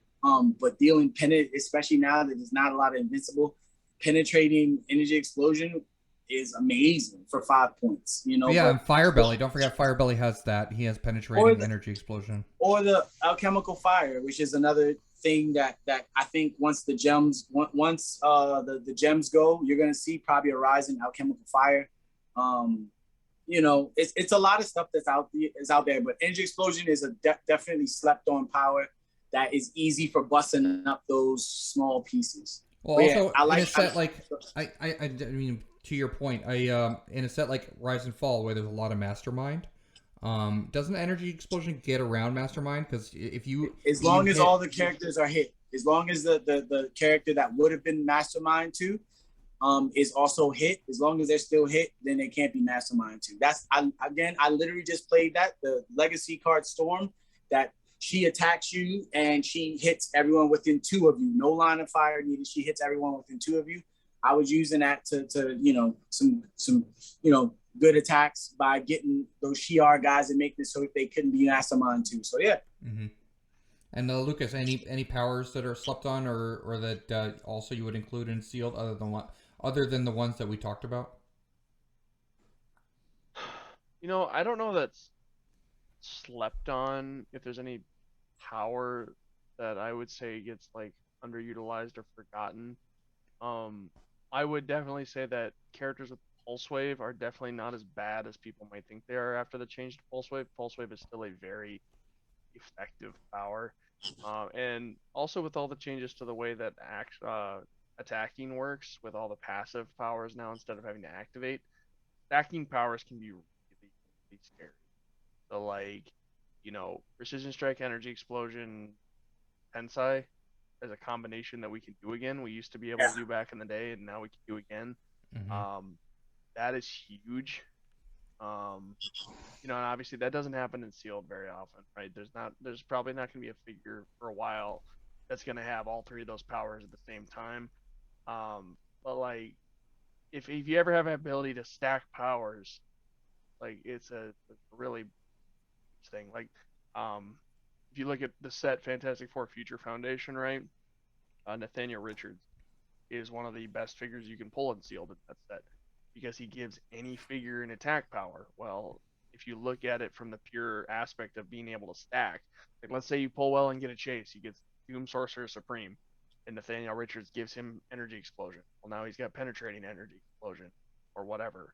but dealing especially now that there's not a lot of invincible, penetrating energy explosion is amazing for 5 points. Yeah, and Firebelly. Don't forget, Firebelly has that. He has penetrating energy explosion. Or the alchemical fire, which is another thing that I think once the gems the gems go, you're gonna see probably a rise in alchemical fire. It's a lot of stuff that's out there, but energy explosion is a definitely slept on power that is easy for busting up those small pieces. Well, also in a set to your point, in a set like Rise and Fall, where there's a lot of Mastermind, doesn't energy explosion get around Mastermind? Because as long as all the characters are hit, as long as the character that would have been Mastermind too, is also hit. As long as they're still hit, then they can't be mastermind too. I literally just played that, the legacy card Storm, that she attacks you and she hits everyone within 2 of you. No line of fire needed. She hits everyone within 2 of you. I was using that to some good attacks by getting those Shi'ar guys and making it so they couldn't be mastermind too. So yeah. Mm-hmm. And Lucas, any powers that are slept on or that also you would include in sealed other than the ones that we talked about? I don't know that's slept on. If there's any power that I would say gets like underutilized or forgotten, I would definitely say that characters with Pulse Wave are definitely not as bad as people might think they are after the change to Pulse Wave. Pulse Wave is still a very effective power. And also with all the changes to the way that attacking works, with all the passive powers now instead of having to activate, stacking powers can be really, really scary. So like, Precision Strike, Energy Explosion, Tensai as a combination that we can do again. We used to be able to do back in the day, and now we can do again. Mm-hmm. That is huge. And obviously that doesn't happen in sealed very often, right? There's probably not going to be a figure for a while that's going to have all 3 of those powers at the same time. But like, if you ever have an ability to stack powers, like it's a really thing. Like, if you look at the set Fantastic Four Future Foundation, right? Nathaniel Richards is one of the best figures you can pull in sealed in that set, because he gives any figure an attack power. Well, if you look at it from the pure aspect of being able to stack, like let's say you pull well and get a chase, he gets Doom Sorcerer Supreme, and Nathaniel Richards gives him Energy Explosion. Well, now he's got Penetrating Energy Explosion or whatever,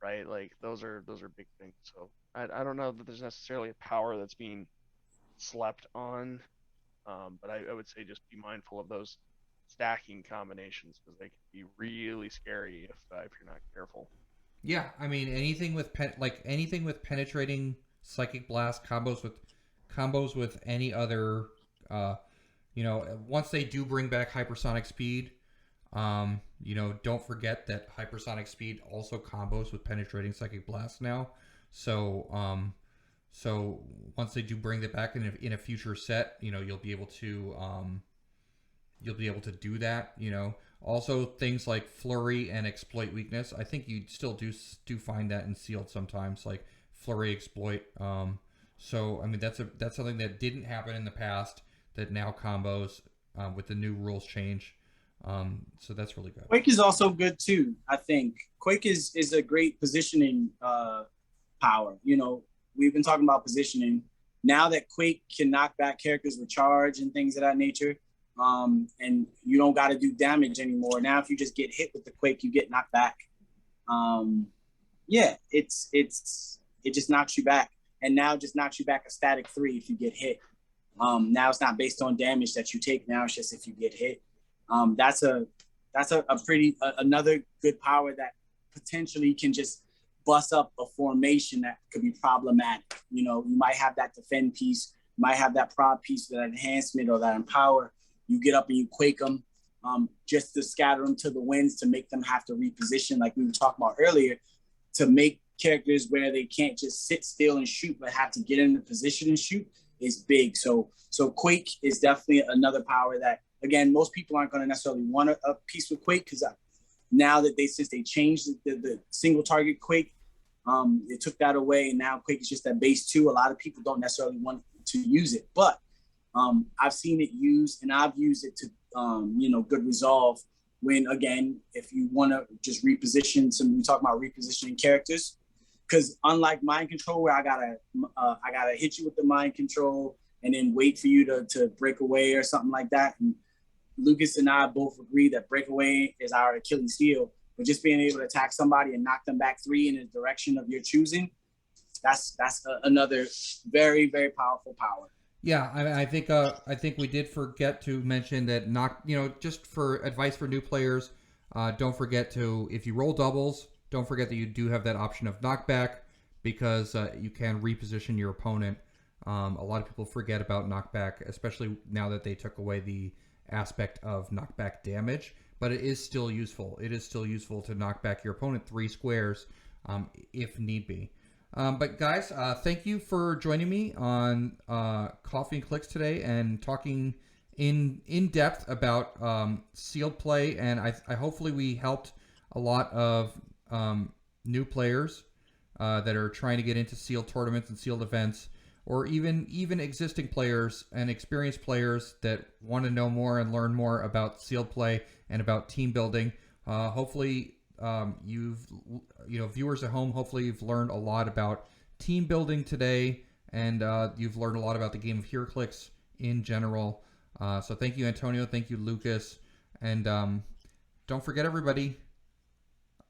right? Like those are big things. So I don't know that there's necessarily a power that's being slept on, but I would say just be mindful of those stacking combinations, because they can be really scary if you're not careful. Yeah, I mean anything with penetrating psychic blast combos with any other once they do bring back hypersonic speed, don't forget that hypersonic speed also combos with penetrating psychic blast now. So once they do bring that back in a future set, you'll be able to do that. Also things like flurry and exploit weakness. I think you still do find that in sealed sometimes, like flurry exploit. So I mean that's something that didn't happen in the past that now combos with the new rules change. So that's really good. Quake is also good too. I think Quake is a great positioning power. We've been talking about positioning. Now that Quake can knock back characters with charge and things of that nature, and you don't got to do damage anymore. Now, if you just get hit with the Quake, you get knocked back. It just knocks you back, and now just knocks you back a static 3 if you get hit. Now it's not based on damage that you take. Now it's just if you get hit. That's a pretty another good power that potentially can just bust up a formation that could be problematic. You might have that defend piece, might have that prod piece, that enhancement or that empower. You get up and you Quake them, just to scatter them to the winds, to make them have to reposition, like we were talking about earlier, to make characters where they can't just sit still and shoot, but have to get into position and shoot is big. So Quake is definitely another power that, again, most people aren't going to necessarily want a piece with Quake, because now that since they changed the single target Quake, they took that away, and now Quake is just that base 2. A lot of people don't necessarily want to use it, but I've seen it used, and I've used it to good resolve. When, again, if you want to just reposition we talk about repositioning characters, because unlike mind control, where I gotta hit you with the mind control and then wait for you to break away or something like that. And Lucas and I both agree that breakaway is our Achilles heel. But just being able to attack somebody and knock them back 3 in the direction of your choosing, that's another very, very powerful power. Yeah, I think we did forget to mention that just for advice for new players, don't forget to, if you roll doubles, don't forget that you do have that option of knockback, because you can reposition your opponent. A lot of people forget about knockback, especially now that they took away the aspect of knockback damage. but it is still useful. It is still useful to knock back your opponent 3 squares if need be. But guys, thank you for joining me on Coffee and Clicks today and talking in depth about sealed play. And I hopefully we helped a lot of new players that are trying to get into sealed tournaments and sealed events, or even existing players and experienced players that want to know more and learn more about sealed play and about team building. Hopefully, viewers at home, hopefully you've learned a lot about team building today, and you've learned a lot about the game of Heroclix in general. So thank you, Antonio. Thank you, Lucas. And don't forget, everybody.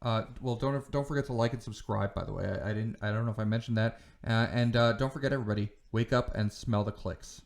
Well, don't forget to like and subscribe. By the way, I don't know if I mentioned that. And don't forget, everybody. Wake up and smell the clicks.